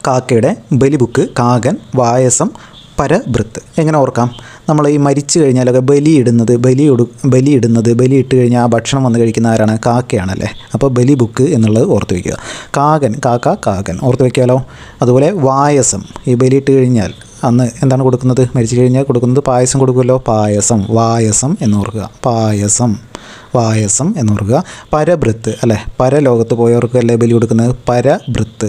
കാക്കയുടെ ബലിബുക്ക്, കാകൻ, വായസം, പരഭൃത്ത്. എങ്ങനെ ഓർക്കാം? നമ്മൾ ഈ മരിച്ചു കഴിഞ്ഞാലൊക്കെ ബലിയിട്ട് കഴിഞ്ഞാൽ ആ ഭക്ഷണം വന്ന് കഴിക്കുന്ന ആരാണ്? കാക്കയാണല്ലേ. അപ്പോൾ ബലിബുക്ക് എന്നുള്ളത് ഓർത്ത് വയ്ക്കുക. കാകൻ, കാകൻ ഓർത്ത് വയ്ക്കാമല്ലോ. അതുപോലെ വായസം, ഈ ബലിയിട്ട് കഴിഞ്ഞാൽ അന്ന് എന്താണ് കൊടുക്കുന്നത്? മരിച്ചു കഴിഞ്ഞാൽ കൊടുക്കുന്നത് പായസം കൊടുക്കുമല്ലോ. വായസം എന്നോർക്കുക. വായസം എന്നോർക്കുക. പരഭൃത്ത് അല്ലേ, പരലോകത്ത് പോയവർക്കല്ലേ ബലി കൊടുക്കുന്നത്? പരഭൃത്ത്.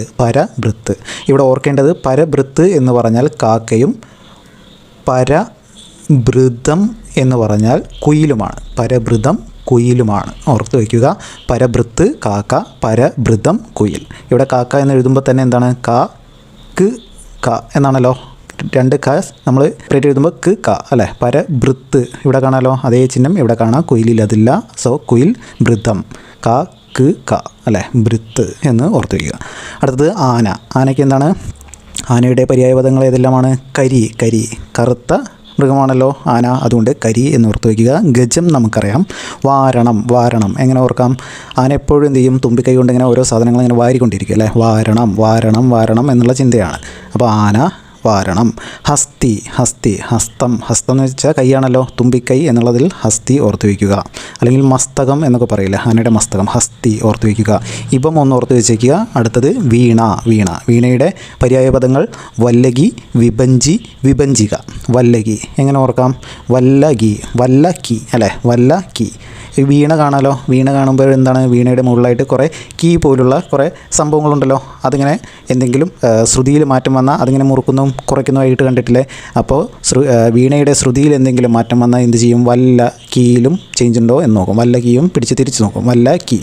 ഇവിടെ ഓർക്കേണ്ടത് പരഭൃത്ത് എന്ന് പറഞ്ഞാൽ കാക്കയും പരഭൃതം എന്ന് പറഞ്ഞാൽ കുയിലുമാണ്. കുയിലുമാണ്, ഓർത്ത് വയ്ക്കുക. പരഭൃത്ത് കാക്ക, പരഭൃതം കുയിൽ. ഇവിടെ കാക്ക എന്ന് എഴുതുമ്പോൾ തന്നെ എന്താണ്? ക എന്നാണല്ലോ. 2 ക നമ്മൾ പ്ലേറ്റ് എഴുതുമ്പോൾ ക അല്ലേ. പരഭൃത്ത് ഇവിടെ കാണാമല്ലോ, അതേ ചിഹ്നം ഇവിടെ കാണാം. കുയിലിൽ അതില്ല. സോ കുയിൽ ഭൃതം. ക അല്ലേ, ഭൃത്ത് എന്ന് ഓർത്ത് വയ്ക്കുക. അടുത്തത് ആന. ആനയ്ക്ക് എന്താണ്? ആനയുടെ പര്യായപദങ്ങൾ ഏതെല്ലാമാണ്? കരി, കറുത്ത മൃഗമാണല്ലോ ആന, അതുകൊണ്ട് കരി എന്ന് ഓർത്ത് വയ്ക്കുക. ഗജം നമുക്കറിയാം. വാരണം എങ്ങനെ ഓർക്കാം? ആന എപ്പോഴും എന്ത് ചെയ്യും? തുമ്പിക്കൈ കൊണ്ട് ഇങ്ങനെ ഓരോ സാധനങ്ങൾ ഇങ്ങനെ വാരിക്കൊണ്ടിരിക്കും അല്ലേ. വാരണം എന്നുള്ള ചിന്തയാണ്. അപ്പോൾ ആന വാരണം. ഹസ്തി, ഹസ്തം എന്ന് വെച്ചാൽ കൈയാണല്ലോ. തുമ്പിക്കൈ എന്നുള്ളതിൽ ഹസ്തി ഓർത്ത് വയ്ക്കുക. അല്ലെങ്കിൽ മസ്തകം എന്നൊക്കെ പറയില്ല, ആനയുടെ മസ്തകം. ഹസ്തി ഓർത്ത് വയ്ക്കുക. ഇപ്പം ഒന്ന് ഓർത്ത് വെച്ചേക്കുക. അടുത്തത് വീണയുടെ പര്യായപദങ്ങൾ വല്ലകി, വിഭഞ്ചി, വിഭഞ്ചിക. വല്ലകി എങ്ങനെ ഓർക്കാം? വല്ലക്കി അല്ലേ, വല്ലക്കി. വീണ കാണാമല്ലോ. വീണ കാണുമ്പോൾ എന്താണ്? വീണയുടെ മുകളിലായിട്ട് കുറേ കീ പോലുള്ള കുറേ സംഭവങ്ങളുണ്ടല്ലോ. അതിങ്ങനെ എന്തെങ്കിലും ശ്രുതിയിൽ മാറ്റം വന്നാൽ അതിങ്ങനെ മുറുക്കുന്നതും കുറയ്ക്കുന്നതുമായിട്ട് കണ്ടിട്ടില്ലേ? അപ്പോൾ വീണയുടെ ശ്രുതിയിൽ എന്തെങ്കിലും മാറ്റം വന്നാൽ എന്ത് ചെയ്യും? വല്ല കീയിലും ചേഞ്ച് ഉണ്ടോ എന്ന് നോക്കും. വല്ല കീയും പിടിച്ച് തിരിച്ച് നോക്കും. വല്ല കീ.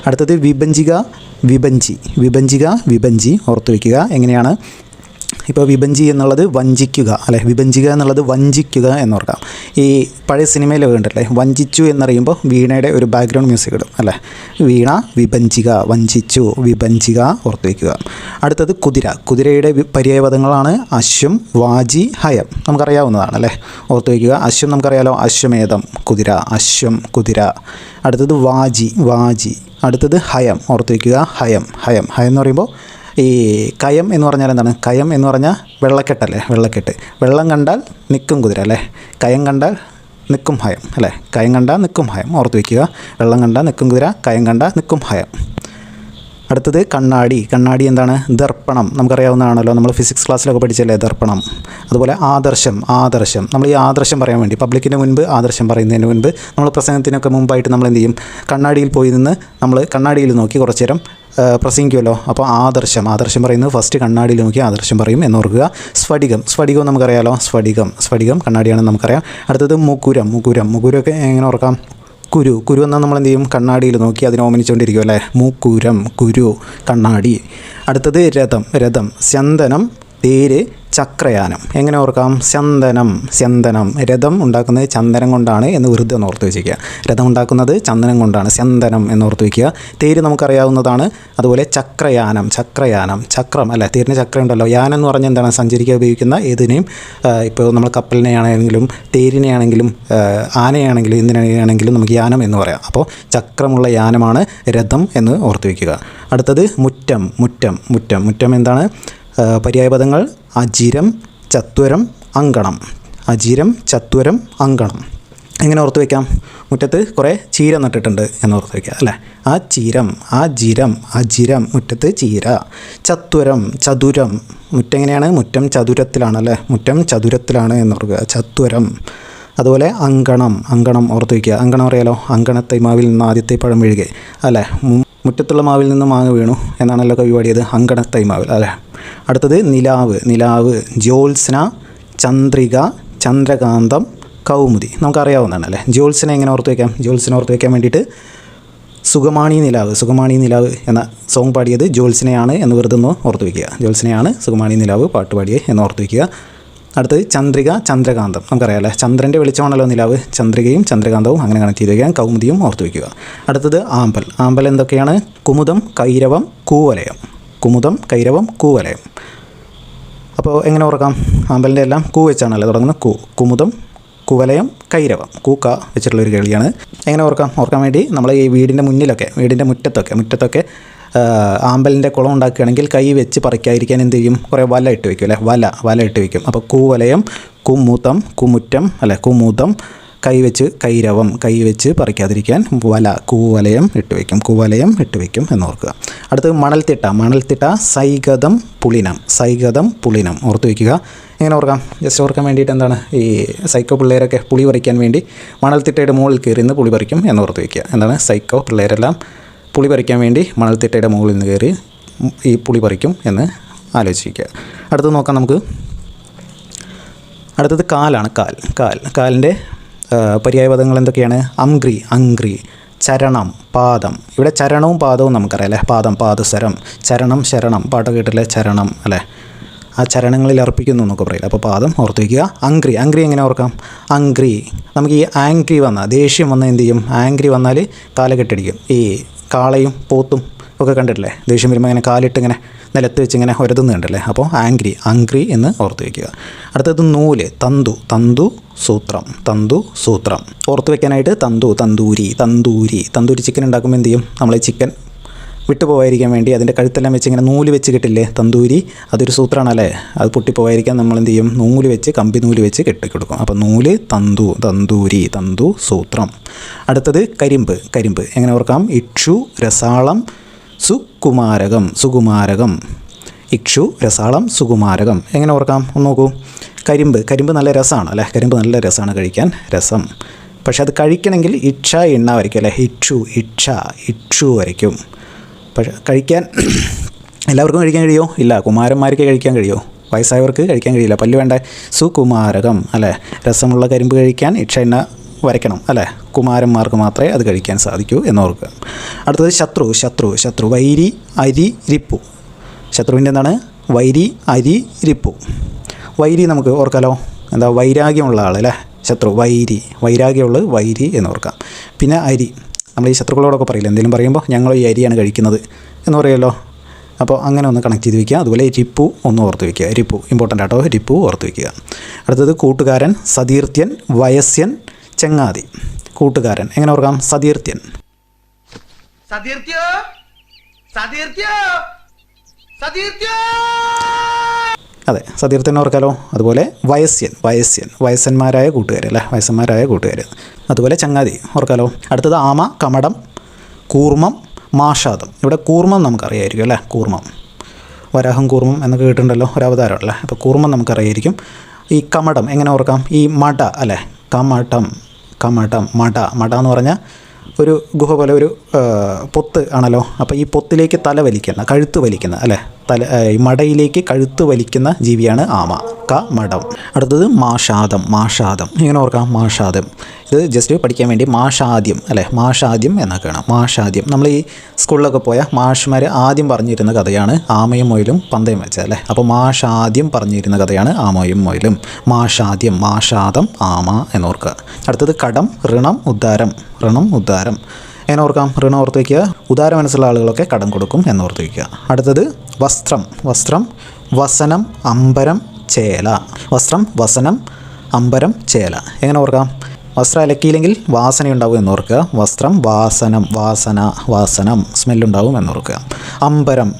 അടുത്തത് വിഭഞ്ചി ഓർത്ത് വയ്ക്കുക. എങ്ങനെയാണ്? ഇപ്പോൾ വിഭഞ്ചി എന്നുള്ളത് വഞ്ചിക്കുക അല്ലേ. വിഭഞ്ചിക എന്നുള്ളത് വഞ്ചിക്കുക എന്നോർക്കാം. ഈ പഴയ സിനിമയിലൊക്കെ കണ്ടല്ലേ, വഞ്ചിച്ചു എന്നറിയുമ്പോൾ വീണയുടെ ഒരു ബാക്ക്ഗ്രൗണ്ട് മ്യൂസിക് ഇടും അല്ലേ. വീണ, വിഭഞ്ചിക, വഞ്ചിച്ചു, വിഭഞ്ചിക ഓർത്ത് വയ്ക്കുക. അടുത്തത് കുതിരയുടെ പര്യായപദങ്ങളാണ് അശ്വം, വാജി, ഹയം. നമുക്കറിയാവുന്നതാണ് അല്ലേ, ഓർത്ത് വയ്ക്കുക. അശ്വം നമുക്കറിയാലോ, അശ്വമേധം കുതിര, അശ്വം കുതിര. അടുത്തത് വാജി. അടുത്തത് ഹയം, ഓർത്ത് വയ്ക്കുക. ഹയം എന്ന് പറയുമ്പോൾ ഈ കയം എന്ന് പറഞ്ഞാൽ എന്താണ്? കയം എന്ന് പറഞ്ഞാൽ വെള്ളക്കെട്ടല്ലേ, വെള്ളക്കെട്ട്. വെള്ളം കണ്ടാൽ നിൽക്കും കുതിര അല്ലേ. കയം കണ്ടാൽ നിൽക്കും ഹയം അല്ലേ. കയം കണ്ടാൽ നിൽക്കും ഹയം ഓർത്ത് വയ്ക്കുക. വെള്ളം കണ്ടാൽ നിൽക്കും കുതിര, കയം കണ്ടാൽ നിൽക്കും ഹയം. അടുത്തത് കണ്ണാടി എന്താണ്? ദർപ്പണം. നമുക്കറിയാവുന്നതാണല്ലോ, നമ്മൾ ഫിസിക്സ് ക്ലാസ്സിലൊക്കെ പഠിച്ചല്ലേ ദർപ്പണം. അതുപോലെ ആദർശം. നമ്മൾ ഈ ആദർശം പറയാൻ വേണ്ടി പബ്ലിക്കിൻ്റെ മുൻപ് ആദർശം പറയുന്നതിന് മുൻപ് നമ്മൾ പ്രസംഗത്തിനൊക്കെ മുമ്പായിട്ട് നമ്മൾ എന്ത് ചെയ്യും? കണ്ണാടിയിൽ പോയി നിന്ന് നമ്മൾ കണ്ണാടിയിൽ നോക്കി കുറച്ച് നേരം പ്രസംഗിക്കുമല്ലോ. അപ്പോൾ ആദർശം പറയുന്നത് ഫസ്റ്റ് കണ്ണാടിയിൽ നോക്കി ആദർശം പറയും എന്നോർക്കുക. സ്ഫടികം നമുക്കറിയാലോ. സ്ഫടികം കണ്ണാടിയാണെന്ന് നമുക്കറിയാം. അടുത്തത് മുക്കുരമൊക്കെ എങ്ങനെ ഓർക്കാം? കുരു എന്നാൽ നമ്മൾ എന്ത് ചെയ്യും? കണ്ണാടിയിൽ നോക്കി അതിനെ ഓമനിച്ചുകൊണ്ടിരിക്കും അല്ലേ. കുരു കണ്ണാടി. അടുത്തത് രഥം. സ്യന്ദനം, തേര്, ചക്രയാനം. എങ്ങനെ ഓർക്കാം? സ്യന്ദനം. രഥം ഉണ്ടാക്കുന്നത് ചന്ദനം കൊണ്ടാണ് എന്ന് വെറുതെ ഒന്ന് ഓർത്ത് വെച്ചിരിക്കുക. രഥം ഉണ്ടാക്കുന്നത് ചന്ദനം കൊണ്ടാണ്, സ്യന്ദനം എന്നോർത്ത് വയ്ക്കുക. തേര് നമുക്കറിയാവുന്നതാണ്. അതുപോലെ ചക്രയാനം. ചക്രം അല്ലേ, തേരിന് ചക്രം ഉണ്ടല്ലോ. യാനം എന്ന് പറഞ്ഞാൽ എന്താണ്? സഞ്ചരിക്കാൻ ഉപയോഗിക്കുന്ന ഏതിനെയും, ഇപ്പോൾ നമ്മൾ കപ്പലിനെയാണെങ്കിലും തേരിനെയാണെങ്കിലും ആനയാണെങ്കിലും എന്തിനാണെങ്കിലും നമുക്ക് യാനം എന്ന് പറയാം. അപ്പോൾ ചക്രമുള്ള യാനമാണ് രഥം എന്ന് ഓർത്ത് വയ്ക്കുക. അടുത്തത് മുറ്റം എന്താണ്? പര്യായപദങ്ങൾ അജിരം, ചത്വരം, അങ്കണം. എങ്ങനെ ഓർത്ത് വയ്ക്കാം? മുറ്റത്ത് കുറേ ചീര നട്ടിട്ടുണ്ട് എന്നോർത്ത് വയ്ക്കുക അല്ലേ. അജിരം മുറ്റത്ത് ചീര. ചതുരം മുറ്റെങ്ങനെയാണ്? മുറ്റം ചതുരത്തിലാണ് അല്ലേ. മുറ്റം ചതുരത്തിലാണ് എന്നോർക്കുക. ചത്വരം. അതുപോലെ അങ്കണം ഓർത്ത് വയ്ക്കുക. അങ്കണം അറിയാലോ. അങ്കണത്തെ മാവിൽ നിന്ന് ആദ്യത്തെ പഴം വീഴുകെ അല്ലേ. മുറ്റത്തുള്ള മാവിൽ നിന്ന് മാങ്ങ വീണു എന്നാണല്ലോ കവി പാടിയത്. അങ്കണത്തെ മാവിൽ അല്ലേ. അടുത്തത് നിലാവ്, ജ്യോത്സ്ന, ചന്ദ്രിക, ചന്ദ്രകാന്തം, കൗമുദി. നമുക്കറിയാവുന്നതാണ് അല്ലേ. ജ്യോത്സ്ന എങ്ങനെ ഓർത്ത് വയ്ക്കാം? ജ്യോത്സ്ന ഓർത്ത് വയ്ക്കാൻ വേണ്ടിയിട്ട് സുഖമാണി നിലാവ് എന്ന സോങ് പാടിയത് ജ്യോത്സ്നയാണ് എന്ന് വെറുതെ ഒന്ന് ഓർത്ത് വയ്ക്കുക. ജ്യോത്സ്നയാണ് സുഖമാണി നിലാവ് പാട്ട് പാടിയത് എന്ന് ഓർത്ത് വയ്ക്കുക. അടുത്തത് ചന്ദ്രിക, ചന്ദ്രകാന്തം. നമുക്കറിയാം അല്ലേ. ചന്ദ്രൻ്റെ വെളിച്ചമാണല്ലോ നിലാവ്. ചന്ദ്രികയും ചന്ദ്രകാന്തവും അങ്ങനെ കണക്ട് ചെയ്ത് വയ്ക്കാം. കൗമുദിയും ഓർത്ത് വയ്ക്കുക. അടുത്തത് ആമ്പൽ എന്തൊക്കെയാണ്? കുമുദം, കൈരവം, കൂവലയം. അപ്പോൾ എങ്ങനെ ഓർക്കാം? ആമ്പലിൻ്റെ എല്ലാം കൂ വെച്ചാണല്ലോ തുടങ്ങുന്നത്. കുമുദം, കുവലയം, കൈരവം. കൂക്ക വെച്ചിട്ടുള്ളൊരു കളിയാണ്. എങ്ങനെ ഓർക്കാൻ വേണ്ടി നമ്മൾ ഈ വീടിൻ്റെ മുറ്റത്തൊക്കെ ആമ്പലിൻ്റെ കുളം ഉണ്ടാക്കുകയാണെങ്കിൽ കൈ വെച്ച് പറിക്കാതിരിക്കാൻ എന്ത് ചെയ്യും, കുറേ വല ഇട്ട് വയ്ക്കും അല്ലേ, വല ഇട്ട് വയ്ക്കും. അപ്പോൾ കൂവലയം, കുമുത്തം, കുമുറ്റം അല്ലെ, കുമുദം, കൈവച്ച് കൈരവം, കൈ വെച്ച് പറിക്കാതിരിക്കാൻ കൂവലയം ഇട്ട് വയ്ക്കും എന്നോർക്കുക. അടുത്തത് മണൽത്തിട്ട സൈഗതം പുളിനം ഓർത്ത് വയ്ക്കുക. എങ്ങനെ ഓർക്കാം, ജസ്റ്റ് ഓർക്കാൻ വേണ്ടിയിട്ട് എന്താണ്, ഈ സൈക്കോ പിള്ളേരൊക്കെ പുളി പറിക്കാൻ വേണ്ടി മണൽത്തിട്ടയുടെ മുകളിൽ കയറി നിന്ന് പുളി പറിക്കും എന്നോർത്ത് വയ്ക്കുക. എന്താണ്, സൈക്കോ പിള്ളേരെല്ലാം പുളി പറിക്കാൻ വേണ്ടി മണൽത്തിട്ടയുടെ മുകളിൽ നിന്ന് കയറി ഈ പുളി പറിക്കും എന്ന് ആലോചിക്കുക. അടുത്തത് നോക്കാം നമുക്ക്. അടുത്തത് കാലാണ്. കാലിൻ്റെ പര്യായപദങ്ങൾ എന്തൊക്കെയാണ്? അംഗ്രി, ചരണം, പാദം. ഇവിടെ ചരണവും പാദവും നമുക്കറിയാം അല്ലേ, പാദസരം, ചരണം, ശരണം, പാട്ട് കേട്ടില്ലേ, ചരണം അല്ലേ, ആ ചരണങ്ങളിൽ അർപ്പിക്കുന്നു എന്നൊക്കെ പറയില്ല. അപ്പോൾ പാദം ഓർത്ത് വയ്ക്കുക. അംഗ്രി എങ്ങനെ ഓർക്കാം? നമുക്ക് ഈ ആംഗ്രി വന്നാൽ, ദേഷ്യം വന്നാൽ എന്ത് ചെയ്യും? ആംഗ്രി വന്നാൽ കാലകെട്ടടിക്കും. ഈ കാളയും പോത്തും ഒക്കെ കണ്ടിട്ടില്ലേ, ദേഷ്യം വരുമ്പോൾ ഇങ്ങനെ കാലിട്ട് ഇങ്ങനെ നിലത്ത് വെച്ച് ഇങ്ങനെ ഒരതുന്നുണ്ടല്ലേ. അപ്പോൾ അംഗ്രി എന്ന് ഓർത്ത് വയ്ക്കുക. അടുത്തത് നൂല്, തന്തു സൂത്രം ഓർത്ത് വെക്കാനായിട്ട് തന്തൂരി ചിക്കൻ ഉണ്ടാക്കുമ്പോൾ എന്ത് ചെയ്യും, നമ്മൾ ചിക്കൻ വിട്ടുപോകാതിരിക്കാൻ വേണ്ടി അതിൻ്റെ കഴുത്തെല്ലാം വെച്ച് ഇങ്ങനെ നൂല് വെച്ച് കിട്ടില്ലേ തന്തൂരി, അതൊരു സൂത്രമാണല്ലേ, അത് പൊട്ടിപ്പോകാതിരിക്കാൻ നമ്മൾ എന്ത് ചെയ്യും, കമ്പി നൂല് വെച്ച് കെട്ടിക്കൊടുക്കും. അപ്പോൾ നൂല്, തന്തൂരി, സൂത്രം. അടുത്തത് കരിമ്പ് എങ്ങനെ ഓർക്കാം? ഇക്ഷു, രസാളം, സുകുമാരകം. ഇക്ഷു, രസാളം, സുകുമാരകം എങ്ങനെ ഓർക്കാം? ഒന്ന് നോക്കൂ. കരിമ്പ് നല്ല രസമാണ് അല്ലേ, കരിമ്പ് നല്ല രസമാണ് കഴിക്കാൻ, രസം. പക്ഷെ അത് കഴിക്കണമെങ്കിൽ എണ്ണ വരയ്ക്കും അല്ലേ, ഇക്ഷു വരയ്ക്കും. പക്ഷേ കഴിക്കാൻ എല്ലാവർക്കും കഴിക്കാൻ കഴിയുമോ? ഇല്ല. കുമാരന്മാർക്ക് കഴിക്കാൻ കഴിയുമോ? വയസ്സായവർക്ക് കഴിക്കാൻ കഴിയില്ല, പല്ല് വേണ്ട. സുകുമാരകം അല്ലേ, രസമുള്ള കരിമ്പ് കഴിക്കാൻ എണ്ണ വരയ്ക്കണം അല്ലേ, കുമാരന്മാർക്ക് മാത്രമേ അത് കഴിക്കാൻ സാധിക്കൂ എന്നോർക്കുക. അടുത്തത് ശത്രു, വൈരി, അരി, റിപ്പു. ശത്രുവിൻ്റെ എന്താണ്? വൈരി, അരി, റിപ്പു. വൈരി നമുക്ക് ഓർക്കാലോ, എന്താ, വൈരാഗ്യമുള്ള ആൾ അല്ലേ, ശത്രു, വൈരാഗ്യമുള്ളത് വൈരി എന്ന് ഓർക്കാം. പിന്നെ അരി, നമ്മൾ ഈ ശത്രുക്കളോടൊക്കെ പറയില്ല, എന്തെങ്കിലും പറയുമ്പോൾ ഞങ്ങൾ ഈ അരിയാണ് കഴിക്കുന്നത് എന്ന് പറയുമല്ലോ, അപ്പോൾ അങ്ങനെ ഒന്ന് കണക്ട് ചെയ്ത് വയ്ക്കുക. അതുപോലെ റിപ്പു ഒന്ന് ഓർത്ത് വയ്ക്കുക, റിപ്പു ഇമ്പോർട്ടൻ്റ് ആട്ടോ, റിപ്പു ഓർത്ത് വയ്ക്കുക. അടുത്തത് കൂട്ടുകാരൻ, സതീർത്ഥ്യൻ, വയസ്യൻ, ചങ്ങാതി. കൂട്ടുകാരൻ എങ്ങനെ ഓർക്കാം? സതീർത്ഥ്യൻ. അതെ, സതീർത്ഥ്യൻ ഓർക്കാലോ. അതുപോലെ വയസ്യൻ, വയസ്സന്മാരായ കൂട്ടുകാർ അല്ലേ, വയസ്സന്മാരായ കൂട്ടുകാർ. അതുപോലെ ചങ്ങാതി ഓർക്കാലോ. അടുത്തത് ആമ, കമടം, കൂർമ്മം, മാഷാദം. ഇവിടെ കൂർമ്മം നമുക്കറിയായിരിക്കും അല്ലേ, കൂർമ്മം, വരാഹം കൂർമ്മം എന്നൊക്കെ കേട്ടിട്ടുണ്ടല്ലോ, ഒരവതാരം അല്ലേ. അപ്പോൾ കൂർമ്മം നമുക്കറിയായിരിക്കും. ഈ കമടം എങ്ങനെ ഓർക്കാം? ഈ മട അല്ലേ, മട എന്ന് പറഞ്ഞാൽ ഒരു ഗുഹ പോലെ ഒരു പൊത്ത് ആണല്ലോ. അപ്പോൾ ഈ പൊത്തിലേക്ക് കഴുത്ത് വലിക്കുന്ന അല്ലേ, ഈ മടയിലേക്ക് കഴുത്ത് വലിക്കുന്ന ജീവിയാണ് ആമ, മടം. അടുത്തത് മാഷാദം എങ്ങനെ ഓർക്കാം? മാഷാദം ഇത് ജസ്റ്റ് പഠിക്കാൻ വേണ്ടി മാഷാദ്യം അല്ലേ, മാഷാദ്യം എന്നൊക്കെയാണ്. മാഷാദ്യം നമ്മൾ ഈ സ്കൂളിലൊക്കെ പോയാൽ മാഷ്മാർ ആദ്യം പറഞ്ഞിരുന്ന കഥയാണ് ആമയും മൊയിലും പന്തയം വെച്ച അല്ലേ. അപ്പോൾ മാഷാദ്യം പറഞ്ഞിരുന്ന കഥയാണ് ആമയും മൊയിലും. മാഷാദം, ആമ എന്നോർക്കുക. അടുത്തത് കടം, ഋണം, ഉദ്ധാരം. എങ്ങനെ ഓർക്കാം? ഋണം ഓർത്ത് വയ്ക്കുക. ഉദാര മനസ്സുള്ള ആളുകളൊക്കെ കടം കൊടുക്കും എന്നോർത്ത് വയ്ക്കുക. അടുത്തത് വസ്ത്രം, വസനം, അമ്പരം, ചേല. വസനം, അമ്പരം, ചേല എങ്ങനെ ഓർക്കാം? വസ്ത്രം അലക്കിയില്ലെങ്കിൽ വാസനയുണ്ടാവും എന്നോർക്കുക. വസ്ത്രം, വാസനം, സ്മെല്ലുണ്ടാവും എന്നോർക്കുക. അമ്പരം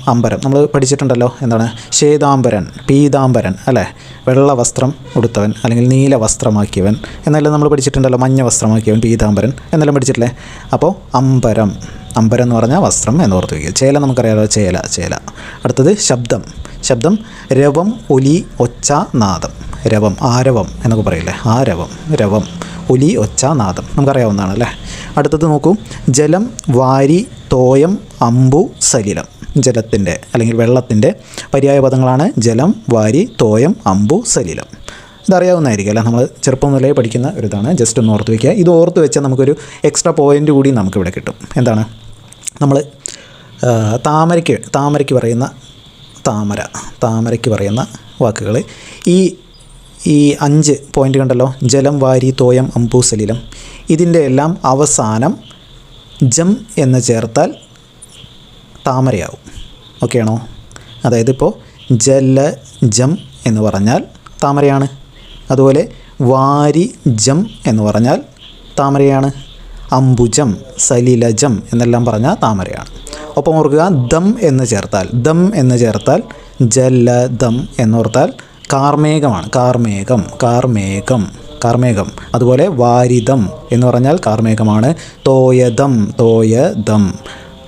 നമ്മൾ പഠിച്ചിട്ടുണ്ടല്ലോ, എന്താണ്? ശ്വേതാംബരൻ, പീതാംബരൻ അല്ലേ, വെള്ള വസ്ത്രം ഉടുത്തവൻ അല്ലെങ്കിൽ നീല വസ്ത്രമാക്കിയവൻ എന്നെല്ലാം നമ്മൾ പഠിച്ചിട്ടുണ്ടല്ലോ. മഞ്ഞ വസ്ത്രമാക്കിയവൻ പീതാംബരൻ എന്നെല്ലാം പഠിച്ചിട്ടില്ലേ. അപ്പോൾ അമ്പരം എന്ന് പറഞ്ഞാൽ വസ്ത്രം എന്നോർത്ത് വയ്ക്കുക. ചേല നമുക്കറിയാമല്ലോ, ചേല. അടുത്തത് ശബ്ദം, രവം, ഒലി, ഒച്ച, നാദം. ആരവം എന്നൊക്കെ പറയില്ലേ, രവം, ഒലി, ഒച്ച, നാദം നമുക്കറിയാവുന്നതാണ് അല്ലേ. അടുത്തത് നോക്കൂ. ജലം, വാരി, തോയം, അമ്പു, സലിലം. ജലത്തിൻ്റെ അല്ലെങ്കിൽ വെള്ളത്തിൻ്റെ പര്യായ പദങ്ങളാണ് ജലം, വാരി, തോയം, അമ്പു, സലിലം. ഇതറിയാവുന്നതായിരിക്കും അല്ലേ, നമ്മൾ ചെറുപ്പം മുതലേ പഠിക്കുന്ന ഒരു ഇതാണ്. ജസ്റ്റ് ഒന്ന് ഓർത്ത് വയ്ക്കുക. ഇത് ഓർത്ത് വെച്ചാൽ നമുക്കൊരു എക്സ്ട്രാ പോയിൻ്റ് കൂടി നമുക്കിവിടെ കിട്ടും. എന്താണ്? നമ്മൾ താമരയ്ക്ക് പറയുന്ന വാക്കുകൾ ഈ 5 പോയിൻ്റ് കണ്ടല്ലോ, ജലം, വാരി, തോയം, അമ്പു, സലിലം. ഇതിൻ്റെ എല്ലാം അവസാനം ജം എന്ന് ചേർത്താൽ താമരയാവും. ഓക്കെയാണോ? അതായത് ഇപ്പോൾ ജലജം എന്ന് പറഞ്ഞാൽ താമരയാണ്. അതുപോലെ വാരി ജം എന്ന് പറഞ്ഞാൽ താമരയാണ്. അംബുജം, സലിലജം എന്നെല്ലാം പറഞ്ഞാൽ താമരയാണ്. ഒപ്പം ഓർക്കുക ദം എന്ന് ചേർത്താൽ ജലദം എന്നോർത്താൽ കാർമേഘമാണ്. കാർമേഘം. അതുപോലെ വാരിദം എന്ന് പറഞ്ഞാൽ കാർമേഘമാണ്. തോയദം,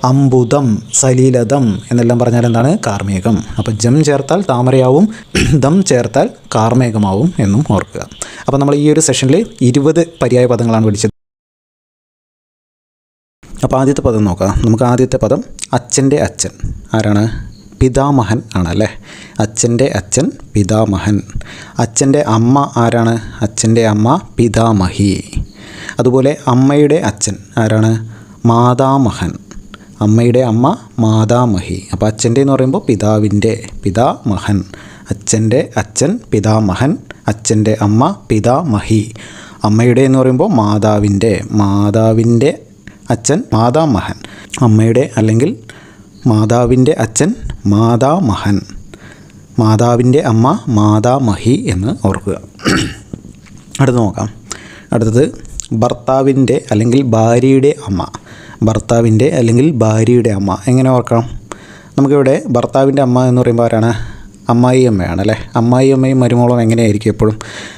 അമ്പുദം, സലീലദം എന്നെല്ലാം പറഞ്ഞാൽ എന്താണ്? കാർമേഘം. അപ്പോൾ ജം ചേർത്താൽ താമരയാവും, ദം ചേർത്താൽ കാർമേഘമാവും എന്നും ഓർക്കുക. അപ്പോൾ നമ്മൾ ഈ ഒരു സെഷനിൽ 20 പര്യായ പദങ്ങളാണ് പഠിച്ചത്. അപ്പോൾ ആദ്യത്തെ പദം നോക്കാം. നമുക്ക് ആദ്യത്തെ പദം അച്ഛൻ്റെ അച്ഛൻ ആരാണ്? പിതാമഹൻ ആണല്ലേ. അച്ഛൻ്റെ അച്ഛൻ പിതാമഹൻ. അച്ഛൻ്റെ അമ്മ ആരാണ്? അച്ഛൻ്റെ അമ്മ പിതാമഹി. അതുപോലെ അമ്മയുടെ അച്ഛൻ ആരാണ്? മാതാമഹൻ. അമ്മയുടെ അമ്മ മാതാമഹി. അപ്പോൾ അച്ഛൻ്റെ എന്ന് പറയുമ്പോൾ പിതാമഹൻ. അച്ഛൻ്റെ അച്ഛൻ പിതാമഹൻ. അച്ഛൻ്റെ അമ്മ പിതാമഹി. അമ്മയുടെ എന്ന് പറയുമ്പോൾ മാതാവിൻ്റെ അച്ഛൻ മാതാമഹൻ. അമ്മയുടെ അല്ലെങ്കിൽ മാതാവിൻ്റെ അച്ഛൻ മാതാമഹൻ. മാതാവിൻ്റെ അമ്മ മാതാമഹി എന്ന് ഓർക്കുക. അടുത്ത് നോക്കാം. അടുത്തത് ഭർത്താവിൻ്റെ അല്ലെങ്കിൽ ഭാര്യയുടെ അമ്മ. എങ്ങനെ ഓർക്കാം? നമുക്കിവിടെ ഭർത്താവിൻ്റെ അമ്മ എന്ന് പറയുമ്പോൾ ആരാണ്? അമ്മായി അമ്മയാണ് അല്ലേ. അമ്മായി അമ്മയും മരുമോളും എങ്ങനെയായിരിക്കും എപ്പോഴും?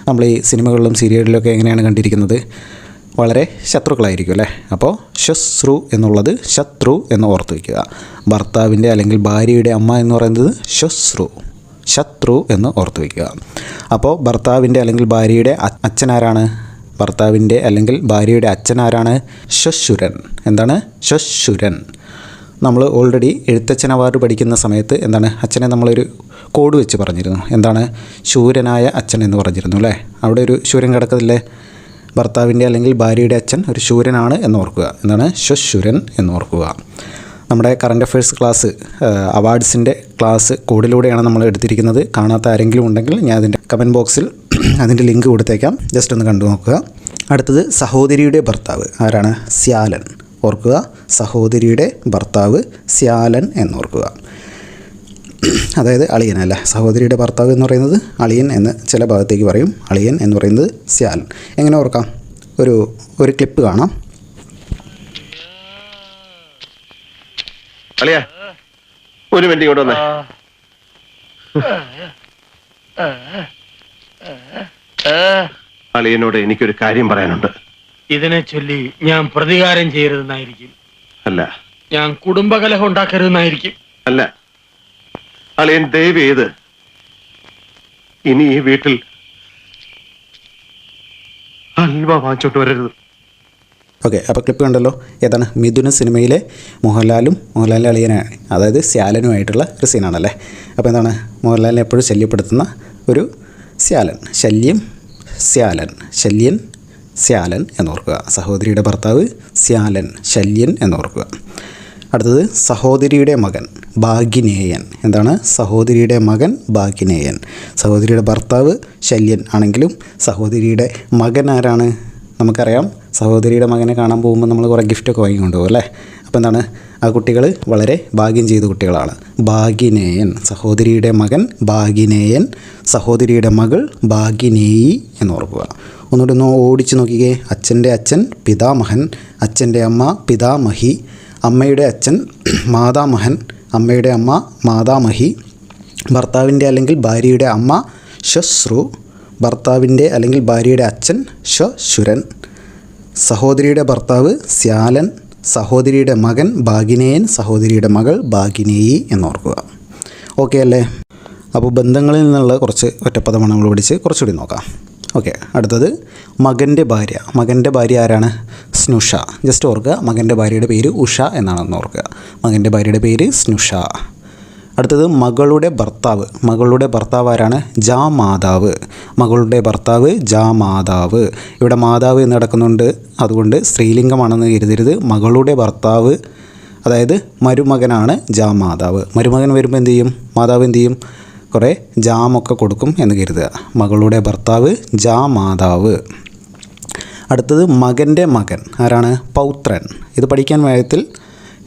നമ്മൾ ഈ സിനിമകളിലും സീരിയലിലൊക്കെ എങ്ങനെയാണ് കണ്ടിരിക്കുന്നത്? വളരെ ശത്രുക്കളായിരിക്കും അല്ലേ. അപ്പോൾ ശത്രു എന്നുള്ളത് ശത്രു എന്ന് ഓർത്ത് വയ്ക്കുക. ഭർത്താവിൻ്റെ അല്ലെങ്കിൽ ഭാര്യയുടെ അമ്മ എന്ന് പറയുന്നത് ശത്രു എന്ന് ഓർത്ത് വയ്ക്കുക. അപ്പോൾ ഭർത്താവിൻ്റെ അല്ലെങ്കിൽ ഭാര്യയുടെ അച്ഛനാരാണ്? ഭർത്താവിൻ്റെ അല്ലെങ്കിൽ ഭാര്യയുടെ അച്ഛനാരാണ്? ശ്വശുരൻ. എന്താണ്? ശ്വശുരൻ. നമ്മൾ ഓൾറെഡി എഴുത്തച്ഛൻ അവാർഡ് പഠിക്കുന്ന സമയത്ത് എന്താണ്? അച്ഛനെ നമ്മളൊരു കോഡ് വെച്ച് പറഞ്ഞിരുന്നു. എന്താണ്? ശൂരനായ അച്ഛൻ എന്ന് പറഞ്ഞിരുന്നു അല്ലേ. അവിടെ ഒരു ശൂരൻ കിടക്കത്തില്ലേ? ഭർത്താവിൻ്റെ അല്ലെങ്കിൽ ഭാര്യയുടെ അച്ഛൻ ഒരു ശൂരനാണ് എന്ന് ഓർക്കുക. എന്താണ്? ശ്വശുരൻ എന്ന് ഓർക്കുക. നമ്മുടെ കറണ്ട് അഫയേഴ്സ് ക്ലാസ്, അവാർഡ്സിൻ്റെ ക്ലാസ് കോഡിലൂടെയാണ് നമ്മൾ എടുത്തിരിക്കുന്നത്. കാണാത്ത ആരെങ്കിലും ഉണ്ടെങ്കിൽ ഞാൻ അതിൻ്റെ കമൻറ്റ് ബോക്സിൽ അതിൻ്റെ ലിങ്ക് കൊടുത്തേക്കാം. ജസ്റ്റ് ഒന്ന് കണ്ടു നോക്കുക. അടുത്തത് സഹോദരിയുടെ ഭർത്താവ് ആരാണ്? സ്യാലൻ. ഓർക്കുക, സഹോദരിയുടെ ഭർത്താവ് സ്യാലൻ എന്നോർക്കുക. അതായത് അളിയനല്ല. സഹോദരിയുടെ ഭർത്താവ് എന്ന് പറയുന്നത് അളിയൻ എന്ന് ചില ഭാഗത്തേക്ക് പറയും. അളിയൻ എന്ന് പറയുന്നത് സ്യാലൻ. എങ്ങനെ ഓർക്കാം? ഒരു ക്ലിപ്പ് കാണാം. അളിയാ, ഒരു മിനിറ്റ് ഇങ്ങോട്ട് വന്നേ. അളിയനോട് എനിക്കൊരു കാര്യം പറയാനുണ്ട്. ഇതിനെ ചൊല്ലി ഞാൻ പ്രതികാരം ചെയ്യരുതെന്നായിരിക്കും. അല്ല. ഞാൻ കുടുംബകലഹം ഉണ്ടാക്കരുതെന്നായിരിക്കും. അല്ല. അളിയൻ ദയവ് ചെയ്ത് ഇനി ഈ വീട്ടിൽ ഹൽവ വാങ്ങിച്ചോട്ട് വരരുത്. ഓക്കെ, അപ്പോൾ ക്ലിപ്പ് കണ്ടല്ലോ. ഏതാണ്? മിഥുന സിനിമയിലെ മോഹൻലാലിൻ്റെ അളിയനാണ്, അതായത് സ്യാലനുമായിട്ടുള്ള ഒരു സീനാണല്ലേ. അപ്പോൾ എന്താണ്? മോഹൻലാലിനെ എപ്പോഴും ശല്യപ്പെടുത്തുന്ന ഒരു സ്യാലൻ. സ്യാലൻ എന്നോർക്കുക. സഹോദരിയുടെ ഭർത്താവ് സ്യാലൻ, ശല്യൻ എന്നോർക്കുക. അടുത്തത് സഹോദരിയുടെ മകൻ ഭാഗിനേയൻ. എന്താണ്? സഹോദരിയുടെ മകൻ ഭാഗിനേയൻ. സഹോദരിയുടെ ഭർത്താവ് ശല്യൻ ആണെങ്കിലും സഹോദരിയുടെ മകൻ ആരാണ്? നമുക്കറിയാം, സഹോദരിയുടെ മകനെ കാണാൻ പോകുമ്പോൾ നമ്മൾ കുറേ ഗിഫ്റ്റൊക്കെ വാങ്ങിക്കൊണ്ട് പോകും അല്ലേ. അപ്പോൾ എന്താണ്? ആ കുട്ടികൾ വളരെ ഭാഗ്യം ചെയ്ത കുട്ടികളാണ്. ഭാഗിനേയൻ. സഹോദരിയുടെ മകൻ ഭാഗിനേയൻ, സഹോദരിയുടെ മകൾ ഭാഗിനേയി എന്നോർക്കുക. ഒന്നുകൂടി ഒന്ന് ഓടിച്ച് നോക്കിക്കേ. അച്ഛൻ്റെ അച്ഛൻ പിതാമഹൻ, അച്ഛൻ്റെ അമ്മ പിതാമഹി, അമ്മയുടെ അച്ഛൻ മാതാമഹൻ, അമ്മയുടെ അമ്മ മാതാമഹി, ഭർത്താവിൻ്റെ അല്ലെങ്കിൽ ഭാര്യയുടെ അമ്മ ശ്വശ്രു, ഭർത്താവിൻ്റെ അല്ലെങ്കിൽ ഭാര്യയുടെ അച്ഛൻ ശ്വശുരൻ, സഹോദരിയുടെ ഭർത്താവ് സ്യാലൻ, സഹോദരിയുടെ മകൻ ഭാഗിനേയൻ, സഹോദരിയുടെ മകൾ ഭാഗിനേയി എന്നോർക്കുക. ഓക്കെ അല്ലേ? അപ്പോൾ ബന്ധങ്ങളിൽ നിന്നുള്ള കുറച്ച് ഒറ്റപ്പദമാണ് നമ്മൾ പഠിച്ച്. കുറച്ചുകൂടി നോക്കാം. ഓക്കെ, അടുത്തത് മകൻ്റെ ഭാര്യ ആരാണ്? സ്നുഷ. ജസ്റ്റ് ഓർക്കുക, മകൻ്റെ ഭാര്യയുടെ പേര് ഉഷ എന്നാണെന്ന് ഓർക്കുക. മകൻ്റെ ഭാര്യയുടെ പേര് സ്നുഷ. അടുത്തത് മകളുടെ ഭർത്താവ് ആരാണ്? ജാമാതാവ്. മകളുടെ ഭർത്താവ് ജാമാതാവ്. ഇവിടെ മാതാവ് എന്ന് കിടക്കുന്നുണ്ട്, അതുകൊണ്ട് സ്ത്രീലിംഗമാണെന്ന് കരുതരുത്. മകളുടെ ഭർത്താവ്, അതായത് മരുമകനാണ് ജാമാതാവ്. മരുമകൻ വരുമ്പോൾ എന്ത് ചെയ്യും? മാതാവ് എന്ത് ചെയ്യും? കുറേ ജാമൊക്കെ കൊടുക്കും എന്ന് കരുതുക. മകളുടെ ഭർത്താവ് ജാമാതാവ്. അടുത്തത് മകൻ്റെ മകൻ ആരാണ്? പൗത്രൻ. ഇത് പഠിക്കാൻ വേഗത്തിൽ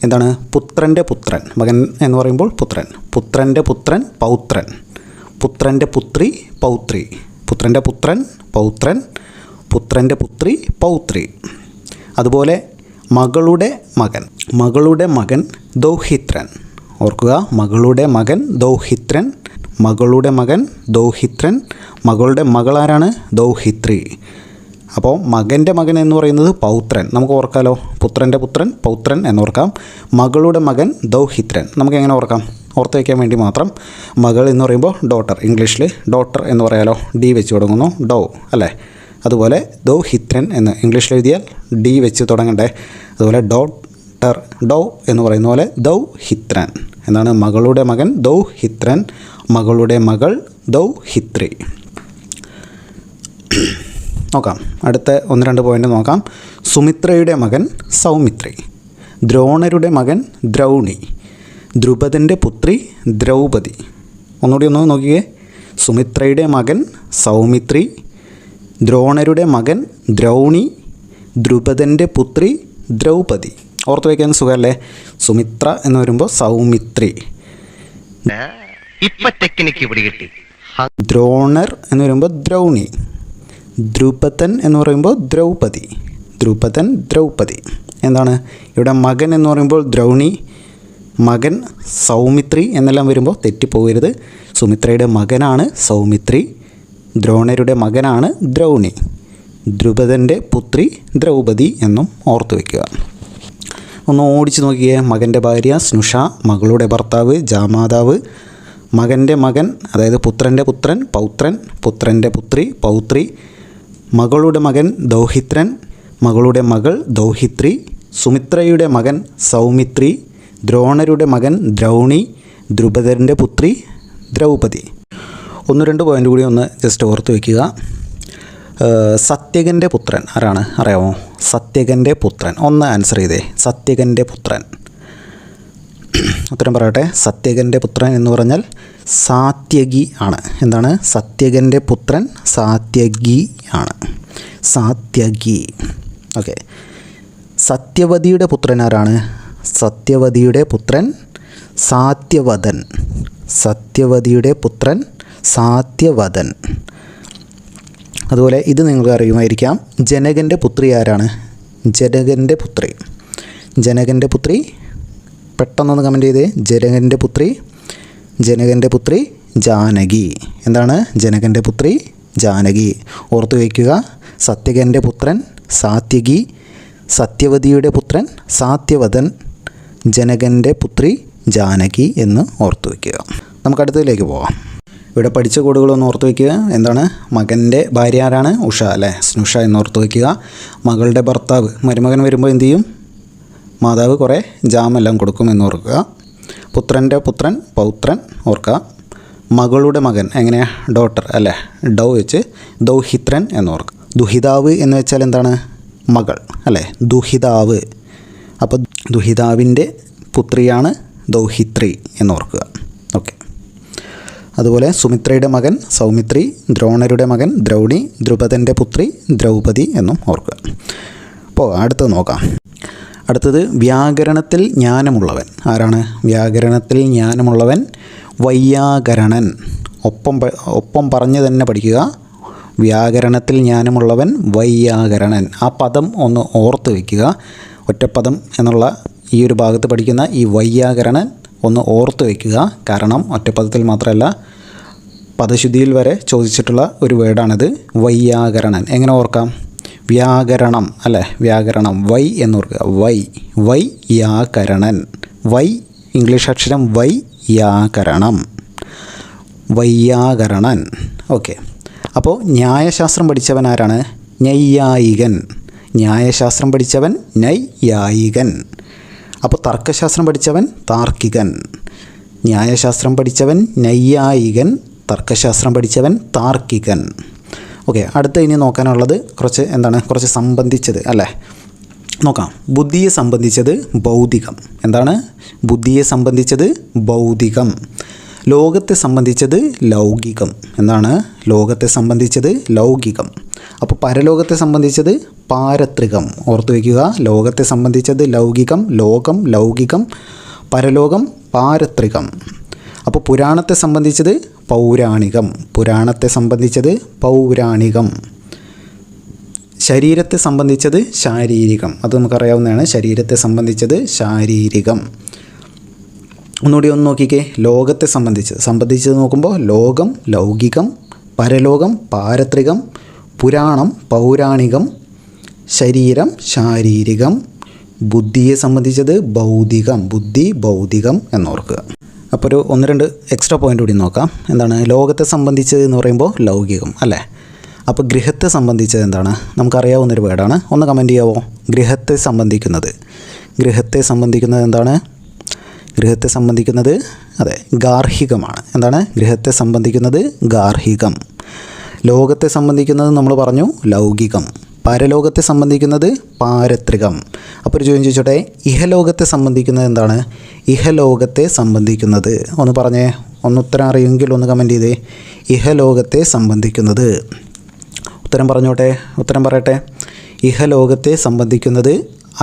എന്താണ്? പുത്രൻ്റെ പുത്രൻ. മകൻ എന്ന് പറയുമ്പോൾ പുത്രൻ. പുത്രൻ്റെ പുത്രൻ പൗത്രൻ. പുത്രൻ്റെ പുത്രി പൗത്രി. പുത്രൻ്റെ പുത്രൻ പൗത്രൻ. പുത്രൻ്റെ പുത്രി പൗത്രി. അതുപോലെ മകളുടെ മകൻ ദൗഹിത്രൻ. ഓർക്കുക, മകളുടെ മകൻ ദൗഹിത്രൻ, മകളുടെ മകൻ ദൗഹിത്രൻ, മകളുടെ മകളാരാണ്? ദൗഹിത്രി. അപ്പോൾ മകൻ്റെ മകൻ എന്ന് പറയുന്നത് പൗത്രൻ, നമുക്ക് ഓർക്കാമല്ലോ, പുത്രൻ്റെ പുത്രൻ പൗത്രൻ എന്നോർക്കാം. മകളുടെ മകൻ ദൗഹിത്രൻ നമുക്ക് എങ്ങനെ ഓർക്കാം? ഓർത്ത് വയ്ക്കാൻ വേണ്ടി മാത്രം. മകൾ എന്ന് പറയുമ്പോൾ ഡോട്ടർ, ഇംഗ്ലീഷിൽ ഡോട്ടർ എന്ന് പറയാലോ, ഡി വെച്ച് തുടങ്ങുന്നു, ഡൗ അല്ലേ. അതുപോലെ ദൗഹിത്രൻ എന്ന് ഇംഗ്ലീഷിൽ എഴുതിയാൽ ഡി വെച്ച് തുടങ്ങണ്ടേ. അതുപോലെ ഡോട്ടർ, ഡൗ എന്ന് പറയുന്ന പോലെ ദൗഹിത്രൻ എന്നാണ്. മകളുടെ മകൻ ദൗഹിത്രൻ, മകളുടെ മകൾ ദൗഹിത്രി. നോക്കാം, അടുത്ത 1-2 പോയിൻ്റ് നോക്കാം. സുമിത്രയുടെ മകൻ സൗമിത്രി, ദ്രോണരുടെ മകൻ ദ്രൗണി, ദ്രുപദൻ്റെ പുത്രി ദ്രൗപദി. ഒന്നുകൂടി ഒന്ന് നോക്കിയേ. സുമിത്രയുടെ മകൻ സൗമിത്രി, ദ്രോണരുടെ മകൻ ദ്രൗണി, ദ്രുപദൻ്റെ പുത്രി ദ്രൗപദി. ഓർത്ത് വയ്ക്കാൻ സുഖമല്ലേ? സുമിത്ര എന്ന് വരുമ്പോൾ സൗമിത്രി, ദ്രോണർ എന്ന് പറയുമ്പോൾ ദ്രൗണി, ദ്രുപദൻ എന്ന് പറയുമ്പോൾ ദ്രൗപദി, ദ്രുപദൻ ദ്രൗപദി. എന്താണ് ഇവിടെ മകൻ എന്ന് പറയുമ്പോൾ ദ്രൗണി, മകൻ സൗമിത്രി എന്നെല്ലാം വരുമ്പോൾ തെറ്റിപ്പോകരുത്. സുമിത്രയുടെ മകനാണ് സൗമിത്രി, ദ്രോണരുടെ മകനാണ് ദ്രൗണി, ദ്രുപദൻ്റെ പുത്രി ദ്രൗപദി എന്നും ഓർത്തു വയ്ക്കുക. ഒന്ന് ഓടിച്ച് നോക്കിയേ. മകൻ്റെ ഭാര്യ സ്നുഷ, മകളുടെ ഭർത്താവ് ജാമാതാവ്, മകൻ്റെ മകൻ അതായത് പുത്രൻ്റെ പുത്രൻ പൗത്രൻ, പുത്രൻ്റെ പുത്രി പൗത്രി, മകളുടെ മകൻ ദൗഹിത്രൻ, മകളുടെ മകൾ ദൗഹിത്രി, സുമിത്രയുടെ മകൻ സൗമിത്രി, ദ്രോണരുടെ മകൻ ദ്രൗണി, ദ്രുപദൻ്റെ പുത്രി ദ്രൗപദി. 1-2 പോയിൻ്റ് കൂടി ഒന്ന് ജസ്റ്റ് ഓർത്ത് വയ്ക്കുക. സത്യകൻ്റെ പുത്രൻ ആരാണ് അറിയാമോ? സത്യകൻ്റെ പുത്രൻ. ഒന്ന് ആൻസർ ചെയ്തേ. സത്യകൻ്റെ പുത്രൻ. ഉത്തരം പറയട്ടെ. സത്യകൻ്റെ പുത്രൻ എന്ന് പറഞ്ഞാൽ സാത്യകി ആണ്. എന്താണ്? സത്യകൻ്റെ പുത്രൻ സാത്യകി ആണ്. സാത്യകി. ഓക്കെ. സത്യവതിയുടെ പുത്രൻ ആരാണ്? സത്യവതിയുടെ പുത്രൻ സാത്യവദൻ. സത്യവതിയുടെ പുത്രൻ സാത്യവദൻ. അതുപോലെ ഇത് നിങ്ങൾക്ക് അറിയുമായിരിക്കാം. ജനകൻ്റെ പുത്രി ആരാണ്? ജനകൻ്റെ പുത്രി. ജനകൻ്റെ പുത്രി പെട്ടെന്നൊന്ന് കമൻറ്റ് ചെയ്തേ. ജനകൻ്റെ പുത്രി, ജനകൻ്റെ പുത്രി ജാനകി. എന്താണ്? ജനകൻ്റെ പുത്രി ജാനകി. ഓർത്തു വയ്ക്കുക. സത്യകൻ്റെ പുത്രൻ സാത്യകി, സത്യവതിയുടെ പുത്രൻ സാത്യവദൻ, ജനകൻ്റെ പുത്രി ജാനകി എന്ന് ഓർത്തു വയ്ക്കുക. നമുക്കടുത്തതിലേക്ക് പോകാം. ഇവിടെ പഠിച്ച കോഡുകളൊന്ന് ഓർത്ത് വയ്ക്കുക. എന്താണ്? മകൻ്റെ ഭാര്യ ആരാണ്? ഉഷ അല്ലേ, സ്നുഷ എന്ന് ഓർത്ത് വയ്ക്കുക. മകളുടെ ഭർത്താവ് മരുമകൻ വരുമ്പോൾ എന്ത് ചെയ്യും? മാതാവ് കുറേ ജാമെല്ലാം കൊടുക്കുമെന്ന് ഓർക്കുക. പുത്രൻ്റെ പുത്രൻ പൗത്രൻ ഓർക്കുക. മകളുടെ മകൻ എങ്ങനെയാ? ഡോട്ടർ അല്ലേ, ഡൗ വെച്ച് ദൗഹിത്രൻ എന്ന് ഓർക്കുക. ദുഹിതാവ് എന്ന് വെച്ചാൽ എന്താണ്? മകൾ അല്ലേ, ദുഹിതാവ്. അപ്പോൾ ദുഹിതാവിൻ്റെ പുത്രിയാണ് ദൗഹിത്രി എന്നോർക്കുക. ഓക്കെ. അതുപോലെ സുമിത്രയുടെ മകൻ സൗമിത്രി, ദ്രോണരുടെ മകൻ ദ്രൗണി, ദ്രുപദൻ്റെ പുത്രി ദ്രൗപദി എന്നും ഓർക്കുക. അപ്പോൾ അടുത്തത് നോക്കാം. അടുത്തത് വ്യാകരണത്തിൽ ജ്ഞാനമുള്ളവൻ ആരാണ്? വ്യാകരണത്തിൽ ജ്ഞാനമുള്ളവൻ വൈയാകരണൻ. ഒപ്പം പറഞ്ഞ് തന്നെ പഠിക്കുക. വ്യാകരണത്തിൽ ജ്ഞാനമുള്ളവൻ വൈയാകരണൻ. ആ പദം ഒന്ന് ഓർത്ത് വയ്ക്കുക. ഒറ്റപ്പദം എന്നുള്ള ഈ ഒരു ഭാഗത്ത് പഠിക്കുന്ന ഈ വൈയാകരണൻ ഒന്ന് ഓർത്ത് വയ്ക്കുക. കാരണം ഒറ്റപ്പദത്തിൽ മാത്രമല്ല പദശുദ്ധിയിൽ വരെ ചോദിച്ചിട്ടുള്ള ഒരു വേർഡാണിത്. വൈയാകരണൻ. എങ്ങനെ ഓർക്കാം? വ്യാകരണം അല്ലേ, വ്യാകരണം. വൈ എന്നോർക്കുക. വൈ വൈയാകരണൻ. വൈ ഇംഗ്ലീഷ് അക്ഷരം വൈ, യാകരണം, വൈയാകരണൻ. ഓക്കെ. അപ്പോൾ ന്യായശാസ്ത്രം പഠിച്ചവൻ ആരാണ്? നൈയായികൻ. ന്യായശാസ്ത്രം പഠിച്ചവൻ നൈയായികൻ. അപ്പോൾ തർക്കശാസ്ത്രം പഠിച്ചവൻ താർക്കികൻ. ന്യായശാസ്ത്രം പഠിച്ചവൻ നൈയായികൻ, തർക്കശാസ്ത്രം പഠിച്ചവൻ താർക്കികൻ. ഓക്കെ. അടുത്ത ഇനി നോക്കാനുള്ളത് കുറച്ച് സംബന്ധിച്ചത് അല്ലേ, നോക്കാം. ബുദ്ധിയെ സംബന്ധിച്ചത് ഭൗതികം. എന്താണ്? ബുദ്ധിയെ സംബന്ധിച്ചത് ഭൗതികം. ലോകത്തെ സംബന്ധിച്ചത് ലൗകികം. എന്താണ്? ലോകത്തെ സംബന്ധിച്ചത് ലൗകികം. അപ്പോൾ പരലോകത്തെ സംബന്ധിച്ചത് പാരത്രികം. ഓർത്തു വയ്ക്കുക. ലോകത്തെ സംബന്ധിച്ചത് ലൗകികം, ലോകം ലൗകികം, പരലോകം പാരത്രികം. അപ്പോൾ പുരാണത്തെ സംബന്ധിച്ചത് പൗരാണികം. പുരാണത്തെ സംബന്ധിച്ചത് പൗരാണികം. ശരീരത്തെ സംബന്ധിച്ചത് ശാരീരികം. അത് നമുക്കറിയാവുന്നതാണ്. ശരീരത്തെ സംബന്ധിച്ചത് ശാരീരികം. ഒന്നുകൂടി ഒന്ന് നോക്കിക്കേ. ലോകത്തെ സംബന്ധിച്ച് നോക്കുമ്പോൾ ലോകം ലൗകികം, പരലോകം പാരത്രികം, പുരാണം പൗരാണികം, ശരീരം ശാരീരികം, ബുദ്ധിയെ സംബന്ധിച്ചത് ഭൗതികം, ബുദ്ധി ഭൗതികം എന്നോർക്കുക. അപ്പോൾ ഒരു 1-2 എക്സ്ട്രാ പോയിൻ്റ് കൂടി നോക്കാം. എന്താണ് ലോകത്തെ സംബന്ധിച്ചത് എന്ന് പറയുമ്പോൾ ലൗകികം അല്ലേ. അപ്പോൾ ഗൃഹത്തെ സംബന്ധിച്ചത് എന്താണ്? നമുക്കറിയാവുന്നൊരു വേർഡാണ്. ഒന്ന് കമൻറ്റ് ചെയ്യാവോ? ഗൃഹത്തെ സംബന്ധിക്കുന്നത് എന്താണ്? ഗൃഹത്തെ സംബന്ധിക്കുന്നത് അതെ ഗാർഹികമാണ്. എന്താണ്? ഗൃഹത്തെ സംബന്ധിക്കുന്നത് ഗാർഹികം. ലോകത്തെ സംബന്ധിക്കുന്നത് നമ്മൾ പറഞ്ഞു ലൗകികം. പരലോകത്തെ സംബന്ധിക്കുന്നത് പാരത്രികം. അപ്പോൾ ഒരു ചോദ്യം ചോദിച്ചോട്ടെ, ഇഹലോകത്തെ സംബന്ധിക്കുന്നത് എന്താണ്? ഇഹലോകത്തെ സംബന്ധിക്കുന്നത് ഒന്ന് പറഞ്ഞേ. ഉത്തരം അറിയുമെങ്കിൽ ഒന്ന് കമൻറ്റ് ചെയ്തേ. ഇഹലോകത്തെ സംബന്ധിക്കുന്നത് ഉത്തരം പറഞ്ഞോട്ടെ. ഉത്തരം പറയട്ടെ. ഇഹലോകത്തെ സംബന്ധിക്കുന്നത്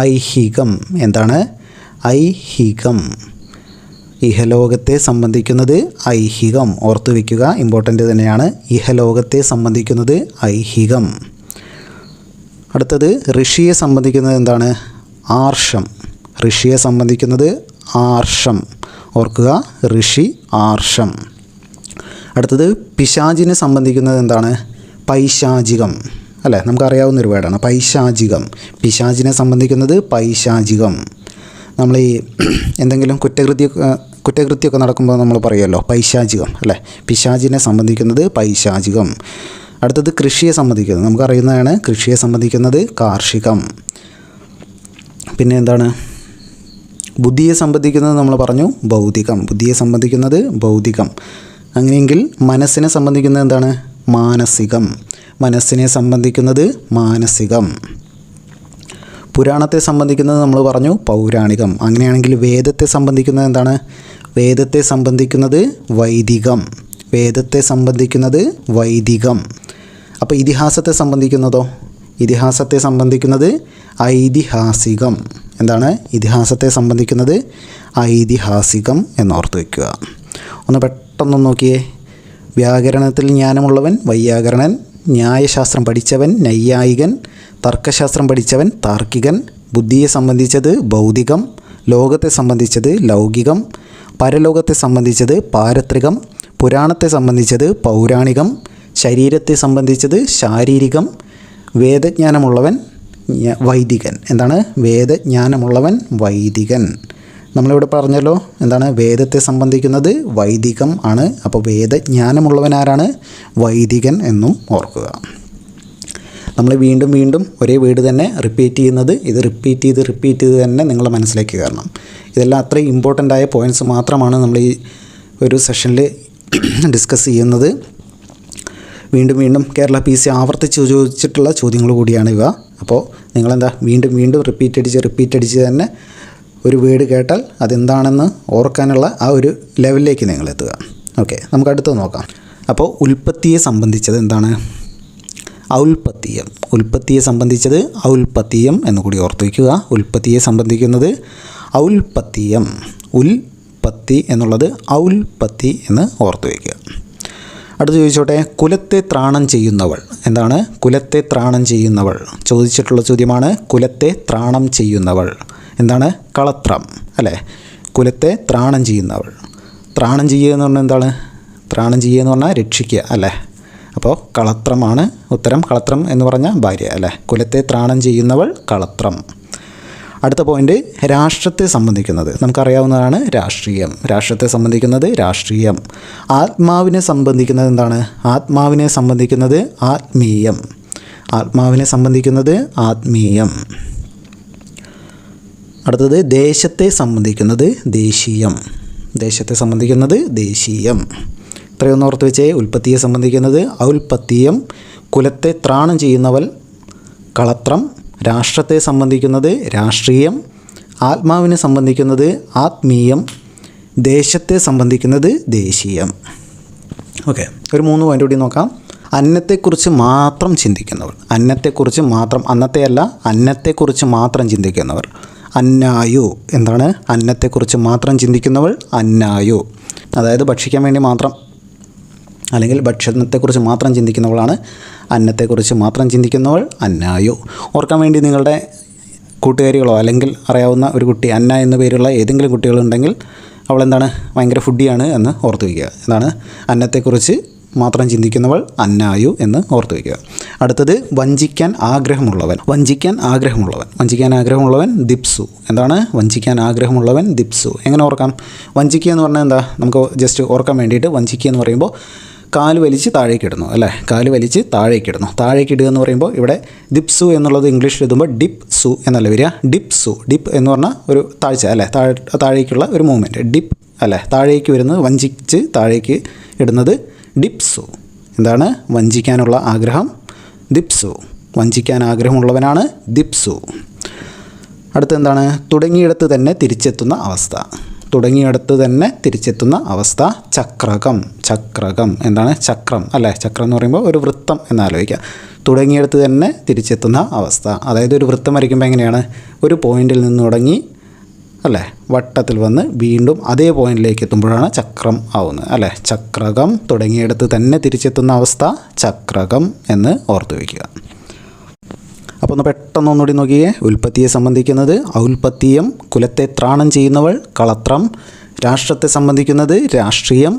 ഐഹികം. എന്താണ്? ഐഹികം. ഇഹലോകത്തെ സംബന്ധിക്കുന്നത് ഐഹികം. ഓർത്തു വയ്ക്കുക, ഇമ്പോർട്ടൻ്റ് തന്നെയാണ്. ഇഹലോകത്തെ സംബന്ധിക്കുന്നത് ഐഹികം. അടുത്തത് ഋഷിയെ സംബന്ധിക്കുന്നത് എന്താണ്? ആർഷം. ഋഷിയെ സംബന്ധിക്കുന്നത് ആർഷം. ഓർക്കുക, ഋഷി ആർഷം. അടുത്തത് പിശാചിനെ സംബന്ധിക്കുന്നത് എന്താണ്? പൈശാചികം അല്ലേ. നമുക്കറിയാവുന്നൊരു വേർഡാണ് പൈശാചികം. പിശാചിനെ സംബന്ധിക്കുന്നത് പൈശാചികം. നമ്മൾ ഈ എന്തെങ്കിലും കുറ്റകൃത്യമൊക്കെ നടക്കുമ്പോൾ നമ്മൾ പറയുമല്ലോ പൈശാചികം അല്ലേ. പിശാചിനെ സംബന്ധിക്കുന്നത് പൈശാചികം. അടുത്തത് കൃഷിയെ സംബന്ധിക്കുന്നത് നമുക്കറിയുന്നതാണ്. കൃഷിയെ സംബന്ധിക്കുന്നത് കാർഷികം. പിന്നെ എന്താണ്? ബുദ്ധിയെ സംബന്ധിക്കുന്നത് നമ്മൾ പറഞ്ഞു ഭൗതികം. ബുദ്ധിയെ സംബന്ധിക്കുന്നത് ഭൗതികം. അങ്ങനെയെങ്കിൽ മനസ്സിനെ സംബന്ധിക്കുന്നത് എന്താണ്? മാനസികം. മനസ്സിനെ സംബന്ധിക്കുന്നത് മാനസികം. പുരാണത്തെ സംബന്ധിക്കുന്നത് നമ്മൾ പറഞ്ഞു പൗരാണികം. അങ്ങനെയാണെങ്കിൽ വേദത്തെ സംബന്ധിക്കുന്നത് എന്താണ്? വേദത്തെ സംബന്ധിക്കുന്നത് വൈദികം. വേദത്തെ സംബന്ധിക്കുന്നത് വൈദികം. അപ്പോൾ ഇതിഹാസത്തെ സംബന്ധിക്കുന്നതോ? ഇതിഹാസത്തെ സംബന്ധിക്കുന്നത് ഐതിഹാസികം. എന്താണ്? ഇതിഹാസത്തെ സംബന്ധിക്കുന്നത് ഐതിഹാസികം എന്നോർത്ത് വയ്ക്കുക. ഒന്ന് പെട്ടെന്ന് നോക്കിയേ. വ്യാകരണത്തിൽ ജ്ഞാനമുള്ളവൻ വൈയാകരണൻ, ന്യായശാസ്ത്രം പഠിച്ചവൻ നൈയായികൻ, തർക്കശാസ്ത്രം പഠിച്ചവൻ താർക്കികൻ, ബുദ്ധിയെ സംബന്ധിച്ചത് ഭൗതികം, ലോകത്തെ സംബന്ധിച്ചത് ലൗകികം, പരലോകത്തെ സംബന്ധിച്ചത് പാരത്രികം, പുരാണത്തെ സംബന്ധിച്ചത് പൗരാണികം, ശരീരത്തെ സംബന്ധിച്ചത് ശാരീരികം, വേദജ്ഞാനമുള്ളവൻ വൈദികൻ. എന്താണ്? വേദജ്ഞാനമുള്ളവൻ വൈദികൻ. നമ്മളിവിടെ പറഞ്ഞല്ലോ എന്താണ്? വേദത്തെ സംബന്ധിക്കുന്നത് വൈദികം ആണ്. അപ്പോൾ വേദജ്ഞാനമുള്ളവൻ ആരാണ്? വൈദികൻ എന്നും ഓർക്കുക. നമ്മൾ വീണ്ടും വീണ്ടും ഒരേ വേർഡ് തന്നെ റിപ്പീറ്റ് ചെയ്യുന്നത് ഇത് റിപ്പീറ്റ് ചെയ്ത് തന്നെ നിങ്ങളുടെ മനസ്സിലേക്ക് കയറണം. ഇതെല്ലാം അത്രയും ഇമ്പോർട്ടൻ്റ് ആയ പോയിൻറ്റ്സ് മാത്രമാണ് നമ്മൾ ഈ ഒരു സെഷനിൽ ഡിസ്കസ് ചെയ്യുന്നത്. വീണ്ടും വീണ്ടും കേരള PC ആവർത്തിച്ച് ചോദിച്ചിട്ടുള്ള ചോദ്യങ്ങൾ കൂടിയാണ് ഇവ. അപ്പോൾ നിങ്ങളെന്താ വീണ്ടും റിപ്പീറ്റ് അടിച്ച് തന്നെ ഒരു വേർഡ് കേട്ടാൽ അതെന്താണെന്ന് ഓർക്കാനുള്ള ആ ഒരു ലെവലിലേക്ക് നിങ്ങൾ എത്തുക. ഓക്കെ, നമുക്ക് അടുത്ത് നോക്കാം. അപ്പോൾ ഉൽപ്പത്തിയെ സംബന്ധിച്ചത് എന്താണ്? ഔൽപത്തിയം. ഉൽപ്പത്തിയെ സംബന്ധിച്ചത് ഔൽപത്തിയം എന്നുകൂടി ഓർത്ത് വയ്ക്കുക. ഉൽപ്പത്തിയെ സംബന്ധിക്കുന്നത് ഔൽപത്തിയം. ഉൽപ്പത്തി എന്നുള്ളത് ഔൽപത്തി എന്ന് ഓർത്ത് വയ്ക്കുക. അടുത്ത് ചോദിച്ചോട്ടെ, കുലത്തെ ത്രാണം ചെയ്യുന്നവൾ. എന്താണ്? കുലത്തെ ത്രാണം ചെയ്യുന്നവൾ. ചോദിച്ചിട്ടുള്ള ചോദ്യമാണ്. കുലത്തെ ത്രാണം ചെയ്യുന്നവൾ എന്താണ്? കളത്രം അല്ലേ. കുലത്തെ ത്രാണം ചെയ്യുന്നവൾ. ത്രാണം ചെയ്യുക എന്ന് പറഞ്ഞാൽ എന്താണ്? ത്രാണം ചെയ്യുക എന്ന് പറഞ്ഞാൽ രക്ഷിക്കുക അല്ലേ. അപ്പോൾ കളത്രമാണ് ഉത്തരം. കളത്രം എന്ന് പറഞ്ഞാൽ ഭാര്യ അല്ലേ. കുലത്തെ ത്രാണം ചെയ്യുന്നവൾ കളത്രം. അടുത്ത പോയിൻ്റ്, രാഷ്ട്രത്തെ സംബന്ധിക്കുന്നത് നമുക്കറിയാവുന്നതാണ് രാഷ്ട്രീയം. രാഷ്ട്രത്തെ സംബന്ധിക്കുന്നത് രാഷ്ട്രീയം. ആത്മാവിനെ സംബന്ധിക്കുന്നത് എന്താണ്? ആത്മാവിനെ സംബന്ധിക്കുന്നത് ആത്മീയം. ആത്മാവിനെ സംബന്ധിക്കുന്നത് ആത്മീയം. അടുത്തത് ദേശത്തെ സംബന്ധിക്കുന്നത് ദേശീയം. ദേശത്തെ സംബന്ധിക്കുന്നത് ദേശീയം. ഇത്രയൊന്ന് ഓർത്ത് വെച്ചേ. ഉൽപ്പത്തിയെ സംബന്ധിക്കുന്നത് ഔൽപത്തിയം, കുലത്തെ ത്രാണം ചെയ്യുന്നവൾ കളത്രം, രാഷ്ട്രത്തെ സംബന്ധിക്കുന്നത് രാഷ്ട്രീയം, ആത്മാവിനെ സംബന്ധിക്കുന്നത് ആത്മീയം, ദേശത്തെ സംബന്ധിക്കുന്നത് ദേശീയം. ഓക്കെ, ഒരു 3 പോയിൻ്റ് കൂടി നോക്കാം. അന്നത്തെക്കുറിച്ച് മാത്രം ചിന്തിക്കുന്നവൾ. അന്നത്തെക്കുറിച്ച് മാത്രം, അന്നത്തെയല്ല, അന്നത്തെക്കുറിച്ച് മാത്രം ചിന്തിക്കുന്നവർ. അന്നായു. എന്താണ്? അന്നത്തെക്കുറിച്ച് മാത്രം ചിന്തിക്കുന്നവൾ അന്നായു. അതായത് ഭക്ഷിക്കാൻ വേണ്ടി മാത്രം അല്ലെങ്കിൽ ഭക്ഷണത്തെക്കുറിച്ച് മാത്രം ചിന്തിക്കുന്നവളാണ് അന്നത്തെക്കുറിച്ച് മാത്രം ചിന്തിക്കുന്നവൾ അന്നായു. ഓർക്കാൻ വേണ്ടി നിങ്ങളുടെ കൂട്ടുകാരികളോ അല്ലെങ്കിൽ അറിയാവുന്ന ഒരു കുട്ടി അന്ന എന്ന പേരുള്ള ഏതെങ്കിലും കുട്ടികളുണ്ടെങ്കിൽ അവൾ എന്താണ് ഭയങ്കര ഫുഡിയാണ് എന്ന് ഓർത്ത് വയ്ക്കുക. എന്താണ് അന്നത്തെക്കുറിച്ച് മാത്രം ചിന്തിക്കുന്നവൾ അന്നായു എന്ന് ഓർത്ത് വയ്ക്കുക. അടുത്തത് വഞ്ചിക്കാൻ ആഗ്രഹമുള്ളവൻ. വഞ്ചിക്കാൻ ആഗ്രഹമുള്ളവൻ. വഞ്ചിക്കാൻ ആഗ്രഹമുള്ളവൻ ദിപ്സു. എന്താണ് വഞ്ചിക്കാൻ ആഗ്രഹമുള്ളവൻ ദിപ്സു. എങ്ങനെ ഓർക്കാം? വഞ്ചിക്കുക എന്ന് പറഞ്ഞാൽ എന്താ? നമുക്ക് ജസ്റ്റ് ഓർക്കാൻ വേണ്ടിയിട്ട് വഞ്ചിക്കുക എന്ന് പറയുമ്പോൾ കാല് വലിച്ച് താഴേക്കിടുന്നു അല്ലേ? കാല് വലിച്ച് താഴേക്കിടുന്നു. താഴേക്കിടുക എന്ന് പറയുമ്പോൾ ഇവിടെ ദിപ്സു എന്നുള്ളത് ഇംഗ്ലീഷിൽ എഴുതുമ്പോൾ ഡിപ്പ് സു എന്നല്ല വരിക, ഡിപ്പ് സു. ഡിപ്പ് എന്ന് പറഞ്ഞാൽ ഒരു താഴ്ച അല്ലേ? താഴേക്കുള്ള ഒരു മൂവ്മെൻറ്റ്. ഡിപ്പ് അല്ലേ? താഴേക്ക് വരുന്നത്, വഞ്ചിച്ച് താഴേക്ക് ഇടുന്നത് ഡിപ്സു. എന്താണ് വഞ്ചിക്കാനുള്ള ആഗ്രഹം? ദിപ്സു. വഞ്ചിക്കാൻ ആഗ്രഹമുള്ളവനാണ് ദിപ്സു. അടുത്ത എന്താണ്? തുടങ്ങിയിടത്ത് തന്നെ തിരിച്ചെത്തുന്ന അവസ്ഥ. തുടങ്ങിയിടത്ത് തന്നെ തിരിച്ചെത്തുന്ന അവസ്ഥ ചക്രകം. ചക്രകം എന്താണ്? ചക്രം അല്ലേ? ചക്രം എന്ന് പറയുമ്പോൾ ഒരു വൃത്തം എന്നാലോചിക്കുക. തുടങ്ങിയിടത്ത് തന്നെ തിരിച്ചെത്തുന്ന അവസ്ഥ. അതായത് ഒരു വൃത്തം വരയ്ക്കുമ്പോൾ എങ്ങനെയാണ്? ഒരു പോയിന്റിൽ നിന്ന് തുടങ്ങി അല്ലേ വട്ടത്തിൽ വന്ന് വീണ്ടും അതേ പോയിന്റിലേക്ക് എത്തുമ്പോഴാണ് ചക്രം ആവുന്നത് അല്ലേ? ചക്രകം. തുടങ്ങിയിടത്ത് തന്നെ തിരിച്ചെത്തുന്ന അവസ്ഥ ചക്രകം എന്ന് ഓർത്തു വയ്ക്കുക. അപ്പോൾ ഒന്ന് പെട്ടെന്ന് ഒന്നുകൂടി നോക്കിയേ. ഉൽപ്പത്തിയെ സംബന്ധിക്കുന്നത് ഔൽപത്തിയം, കുലത്തെ ത്രാണം ചെയ്യുന്നവൾ കളത്രം, രാഷ്ട്രത്തെ സംബന്ധിക്കുന്നത് രാഷ്ട്രീയം,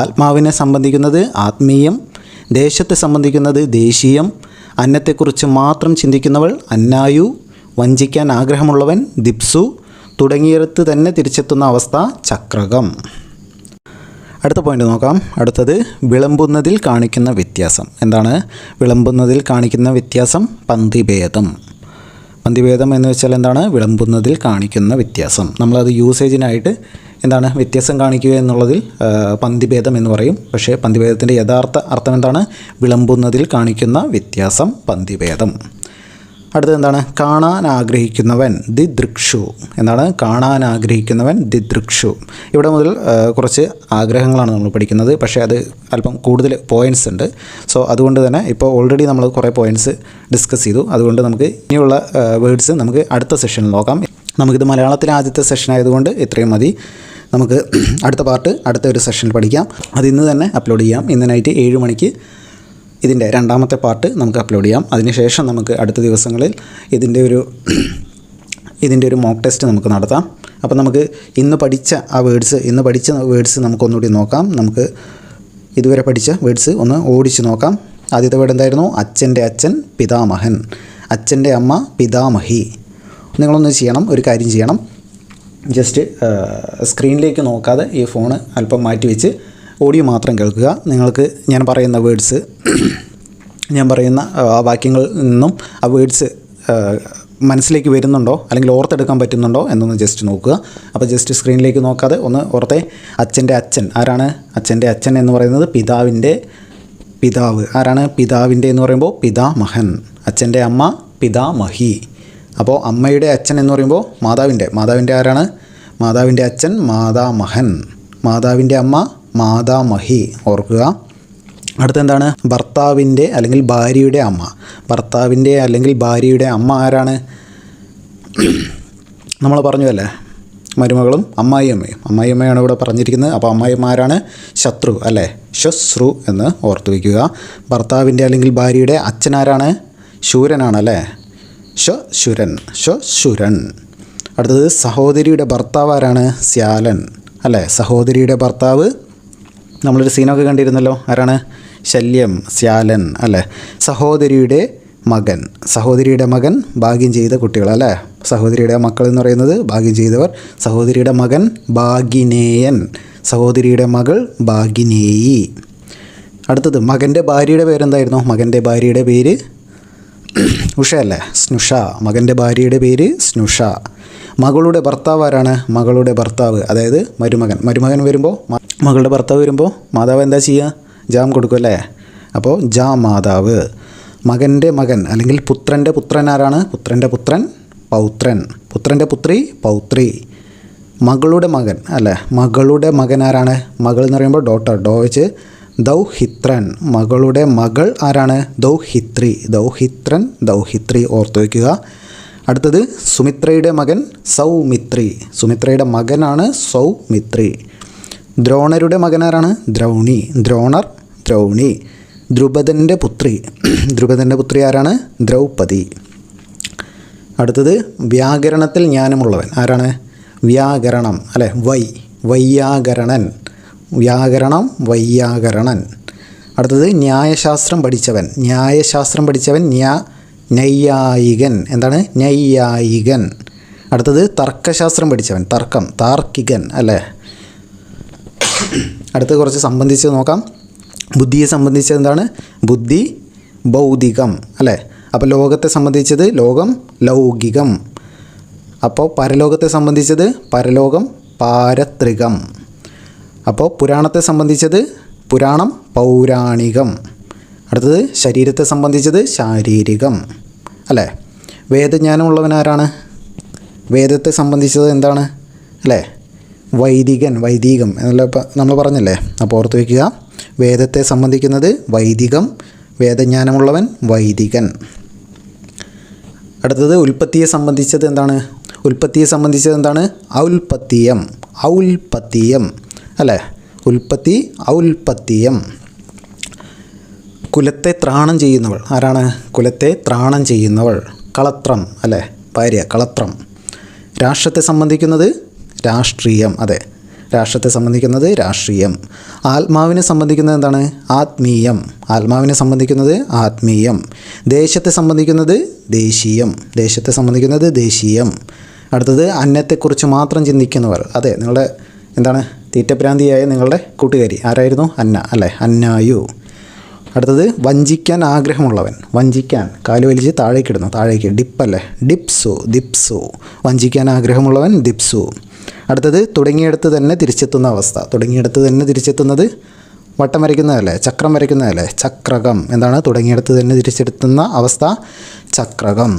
ആത്മാവിനെ സംബന്ധിക്കുന്നത് ആത്മീയം, ദേശത്തെ സംബന്ധിക്കുന്നത് ദേശീയം, അന്നത്തെക്കുറിച്ച് മാത്രം ചിന്തിക്കുന്നവൾ അന്നായു, വഞ്ചിക്കാൻ ആഗ്രഹമുള്ളവൻ ദിപ്സു, തുടങ്ങിയിടത്ത് തന്നെ തിരിച്ചെത്തുന്ന അവസ്ഥ ചക്രകം. അടുത്ത പോയിന്റ് നോക്കാം. അടുത്തത് വിളമ്പുന്നതിൽ കാണിക്കുന്ന വ്യത്യാസം. എന്താണ് വിളമ്പുന്നതിൽ കാണിക്കുന്ന വ്യത്യാസം? പന്തിഭേദം. പന്തിഭേദം എന്ന് വെച്ചാൽ എന്താണ്? വിളമ്പുന്നതിൽ കാണിക്കുന്ന വ്യത്യാസം. നമ്മളത് യൂസേജിനായിട്ട് എന്താണ് വ്യത്യാസം കാണിക്കുക എന്നുള്ളതിൽ പന്തിഭേദം എന്ന് പറയും. പക്ഷേ പന്തിഭേദത്തിൻ്റെ യഥാർത്ഥ അർത്ഥം എന്താണ്? വിളമ്പുന്നതിൽ കാണിക്കുന്ന വ്യത്യാസം പന്തിഭേദം. അടുത്തത് എന്താണ്? കാണാൻ ആഗ്രഹിക്കുന്നവൻ ദിദൃക്ഷു. എന്താണ്? കാണാൻ ആഗ്രഹിക്കുന്നവൻ ദിദൃക്ഷു. ഇവിടെ മുതൽ കുറച്ച് ആഗ്രഹങ്ങളാണ് നമ്മൾ പഠിക്കുന്നത്. പക്ഷേ അത് അല്പം കൂടുതൽ പോയിൻറ്റ്സ് ഉണ്ട്. സോ അതുകൊണ്ട് തന്നെ ഇപ്പോൾ ഓൾറെഡി നമ്മൾ കുറേ പോയിൻറ്റ്സ് ഡിസ്കസ് ചെയ്തു. അതുകൊണ്ട് നമുക്ക് ഇനിയുള്ള വേർഡ്സ് നമുക്ക് അടുത്ത സെഷനിൽ നോക്കാം. നമുക്കിത് മലയാളത്തിലെ ആദ്യത്തെ സെഷൻ ആയതുകൊണ്ട് ഇത്രയും മതി. നമുക്ക് അടുത്ത പാർട്ട് അടുത്ത ഒരു സെഷനിൽ പഠിക്കാം. അത് ഇന്ന് തന്നെ അപ്ലോഡ് ചെയ്യാം. ഇന്ന് നൈറ്റ് 7 മണിക്ക് ഇതിൻ്റെ രണ്ടാമത്തെ പാർട്ട് നമുക്ക് അപ്ലോഡ് ചെയ്യാം. അതിനുശേഷം നമുക്ക് അടുത്ത ദിവസങ്ങളിൽ ഇതിൻ്റെ ഒരു മോക്ക് ടെസ്റ്റ് നമുക്ക് നടത്താം. അപ്പോൾ നമുക്ക് ഇന്ന് പഠിച്ച വേർഡ്സ് നമുക്കൊന്നുകൂടി നോക്കാം. നമുക്ക് ഇതുവരെ പഠിച്ച വേർഡ്സ് ഒന്ന് ഓടിച്ച് നോക്കാം. ആദ്യത്തെ വേർഡ് എന്തായിരുന്നു? അച്ഛൻ്റെ അച്ഛൻ പിതാമഹൻ, അച്ഛൻ്റെ അമ്മ പിതാമഹി. നിങ്ങളൊന്ന് ചെയ്യണം, ഒരു കാര്യം ചെയ്യണം. ജസ്റ്റ് സ്ക്രീനിലേക്ക് നോക്കാതെ ഈ ഫോണ് അല്പം മാറ്റി വെച്ച് ഓഡിയോ മാത്രം കേൾക്കുക. നിങ്ങൾക്ക് ഞാൻ പറയുന്ന വേർഡ്സ്, ഞാൻ പറയുന്ന വാക്യങ്ങളിൽ നിന്നും ആ വേർഡ്സ് മനസ്സിലേക്ക് വരുന്നുണ്ടോ അല്ലെങ്കിൽ ഓർത്തെടുക്കാൻ പറ്റുന്നുണ്ടോ എന്നൊന്ന് ജസ്റ്റ് നോക്കുക. അപ്പോൾ ജസ്റ്റ് സ്ക്രീനിലേക്ക് നോക്കാതെ ഒന്ന് ഓർത്തേ. അച്ഛൻ്റെ അച്ഛൻ ആരാണ്? അച്ഛൻ്റെ അച്ഛൻ എന്ന് പറയുന്നത് പിതാവിൻ്റെ പിതാവ്. ആരാണ്? പിതാവിൻ്റെ എന്ന് പറയുമ്പോൾ പിതാമഹൻ. അച്ഛൻ്റെ അമ്മ പിതാമഹി. അപ്പോൾ അമ്മയുടെ അച്ഛൻ എന്ന് പറയുമ്പോൾ മാതാവിൻ്റെ ആരാണ്? മാതാവിൻ്റെ അച്ഛൻ മാതാമഹൻ. മാതാവിൻ്റെ അമ്മ മാതാമഹി. ഓർക്കുക. അടുത്ത എന്താണ്? ഭർത്താവിൻ്റെ അല്ലെങ്കിൽ ഭാര്യയുടെ അമ്മ. ഭർത്താവിൻ്റെ അല്ലെങ്കിൽ ഭാര്യയുടെ അമ്മ ആരാണ്? നമ്മൾ പറഞ്ഞതല്ലേ, മരുമകളും അമ്മായിയമ്മയാണ് ഇവിടെ പറഞ്ഞിരിക്കുന്നത്. അപ്പോൾ അമ്മായിയമ്മ ആരാണ്? ശത്രു അല്ലേ? ശശ്രു എന്ന് ഓർത്തു വയ്ക്കുക. ഭർത്താവിൻ്റെ അല്ലെങ്കിൽ ഭാര്യയുടെ അച്ഛനാരാണ്? ശൂരനാണല്ലേ? ശുരൻ. അടുത്തത് സഹോദരിയുടെ ഭർത്താവ് ആരാണ്? ശ്യാലൻ അല്ലേ? സഹോദരിയുടെ ഭർത്താവ് നമ്മളൊരു സീനൊക്കെ കണ്ടിരുന്നല്ലോ. ആരാണ്? ശല്യം, ശ്യാലൻ അല്ലേ? സഹോദരിയുടെ മകൻ ഭാഗ്യം ചെയ്ത കുട്ടികൾ അല്ലേ? സഹോദരിയുടെ മക്കൾ എന്ന് പറയുന്നത് ഭാഗ്യം ചെയ്തവർ. സഹോദരിയുടെ മകൻ ഭാഗിനേയൻ, സഹോദരിയുടെ മകൾ ഭാഗിനേയി. അടുത്തത് മകൻ്റെ ഭാര്യയുടെ പേരെന്തായിരുന്നു? മകൻ്റെ ഭാര്യയുടെ പേര് ഉഷയല്ലേ? സ്നുഷ. മകൻ്റെ ഭാര്യയുടെ പേര് സ്നുഷ. മകളുടെ ഭർത്താവ് ആരാണ്? മകളുടെ ഭർത്താവ് അതായത് മരുമകൻ വരുമ്പോൾ, മകളുടെ ഭർത്താവ് വരുമ്പോൾ മാതാവ് എന്താ ചെയ്യുക? ജാം കൊടുക്കും അല്ലേ? അപ്പോൾ മാതാവ്. മകൻ്റെ മകൻ അല്ലെങ്കിൽ പുത്രൻ്റെ പുത്രൻ ആരാണ്? പുത്രൻ്റെ പുത്രൻ പൗത്രൻ. പുത്രൻ്റെ പുത്രി പൗത്രി. മകളുടെ മകൻ അല്ലേ? മകളുടെ മകൻ ആരാണ്? മകൾ എന്ന് പറയുമ്പോൾ ഡോട്ടർ, ഡോ വെച്ച് ദൗഹിത്രൻ. മകളുടെ മകൾ ആരാണ്? ദൗഹിത്രി. ഓർത്തു വയ്ക്കുക. അടുത്തത് സുമിത്രയുടെ മകൻ സൗമിത്രി. സുമിത്രയുടെ മകനാണ് സൗമിത്രി. ദ്രോണരുടെ മകനാരാണ്? ദ്രോണി. ദ്രുപദൻ്റെ പുത്രി ആരാണ്? ദ്രൗപദി. അടുത്തത് വ്യാകരണത്തിൽ ജ്ഞാനമുള്ളവൻ ആരാണ്? വ്യാകരണം അല്ലേ? വൈയാകരണൻ. വ്യാകരണം വൈയാകരണൻ. അടുത്തത് ന്യായശാസ്ത്രം പഠിച്ചവൻ. ന്യായശാസ്ത്രം പഠിച്ചവൻ നൈയായികൻ. എന്താണ്? നൈയായികൻ. അടുത്തത് തർക്കശാസ്ത്രം പഠിച്ചവൻ. തർക്കം താർക്കികൻ അല്ലേ. അടുത്തത് കുറച്ച് സംബന്ധിച്ച് നോക്കാം. ബുദ്ധിയെ സംബന്ധിച്ചത് എന്താണ്? ബുദ്ധി ഭൗതികം അല്ലേ. അപ്പോൾ ലോകത്തെ സംബന്ധിച്ചത് ലോകം ലൗകികം. അപ്പോൾ പരലോകത്തെ സംബന്ധിച്ചത് പരലോകം പാരത്രികം. അപ്പോൾ പുരാണത്തെ സംബന്ധിച്ചത് പുരാണം പൗരാണികം. അടുത്തത് ശരീരത്തെ സംബന്ധിച്ചത് ശാരീരികം അല്ലേ. വേദജ്ഞാനമുള്ളവനാരാണ്? വേദത്തെ സംബന്ധിച്ചത് എന്താണ് അല്ലേ? വൈദികം എന്നല്ല നമ്മൾ പറഞ്ഞല്ലേ. അപ്പോൾ ഓർത്ത് വയ്ക്കുക, വേദത്തെ സംബന്ധിക്കുന്നത് വൈദികം, വേദജ്ഞാനമുള്ളവൻ വൈദികൻ. അടുത്തത് ഉൽപ്പത്തിയെ സംബന്ധിച്ചത് എന്താണ്? ഉൽപ്പത്തിയെ സംബന്ധിച്ചത് എന്താണ്? ഔൽപത്തിയം അല്ലേ. ഉൽപ്പത്തി ഔൽപത്തിയം. കുലത്തെ ത്രാണം ചെയ്യുന്നവൾ ആരാണ്? കുലത്തെ ത്രാണം ചെയ്യുന്നവൾ കളത്രം അല്ലേ. ഭാര്യ കളത്രം. രാഷ്ട്രത്തെ സംബന്ധിക്കുന്നത് രാഷ്ട്രീയം. അതെ, രാഷ്ട്രത്തെ സംബന്ധിക്കുന്നത് രാഷ്ട്രീയം. ആത്മാവിനെ സംബന്ധിക്കുന്നത് എന്താണ്? ആത്മീയം. ആത്മാവിനെ സംബന്ധിക്കുന്നത് ആത്മീയം. ദേശത്തെ സംബന്ധിക്കുന്നത് ദേശീയം. ദേശത്തെ സംബന്ധിക്കുന്നത് ദേശീയം. അടുത്തത് അന്നത്തെക്കുറിച്ച് മാത്രം ചിന്തിക്കുന്നവർ. അതെ, നിങ്ങളുടെ എന്താണ് തീറ്റഭ്രാന്തിയായ നിങ്ങളുടെ കൂട്ടുകാരി ആരായിരുന്നു? അന്ന അല്ലേ. അന്നായു. അടുത്തത് വഞ്ചിക്കാൻ ആഗ്രഹമുള്ളവൻ. വഞ്ചിക്കാൻ കാല് വലിച്ച് താഴേക്കിടുന്നു. താഴേക്ക് ഡിപ്പല്ലേ. ദിപ്സു. വഞ്ചിക്കാൻ ആഗ്രഹമുള്ളവൻ ദിപ്സു. അടുത്തത് തുടങ്ങിയെടുത്ത് തന്നെ തിരിച്ചെത്തുന്ന അവസ്ഥ. തുടങ്ങിയെടുത്ത് തന്നെ തിരിച്ചെത്തുന്നത് വട്ടം വരയ്ക്കുന്നതല്ലേ, ചക്രം വരയ്ക്കുന്നതല്ലേ, ചക്രകം. എന്താണ്? തുടങ്ങിയെടുത്ത് തന്നെ തിരിച്ചെത്തുന്ന അവസ്ഥ ചക്രകം.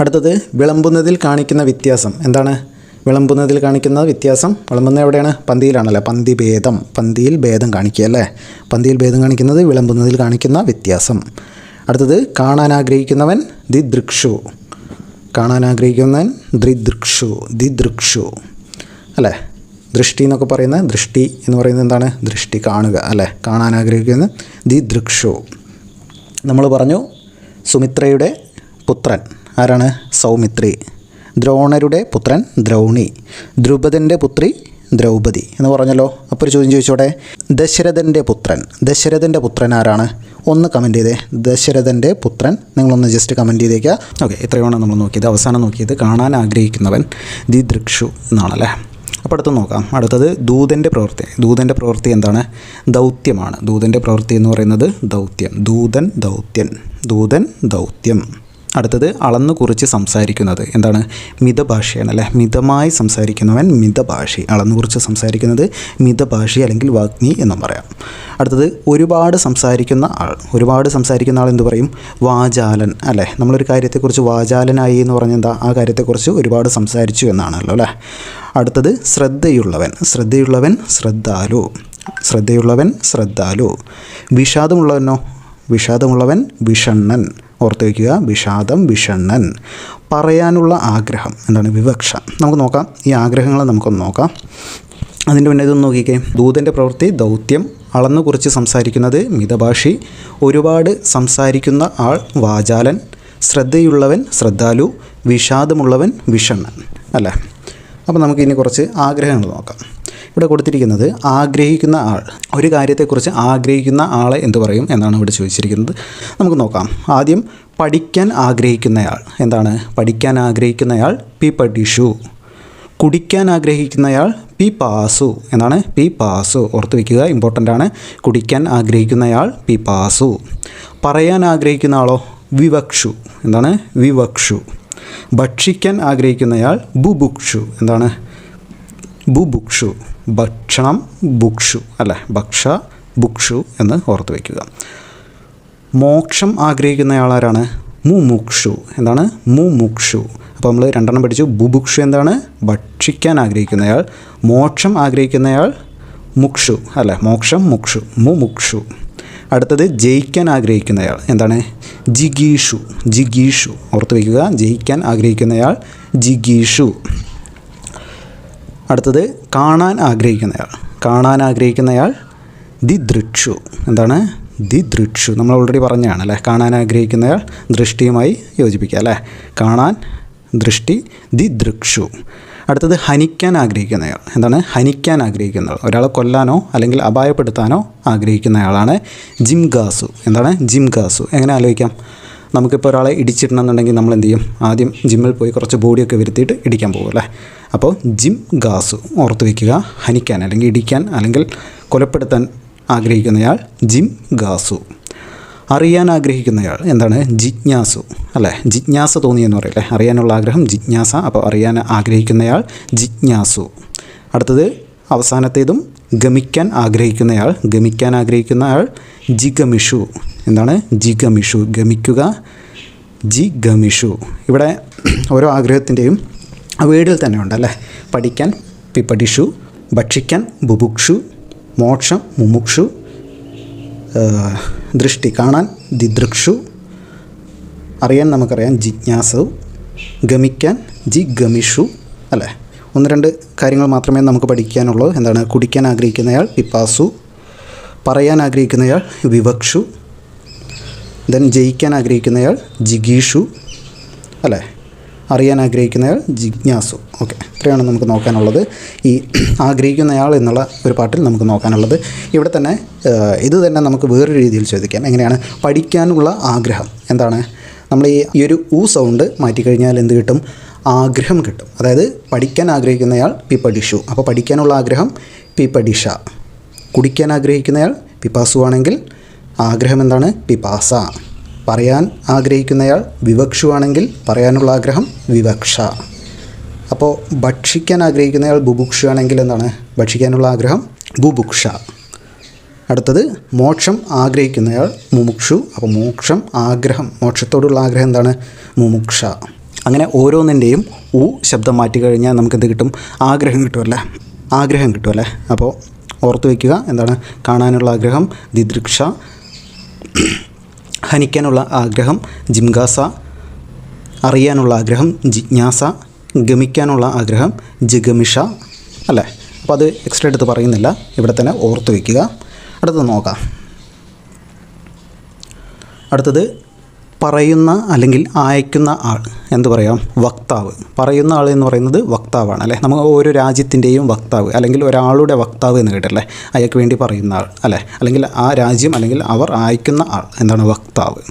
അടുത്തത് വിളമ്പുന്നതിൽ കാണിക്കുന്ന വ്യത്യാസം. എന്താണ് വിളമ്പുന്നതിൽ കാണിക്കുന്ന വ്യത്യാസം? വിളമ്പുന്നത് എവിടെയാണ്? പന്തിയിലാണല്ലേ. പന്തിഭേദം. പന്തിയിൽ ഭേദം കാണിക്കുക അല്ലേ. പന്തിയിൽ ഭേദം കാണിക്കുന്നത് വിളമ്പുന്നതിൽ കാണിക്കുന്ന വ്യത്യാസം. അടുത്തത് കാണാൻ ആഗ്രഹിക്കുന്നവൻ ദിദൃക്ഷു. കാണാൻ ആഗ്രഹിക്കുന്നവൻ ദിദൃക്ഷു അല്ലേ. ദൃഷ്ടി എന്നൊക്കെ പറയുന്നത്, ദൃഷ്ടി എന്ന് പറയുന്നത് എന്താണ്? ദൃഷ്ടി കാണുക അല്ലേ. കാണാൻ ആഗ്രഹിക്കുന്നത് ദിദൃക്ഷു. നമ്മൾ പറഞ്ഞു സുമിത്രയുടെ പുത്രൻ ആരാണ്? സൗമിത്രി. ദ്രോണരുടെ പുത്രൻ ദ്രൗണി. ദ്രുപദൻ്റെ പുത്രി ദ്രൗപദി എന്ന് പറഞ്ഞല്ലോ. അപ്പോൾ ഒരു ചോദ്യം ചോദിച്ചോടെ, ദശരഥൻ്റെ പുത്രൻ ആരാണ്? ഒന്ന് കമൻറ്റ് ചെയ്തേ. ദശരഥൻ്റെ പുത്രൻ നിങ്ങളൊന്ന് ജസ്റ്റ് കമൻറ്റ് ചെയ്തേക്കുക. ഓക്കെ, ഇത്രയുമാണ് നമ്മൾ നോക്കിയത്. അവസാനം നോക്കിയത് കാണാൻ ആഗ്രഹിക്കുന്നവൻ ദിദൃക്ഷു എന്നാണല്ലേ. അപ്പോൾ അടുത്ത് നോക്കാം. അടുത്തത് ദൂതൻ്റെ പ്രവൃത്തി. ദൂതൻ്റെ പ്രവൃത്തി എന്താണ്? ദൗത്യമാണ്. ദൂതൻ്റെ പ്രവൃത്തി എന്ന് പറയുന്നത് ദൗത്യം. ദൂതൻ ദൗത്യം. അടുത്തത് അളന്നു കുറിച്ച് സംസാരിക്കുന്നത് എന്താണ്? മിതഭാഷയാണ് അല്ലേ. മിതമായി സംസാരിക്കുന്നവൻ മിതഭാഷി. അളന്നു കുറിച്ച് സംസാരിക്കുന്നത് മിതഭാഷി അല്ലെങ്കിൽ വാഗ്മി എന്നും പറയാം. അടുത്തത് ഒരുപാട് സംസാരിക്കുന്ന ആൾ എന്ത് പറയും? വാചാലൻ അല്ലേ. നമ്മളൊരു കാര്യത്തെക്കുറിച്ച് വാചാലനായി എന്ന് പറഞ്ഞാൽ എന്താ? ആ കാര്യത്തെക്കുറിച്ച് ഒരുപാട് സംസാരിച്ചു എന്നാണല്ലോ അല്ലേ. അടുത്തത് ശ്രദ്ധയുള്ളവൻ ശ്രദ്ധാലു. വിഷാദമുള്ളവൻ വിഷണ്ണൻ. ഓർത്ത് വയ്ക്കുക, വിഷണ്ണൻ. പറയാനുള്ള ആഗ്രഹം എന്താണ്? വിവക്ഷ. നമുക്ക് നോക്കാം, ഈ ആഗ്രഹങ്ങൾ നമുക്കൊന്ന് നോക്കാം. അതിൻ്റെ മുന്നേ ഇതൊന്ന് നോക്കിക്കേ. ദൂതൻ്റെ പ്രവൃത്തി ദൗത്യം. അളന്നു കുറിച്ച് സംസാരിക്കുന്നത് മിതഭാഷി. ഒരുപാട് സംസാരിക്കുന്ന ആൾ വാചാലൻ. ശ്രദ്ധയുള്ളവൻ ശ്രദ്ധാലു. വിഷാദമുള്ളവൻ വിഷണ്ണൻ അല്ലേ. അപ്പോൾ നമുക്കിനി കുറച്ച് ആഗ്രഹങ്ങൾ നോക്കാം. ഇവിടെ കൊടുത്തിരിക്കുന്നത് ആഗ്രഹിക്കുന്ന ആൾ. ഒരു കാര്യത്തെക്കുറിച്ച് ആഗ്രഹിക്കുന്ന ആളെ എന്ത് പറയും എന്നാണ് ഇവിടെ ചോദിച്ചിരിക്കുന്നത്. നമുക്ക് നോക്കാം. ആദ്യം പഠിക്കാൻ ആഗ്രഹിക്കുന്നയാൾ എന്താണ്? പഠിക്കാൻ ആഗ്രഹിക്കുന്നയാൾ പിപഠിഷു. കുടിക്കാൻ ആഗ്രഹിക്കുന്നയാൾ പിപാസു. എന്താണ്? പിപാസു. ഓർത്ത് വയ്ക്കുക, ഇമ്പോർട്ടൻ്റ് ആണ്. കുടിക്കാൻ ആഗ്രഹിക്കുന്നയാൾ പിപാസു. പറയാൻ ആഗ്രഹിക്കുന്ന ആളോ വിവക്ഷു. എന്താണ്? വിവക്ഷു. ഭക്ഷിക്കാൻ ആഗ്രഹിക്കുന്നയാൾ ബുഭുക്ഷു. എന്താണ്? ബുഭുക്ഷു. ഭക്ഷണം ഭുക്ഷു അല്ലേ. ഭുക്ഷു എന്ന് ഓർത്ത് വയ്ക്കുക. മോക്ഷം ആഗ്രഹിക്കുന്നയാളാരാണ്? മുമുക്ഷു. എന്താണ്? മുമുക്ഷു. അപ്പോൾ നമ്മൾ രണ്ടെണ്ണം പഠിച്ചു. ബുഭുക്ഷു എന്താണ്? ഭക്ഷിക്കാൻ ആഗ്രഹിക്കുന്നയാൾ. മോക്ഷം ആഗ്രഹിക്കുന്നയാൾ മുക്ഷു അല്ലേ. മോക്ഷം മുക്ഷു. മുമുക്ഷു. അടുത്തത് ജയിക്കാൻ ആഗ്രഹിക്കുന്നയാൾ എന്താണ്? ജിഗീഷു. ഓർത്ത് വയ്ക്കുക, ജയിക്കാൻ ആഗ്രഹിക്കുന്നയാൾ ജിഗീഷു. അടുത്തത് കാണാൻ ആഗ്രഹിക്കുന്നയാൾ ദിദൃക്ഷു. എന്താണ്? ദിദൃക്ഷു. നമ്മൾ ഓൾറെഡി പറഞ്ഞതാണ് അല്ലേ. കാണാൻ ആഗ്രഹിക്കുന്നയാൾ ദൃഷ്ടിയുമായി യോജിപ്പിക്കുക അല്ലേ. കാണാൻ ദൃഷ്ടി ദിദൃക്ഷു. അടുത്തത് ഹനിക്കാൻ ആഗ്രഹിക്കുന്നയാൾ. എന്താണ് ഹനിക്കാൻ ആഗ്രഹിക്കുന്നയാൾ? ഒരാളെ കൊല്ലാനോ അല്ലെങ്കിൽ അപായപ്പെടുത്താനോ ആഗ്രഹിക്കുന്നയാളാണ് ജിംഗാസു. എന്താണ് ജിംഗാസു? എങ്ങനെ ആലോചിക്കാം? നമുക്കിപ്പോൾ ഒരാളെ ഇടിച്ചിടണമെന്നുണ്ടെങ്കിൽ നമ്മൾ എന്ത് ചെയ്യും? ആദ്യം ജിമ്മിൽ പോയി കുറച്ച് ബോഡിയൊക്കെ വരുത്തിയിട്ട് ഇടിക്കാൻ പോകും അല്ലേ? അപ്പോൾ ജിംഗാസു ഓർത്ത് വയ്ക്കുക. ഹനിക്കാൻ അല്ലെങ്കിൽ ഇടിക്കാൻ അല്ലെങ്കിൽ കൊലപ്പെടുത്താൻ ആഗ്രഹിക്കുന്നയാൾ ജിംഗാസു. അറിയാൻ ആഗ്രഹിക്കുന്നയാൾ എന്താണ്? ജിജ്ഞാസു അല്ലേ? ജിജ്ഞാസ തോന്നിയെന്ന് പറയില്ലേ? അറിയാനുള്ള ആഗ്രഹം ജിജ്ഞാസ. അപ്പോൾ അറിയാൻ ആഗ്രഹിക്കുന്നയാൾ ജിജ്ഞാസു. അടുത്തത് അവസാനത്തേതും ഗമിക്കാൻ ആഗ്രഹിക്കുന്നയാൾ. ഗമിക്കാൻ ആഗ്രഹിക്കുന്നയാൾ ജിഗമിഷു. എന്താണ്? ജിഗമിഷു. ഗമിക്കുക, ജിഗമിഷു. ഇവിടെ ഓരോ ആഗ്രഹത്തിൻ്റെയും വേർഡിൽ തന്നെ ഉണ്ടല്ലേ? പഠിക്കാൻ പിപടിഷു, ഭക്ഷിക്കാൻ ബുഭുക്ഷു, മോക്ഷം മുമുക്ഷു, ദൃഷ്ടി കാണാൻ ദിദൃക്ഷു, അറിയാൻ നമുക്കറിയാം ജിജ്ഞാസു, ഗമിക്കാൻ ജിഗമിഷു അല്ലേ? 1-2 കാര്യങ്ങൾ മാത്രമേ നമുക്ക് പഠിക്കാനുള്ളൂ. എന്താണ്? കുടിക്കാൻ ആഗ്രഹിക്കുന്നയാൾ പിപ്പാസു, പറയാൻ ആഗ്രഹിക്കുന്നയാൾ വിവക്ഷു, ദെൻ ജയിക്കാൻ ആഗ്രഹിക്കുന്നയാൾ ജിഗീഷു അല്ലേ? അറിയാൻ ആഗ്രഹിക്കുന്നയാൾ ജിജ്ഞാസു. ഓക്കെ, ഇത്രയാണ് നമുക്ക് നോക്കാനുള്ളത്. ഈ ആഗ്രഹിക്കുന്നയാൾ എന്നുള്ള ഒരു പാട്ടിൽ നമുക്ക് നോക്കാനുള്ളത്. ഇവിടെ തന്നെ ഇത് തന്നെ നമുക്ക് വേറൊരു രീതിയിൽ ചോദിക്കാം. എങ്ങനെയാണ്? പഠിക്കാനുള്ള ആഗ്രഹം. എന്താണ്? നമ്മൾ ഈ ഒരു ഊ സൗണ്ട് മാറ്റിക്കഴിഞ്ഞാൽ എന്ത് കിട്ടും? ആഗ്രഹം കിട്ടും. അതായത് പഠിക്കാൻ ആഗ്രഹിക്കുന്നയാൾ പിപടിഷു. അപ്പോൾ പഠിക്കാനുള്ള ആഗ്രഹം പിപടിഷ. കുടിക്കാൻ ആഗ്രഹിക്കുന്നയാൾ പിപാസു ആണെങ്കിൽ ആഗ്രഹം എന്താണ്? പിപാസ. പറയാൻ ആഗ്രഹിക്കുന്നയാൾ വിവക്ഷു ആണെങ്കിൽ പറയാനുള്ള ആഗ്രഹം വിവക്ഷ. അപ്പോൾ ഭക്ഷിക്കാൻ ആഗ്രഹിക്കുന്നയാൾ ബുഭുക്ഷു ആണെങ്കിൽ എന്താണ്? ഭക്ഷിക്കാനുള്ള ആഗ്രഹം ബുഭുക്ഷ. അടുത്തത് മോക്ഷം ആഗ്രഹിക്കുന്നയാൾ മുമുക്ഷു. അപ്പോൾ മോക്ഷം ആഗ്രഹം, മോക്ഷത്തോടുള്ള ആഗ്രഹം എന്താണ്? മുമുക്ഷ. അങ്ങനെ ഓരോന്നിൻ്റെയും ഊ ശബ്ദം മാറ്റി കഴിഞ്ഞാൽ നമുക്കെന്ത് കിട്ടും? ആഗ്രഹം കിട്ടുമല്ലേ? ആഗ്രഹം കിട്ടുമല്ലേ? അപ്പോൾ ഓർത്ത് വയ്ക്കുക. എന്താണ്? കാണാനുള്ള ആഗ്രഹം ദിദൃക്ഷ, ഹനിക്കാനുള്ള ആഗ്രഹം ജിംഗാസ, അറിയാനുള്ള ആഗ്രഹം ജിജ്ഞാസ, ഗമിക്കാനുള്ള ആഗ്രഹം ജിഗമിഷ അല്ലേ? അപ്പോൾ അത് എക്സ്ട്രാ എടുത്ത് പറയുന്നില്ല, ഇവിടെ തന്നെ ഓർത്ത് വയ്ക്കുക. അടുത്തത് നോക്കാം. അടുത്തത് പറയുന്ന അല്ലെങ്കിൽ അയക്കുന്ന ആൾ. എന്ത് പറയാം? വക്താവ്. പറയുന്ന ആൾ എന്ന് പറയുന്നത് വക്താവാണ് അല്ലേ? നമുക്ക് ഓരോ രാജ്യത്തിൻ്റെയും വക്താവ് അല്ലെങ്കിൽ ഒരാളുടെ വക്താവ് എന്ന് കേട്ടല്ലേ? അയാൾക്ക് വേണ്ടി പറയുന്ന ആൾ അല്ലേ? അല്ലെങ്കിൽ ആ രാജ്യം അല്ലെങ്കിൽ അവർ അയക്കുന്ന ആൾ എന്താണ്? വക്താവ്.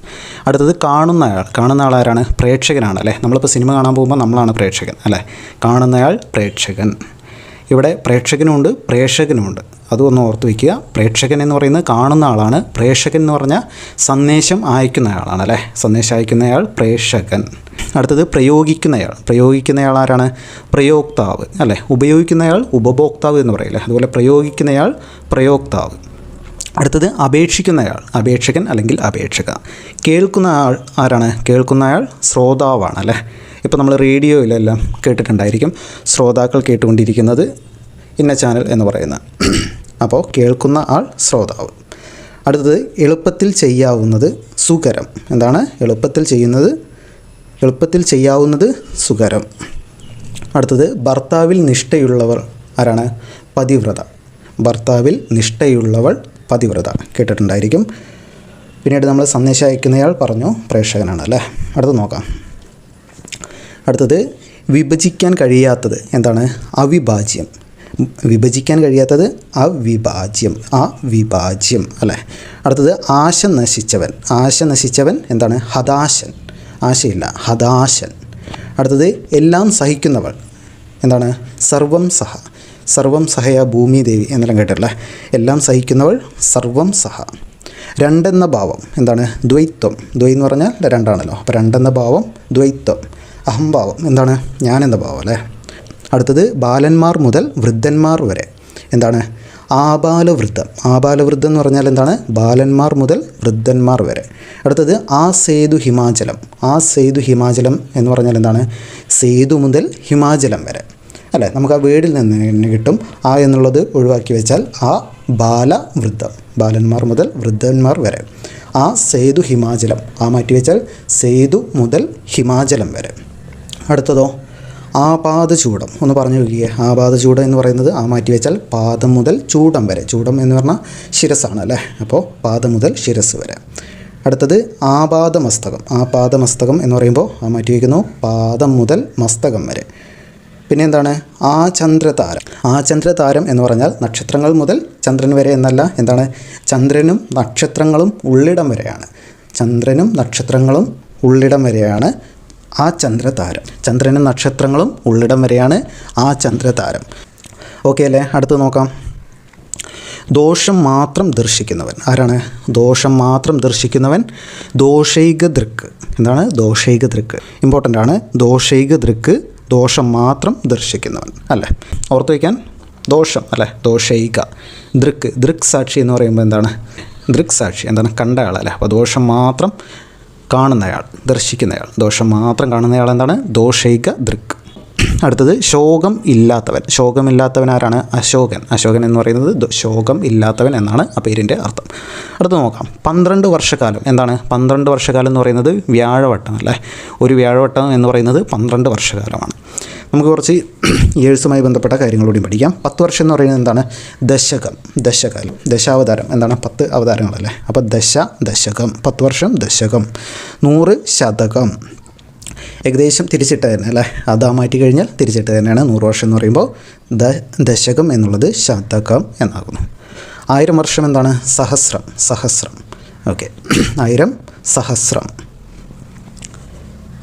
അടുത്തത് കാണുന്നയാൾ. കാണുന്ന ആൾ ആരാണ്? പ്രേക്ഷകനാണ് അല്ലേ? നമ്മളിപ്പോൾ സിനിമ കാണാൻ പോകുമ്പോൾ നമ്മളാണ് പ്രേക്ഷകൻ അല്ലേ? കാണുന്നയാൾ പ്രേക്ഷകൻ. ഇവിടെ പ്രേക്ഷകനുമുണ്ട് പ്രേക്ഷകനുമുണ്ട്, അതൊന്ന് ഓർത്ത് വയ്ക്കുക. പ്രേക്ഷകൻ എന്ന് പറയുന്നത് കാണുന്ന ആളാണ്. പ്രേക്ഷകൻ എന്ന് പറഞ്ഞാൽ സന്ദേശം അയക്കുന്നയാളാണ് അല്ലേ? സന്ദേശം അയക്കുന്നയാൾ പ്രേക്ഷകൻ. അടുത്തത് പ്രയോഗിക്കുന്നയാൾ. പ്രയോഗിക്കുന്നയാൾ ആരാണ്? പ്രയോക്താവ് അല്ലേ? ഉപയോഗിക്കുന്നയാൾ ഉപഭോക്താവ് എന്ന് പറയില്ലേ? അതുപോലെ പ്രയോഗിക്കുന്നയാൾ പ്രയോക്താവ്. അടുത്തത് അപേക്ഷിക്കുന്നയാൾ. അപേക്ഷകൻ അല്ലെങ്കിൽ അപേക്ഷക. കേൾക്കുന്ന ആൾ ആരാണ്? കേൾക്കുന്നയാൾ ശ്രോതാവാണ് അല്ലേ? ഇപ്പോൾ നമ്മൾ റേഡിയോയിലെല്ലാം കേട്ടിട്ടുണ്ടായിരിക്കും ശ്രോതാക്കൾ കേട്ടുകൊണ്ടിരിക്കുന്നത് ഇന്ന ചാനൽ എന്ന് പറയുന്നത്. അപ്പോൾ കേൾക്കുന്ന ആൾ ശ്രോതാവ്. അടുത്തത് എളുപ്പത്തിൽ ചെയ്യാവുന്നത് സുകരം. എന്താണ്? എളുപ്പത്തിൽ ചെയ്യാവുന്നത് സുകരം. അടുത്തത് ഭർത്താവിൽ നിഷ്ഠയുള്ളവർ ആരാണ്? പതിവ്രത. ഭർത്താവിൽ നിഷ്ഠയുള്ളവൾ പതിവ്രത കേട്ടിട്ടുണ്ടായിരിക്കും. പിന്നീട് നമ്മൾ സന്ദേശം അയക്കുന്നയാൾ പറഞ്ഞു പ്രേക്ഷകനാണ് അല്ലേ? അടുത്ത് നോക്കാം. അടുത്തത് വിഭജിക്കാൻ കഴിയാത്തത് എന്താണ്? അവിഭാജ്യം. വിഭജിക്കാൻ കഴിയാത്തത് അവിഭാജ്യം അല്ലേ? അടുത്തത് ആശ നശിച്ചവൻ എന്താണ്? ഹതാശൻ. ആശയില്ല, ഹതാശൻ. അടുത്തത് എല്ലാം സഹിക്കുന്നവൾ എന്താണ്? സർവം സഹയ ഭൂമിദേവി എന്നെല്ലാം കേട്ടല്ലേ? എല്ലാം സഹിക്കുന്നവൾ സർവം സഹ. രണ്ടെന്ന ഭാവം എന്താണ്? ദ്വൈത്വം. ദ്വൈ എന്ന് പറഞ്ഞാൽ രണ്ടാണല്ലോ. അപ്പോൾ രണ്ടെന്ന ഭാവം ദ്വൈത്വം. അഹംഭാവം എന്താണ്? ഞാനെന്ന ഭാവം അല്ലേ? അടുത്തത് ബാലന്മാർ മുതൽ വൃദ്ധന്മാർ വരെ എന്താണ്? ആബാലവൃദ്ധം. ആബാലവൃദ്ധം എന്ന് പറഞ്ഞാൽ എന്താണ്? ബാലന്മാർ മുതൽ വൃദ്ധന്മാർ വരെ. അടുത്തത് ആ സേതു ഹിമാചലം എന്ന് പറഞ്ഞാൽ എന്താണ്? സേതു മുതൽ ഹിമാചലം വരെ അല്ലേ? നമുക്ക് ആ വേർഡിൽ നിന്ന് തന്നെ കിട്ടും. ആ എന്നുള്ളത് ഒഴിവാക്കി വെച്ചാൽ ആ ബാലവൃദ്ധം, ബാലന്മാർ മുതൽ വൃദ്ധന്മാർ വരെ. ആ സേതു ഹിമാചലം, ആ മാറ്റി വെച്ചാൽ സേതു മുതൽ ഹിമാചലം വരെ. അടുത്തതോ ആപാദചൂടം. ഒന്ന് പറഞ്ഞു നോക്കിയേ. ആപാദചൂടം എന്ന് പറയുന്നത് ആ മാറ്റി വെച്ചാൽ പാദം മുതൽ ചൂടം വരെ. ചൂടം എന്ന് പറഞ്ഞാൽ ശിരസ്സാണ് അല്ലേ? അപ്പോൾ പാദം മുതൽ ശിരസ് വരെ. അടുത്തത് ആപാദമസ്തകം. ആപാദമസ്തകം എന്ന് പറയുമ്പോൾ ആ മാറ്റി വയ്ക്കുന്നു പാദം മുതൽ മസ്തകം വരെ. പിന്നെ എന്താണ് ആചന്ദ്രതാരം. ആചന്ദ്രതാരം എന്ന് പറഞ്ഞാൽ നക്ഷത്രങ്ങൾ മുതൽ ചന്ദ്രൻ വരെ എന്നല്ല, എന്താണ് ചന്ദ്രനും നക്ഷത്രങ്ങളും ഉള്ളിടം വരെയാണ്. ചന്ദ്രനും നക്ഷത്രങ്ങളും ഉള്ളിടം വരെയാണ് ആചന്ദ്രതാരം. ചന്ദ്രനും നക്ഷത്രങ്ങളും ഉള്ളിടം വരെയാണ് ആചന്ദ്രതാരം. ഓക്കെ അല്ലേ? അടുത്ത് നോക്കാം. ദോഷം മാത്രം ദർശിക്കുന്നവൻ ആരാണ്? ദോഷം മാത്രം ദർശിക്കുന്നവൻ ദോഷൈക ദൃക്ക്. എന്താണ് ദോഷൈക ദൃക്ക്? ഇമ്പോർട്ടൻ്റ് ആണ്. ദോഷൈക ദൃക്ക്, ദോഷം മാത്രം ദർശിക്കുന്നവൻ അല്ലേ? ഓർത്ത് വയ്ക്കാൻ. ദോഷം അല്ലേ? ദോഷൈക. ദൃക്ക്, ദൃക് സാക്ഷി എന്ന് പറയുമ്പോൾ എന്താണ്? ദൃക് സാക്ഷി എന്താണ്? കണ്ടയാൾ അല്ലേ? അപ്പോൾ ദോഷം മാത്രം കാണുന്നയാൾ, ദർശിക്കുന്നയാൾ. ദോഷം മാത്രം കാണുന്നയാൾ എന്താണ്? ദോഷൈക ദൃക്ക്. അടുത്തത് ശോകം ഇല്ലാത്തവൻ. ശോകമില്ലാത്തവൻ ആരാണ്? അശോകൻ. അശോകൻ എന്ന് പറയുന്നത് ശോകം ഇല്ലാത്തവൻ എന്നാണ് ആ പേരിൻ്റെ അർത്ഥം. അടുത്ത് നോക്കാം. 12 വർഷക്കാലം എന്താണ്? 12 വർഷക്കാലം എന്ന് പറയുന്നത് വ്യാഴവട്ടം അല്ലേ? ഒരു വ്യാഴവട്ടം എന്ന് പറയുന്നത് 12 വർഷക്കാലമാണ്. നമുക്ക് കുറച്ച് ഇയേഴ്സുമായി ബന്ധപ്പെട്ട കാര്യങ്ങളൂടി പഠിക്കാം. 10 വർഷം എന്ന് പറയുന്നത് എന്താണ്? ദശകം, ദശകാലം, ദശാവതാരം എന്താണ്? 10 അവതാരങ്ങളല്ലേ? അപ്പോൾ ദശകം, 10 വർഷം ദശകം. 100 ശതകം, ഏകദേശം തിരിച്ചിട്ട് തന്നെ അല്ലേ? അതാ മാറ്റി കഴിഞ്ഞാൽ തിരിച്ചിട്ട് തന്നെയാണ് 100 വർഷം എന്ന് പറയുമ്പോൾ ദശകം എന്നുള്ളത് ശതകം എന്നാകുന്നു. 1000 വർഷം എന്താണ്? സഹസ്രം, സഹസ്രം. ഓക്കെ, 1000 സഹസ്രം.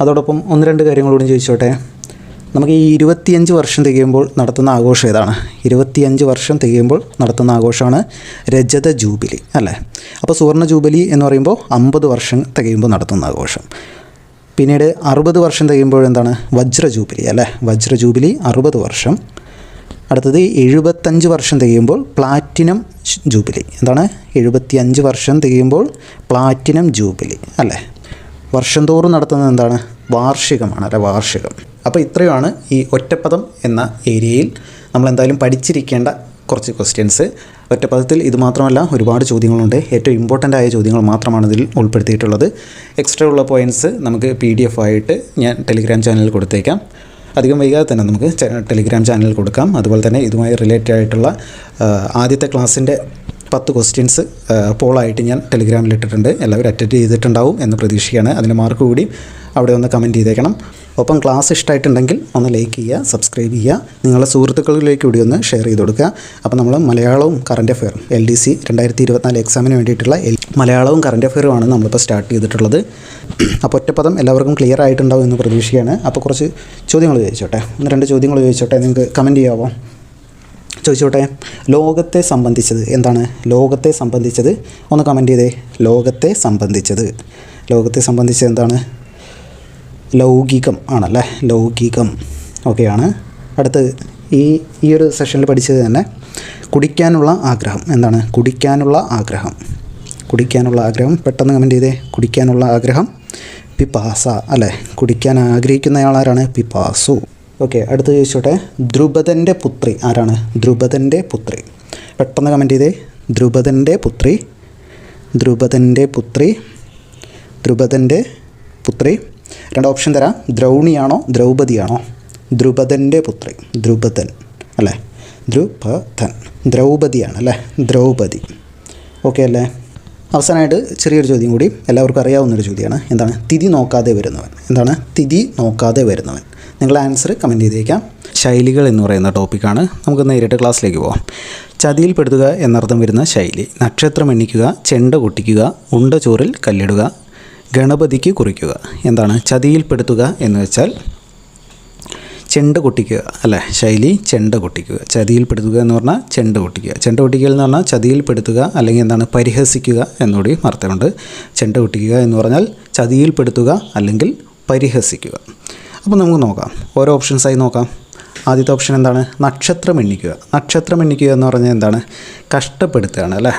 അതോടൊപ്പം 1-2 കാര്യങ്ങളോടും ചോദിച്ചോട്ടെ. നമുക്ക് ഈ 25 വർഷം തികയുമ്പോൾ നടത്തുന്ന ആഘോഷം ഏതാണ്? 25 വർഷം തികയുമ്പോൾ നടത്തുന്ന ആഘോഷമാണ് രജത ജൂബിലി അല്ലേ? അപ്പോൾ സുവർണ്ണ ജൂബിലി എന്ന് പറയുമ്പോൾ 50 വർഷം തികയുമ്പോൾ നടത്തുന്ന ആഘോഷം. പിന്നീട് 60 വർഷം തികയുമ്പോൾ എന്താണ്? വജ്ര ജൂബിലി അല്ലേ? വജ്ര ജൂബിലി 60 വർഷം. അടുത്തത് 75 വർഷം തികയുമ്പോൾ പ്ലാറ്റിനം ജൂബിലി. എന്താണ്? 75 വർഷം തികയുമ്പോൾ പ്ലാറ്റിനം ജൂബിലി അല്ലേ? വർഷം തോറും നടത്തുന്നത് എന്താണ്? വാർഷികമാണ് അല്ലേ? വാർഷികം. അപ്പോൾ ഇത്രയുമാണ് ഈ ഒറ്റപ്പദം എന്ന ഏരിയയിൽ നമ്മൾ എന്തായാലും പഠിച്ചിരിക്കേണ്ട കുറച്ച് ക്വസ്റ്റ്യൻസ്. ഒറ്റപ്പദത്തിൽ ഇത് മാത്രമല്ല, ഒരുപാട് ചോദ്യങ്ങളുണ്ട്. ഏറ്റവും ഇമ്പോർട്ടൻ്റ് ആയ ചോദ്യങ്ങൾ മാത്രമാണ് ഇതിൽ ഉൾപ്പെടുത്തിയിട്ടുള്ളത്. എക്സ്ട്രാ ഉള്ള പോയിൻറ്റ്സ് നമുക്ക് PDF ആയിട്ട് ഞാൻ ടെലിഗ്രാം ചാനലിൽ കൊടുത്തേക്കാം. അധികം വൈകാതെ തന്നെ നമുക്ക് ടെലിഗ്രാം ചാനലിൽ കൊടുക്കാം. അതുപോലെ തന്നെ ഇതുമായി റിലേറ്റഡ് ആയിട്ടുള്ള ആദ്യത്തെ ക്ലാസ്സിൻ്റെ 10 ക്വസ്റ്റ്യൻസ് പോളായിട്ട് ഞാൻ ടെലിഗ്രാമിൽ ഇട്ടിട്ടുണ്ട്. എല്ലാവരും അറ്റൻഡ് ചെയ്തിട്ടുണ്ടാവും എന്ന് പ്രതീക്ഷിക്കുകയാണ്. അതിൻ്റെ മാർക്ക് കൂടി അവിടെ ഒന്ന് കമൻറ്റ് ചെയ്തേക്കണം. ഒപ്പം ക്ലാസ് ഇഷ്ടമായിട്ടുണ്ടെങ്കിൽ ഒന്ന് ലൈക്ക് ചെയ്യുക, സബ്സ്ക്രൈബ് ചെയ്യുക, നിങ്ങളുടെ സുഹൃത്തുക്കളിലേക്ക് കൂടി ഒന്ന് ഷെയർ ചെയ്ത് കൊടുക്കുക. അപ്പോൾ നമ്മൾ മലയാളവും കറണ്ട് അഫെയറും LDC 2024 എക്സാമിന് വേണ്ടിയിട്ടുള്ള മലയാളവും കറണ്ട് അഫെയറുമാണ് നമ്മളിപ്പോൾ സ്റ്റാർട്ട് ചെയ്തിട്ടുള്ളത്. അപ്പോൾ ഒറ്റപ്പദം എല്ലാവർക്കും ക്ലിയർ ആയിട്ടുണ്ടാവും എന്ന് പ്രതീക്ഷിക്കുകയാണ്. അപ്പോൾ കുറച്ച് ചോദ്യങ്ങൾ ചോദിച്ചോട്ടെ, 1-2 ചോദ്യങ്ങൾ ചോദിച്ചോട്ടെ. നിങ്ങൾക്ക് കമൻറ്റ് ചെയ്യാമോ? ചോദിച്ചോട്ടെ. ലോകത്തെ സംബന്ധിച്ചത് എന്താണ്? ലോകത്തെ സംബന്ധിച്ചത് ഒന്ന് കമൻറ്റ് ചെയ്തേ. ലോകത്തെ സംബന്ധിച്ചത്, ലോകത്തെ സംബന്ധിച്ചത് എന്താണ്? ലൗകികം ആണല്ലേ? ലൗകികം. ഓക്കെയാണ്. അടുത്ത് ഈ ഒരു സെഷനിൽ പഠിച്ചത് തന്നെ കുടിക്കാനുള്ള ആഗ്രഹം എന്താണ്? കുടിക്കാനുള്ള ആഗ്രഹം, കുടിക്കാനുള്ള ആഗ്രഹം. പെട്ടെന്ന് കമൻറ്റ് ചെയ്തേ. കുടിക്കാനുള്ള ആഗ്രഹം പിപാസ അല്ലേ? കുടിക്കാൻ ആഗ്രഹിക്കുന്നയാളാരാണ്? പിപാസു. ഓക്കെ, അടുത്ത് ചോദിച്ചോട്ടെ. ദ്രുപദൻ്റെ പുത്രി ആരാണ്? ദ്രുപദൻ്റെ പുത്രി. പെട്ടെന്ന് കമൻറ്റ് ചെയ്തേ. ദ്രുപദൻ്റെ പുത്രി, ദ്രുപദൻ്റെ പുത്രി, ദ്രുപദൻ്റെ പുത്രി. 2 ഓപ്ഷൻ തരാം. ദ്രൗണിയാണോ ദ്രൗപദിയാണോ? ദ്രുപദൻ്റെ പുത്രി, ദ്രുപദൻ അല്ലേ? ദ്രുപദൻ. ദ്രൗപദിയാണ് അല്ലേ? ദ്രൗപദി. ഓക്കെ അല്ലേ? അവസാനമായിട്ട് ചെറിയൊരു ചോദ്യം കൂടി, എല്ലാവർക്കും അറിയാവുന്നൊരു ചോദ്യമാണ്. എന്താണ്? തിഥി നോക്കാതെ വരുന്നവൻ. എന്താണ്? തിഥി നോക്കാതെ വരുന്നവൻ. നിങ്ങളുടെ ആൻസർ കമൻറ്റ് ചെയ്തേക്കാം. ശൈലികൾ എന്ന് പറയുന്ന ടോപ്പിക്കാണ്. നമുക്ക് നേരിട്ട് ക്ലാസ്സിലേക്ക് പോകാം. ചതിയിൽപ്പെടുത്തുക എന്നർത്ഥം വരുന്ന ശൈലി: നക്ഷത്രം എണ്ണിക്കുക, ചെണ്ട കൊട്ടിക്കുക, ഉണ്ട ചോറിൽ കല്ലിടുക, ഗണപതിക്ക് കുറിക്കുക. എന്താണ്? ചതിയിൽപ്പെടുത്തുക എന്ന് വെച്ചാൽ ചെണ്ട കൊട്ടിക്കുക അല്ലേ? ശൈലി ചെണ്ട കൊട്ടിക്കുക. ചതിയിൽപ്പെടുത്തുക എന്ന് പറഞ്ഞാൽ ചെണ്ട കൊട്ടിക്കുക. ചെണ്ട കൊട്ടിക്കുക എന്ന് പറഞ്ഞാൽ ചതിയിൽപ്പെടുത്തുക അല്ലെങ്കിൽ എന്താണ്? പരിഹസിക്കുക എന്നുകൂടി അർത്ഥമുണ്ട്. ചെണ്ട കൊട്ടിക്കുക എന്ന് പറഞ്ഞാൽ ചതിയിൽപ്പെടുത്തുക അല്ലെങ്കിൽ പരിഹസിക്കുക. അപ്പോൾ നമുക്ക് നോക്കാം, ഓരോ ഓപ്ഷൻസായി നോക്കാം. ആദ്യത്തെ ഓപ്ഷൻ എന്താണ്? നക്ഷത്രം എണ്ണിക്കുക. നക്ഷത്രം എണ്ണിക്കുക എന്ന് പറഞ്ഞാൽ എന്താണ്? കഷ്ടപ്പെടുത്തുകയാണ് അല്ലേ?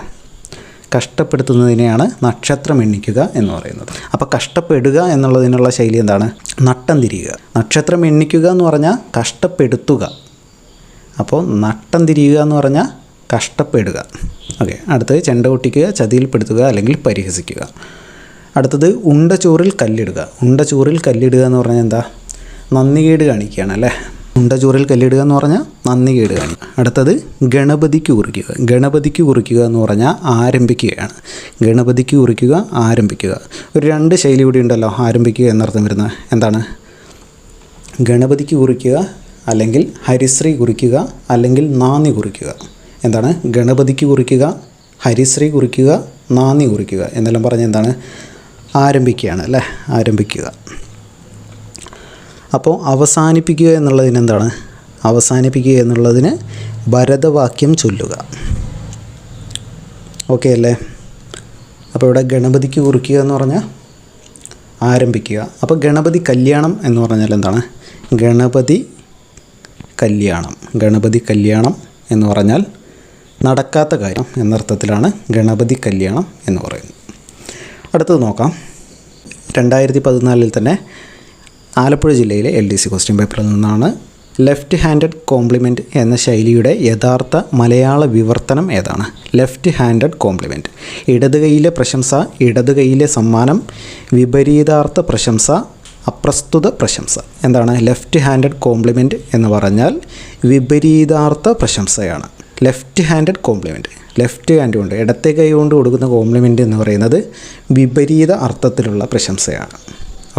കഷ്ടപ്പെടുത്തുന്നതിനെയാണ് നക്ഷത്രം എണ്ണിക്കുക എന്ന് പറയുന്നത്. അപ്പോൾ കഷ്ടപ്പെടുക എന്നുള്ളതിനുള്ള ശൈലി എന്താണ്? നട്ടം തിരിയുക. നക്ഷത്രം എണ്ണിക്കുക എന്ന് പറഞ്ഞാൽ കഷ്ടപ്പെടുത്തുക. അപ്പോൾ നട്ടം തിരിയുക എന്ന് പറഞ്ഞാൽ കഷ്ടപ്പെടുക. ഓക്കെ, അടുത്തത് ചെണ്ട കൊട്ടിക്കുക, ചതിയിൽപ്പെടുത്തുക അല്ലെങ്കിൽ പരിഹസിക്കുക. അടുത്തത് ഉണ്ട ചോറിൽ കല്ലിടുക. ഉണ്ട ചോറിൽ കല്ലിടുക എന്ന് പറഞ്ഞാൽ എന്താ? നന്ദികേട് കാണിക്കുകയാണ് അല്ലേ? ഉണ്ട ചോറിൽ കല്ലിടുക എന്ന് പറഞ്ഞാൽ നന്ദികേട് കാണിക്കുക. അടുത്തത് ഗണപതിക്ക് കുറിക്കുക. ഗണപതിക്ക് കുറിക്കുക എന്ന് പറഞ്ഞാൽ ആരംഭിക്കുകയാണ്. ഗണപതിക്ക് കുറിക്കുക, ആരംഭിക്കുക. ഒരു 2 ശൈലി കൂടി ഉണ്ടല്ലോ ആരംഭിക്കുക എന്നർത്ഥം വരുന്നത്. എന്താണ്? ഗണപതിക്ക് കുറിക്കുക, അല്ലെങ്കിൽ ഹരിശ്രീ കുറിക്കുക, അല്ലെങ്കിൽ നാന്ദി കുറിക്കുക. എന്താണ്? ഗണപതിക്ക് കുറിക്കുക, ഹരിശ്രീ കുറിക്കുക, നാന്ദി കുറിക്കുക എന്നെല്ലാം പറഞ്ഞ് എന്താണ്? ആരംഭിക്കുകയാണ് അല്ലേ? ആരംഭിക്കുക. അപ്പോൾ അവസാനിപ്പിക്കുക എന്നുള്ളതിന് എന്താണ്? അവസാനിപ്പിക്കുക എന്നുള്ളതിന് ഭരതവാക്യം ചൊല്ലുക. ഓക്കെ അല്ലേ? അപ്പോൾ ഇവിടെ ഗണപതിക്ക് കുറിക്കുക എന്ന് പറഞ്ഞാൽ ആരംഭിക്കുക. അപ്പോൾ ഗണപതി കല്യാണം എന്ന് പറഞ്ഞാൽ എന്താണ്? ഗണപതി കല്യാണം. ഗണപതി കല്യാണം എന്ന് പറഞ്ഞാൽ നടക്കാത്ത കാര്യം എന്നർത്ഥത്തിലാണ് ഗണപതി കല്യാണം എന്ന് പറയുന്നത്. അടുത്തത് നോക്കാം. 2014 തന്നെ ആലപ്പുഴ ജില്ലയിലെ LDC ക്വസ്റ്റ്യൻ പേപ്പറിൽ നിന്നാണ് ലെഫ്റ്റ് ഹാൻഡഡ് കോംപ്ലിമെൻറ്റ് എന്ന ശൈലിയുടെ യഥാർത്ഥ മലയാള വിവർത്തനം ഏതാണ്? Left handed compliment. ഇടത് കൈയിലെ പ്രശംസ, ഇടത് കൈയിലെ സമ്മാനം, വിപരീതാർത്ഥ പ്രശംസ, അപ്രസ്തുത പ്രശംസ. എന്താണ്? ലെഫ്റ്റ് ഹാൻഡഡ് കോംപ്ലിമെൻറ്റ് എന്ന് പറഞ്ഞാൽ വിപരീതാർത്ഥ പ്രശംസയാണ്. Left handed compliment, left hand കൊണ്ട്, ഇടത്തെ കൈ കൊണ്ട് കൊടുക്കുന്ന കോംപ്ലിമെൻറ്റ് എന്ന് പറയുന്നത് വിപരീത അർത്ഥത്തിലുള്ള പ്രശംസയാണ്.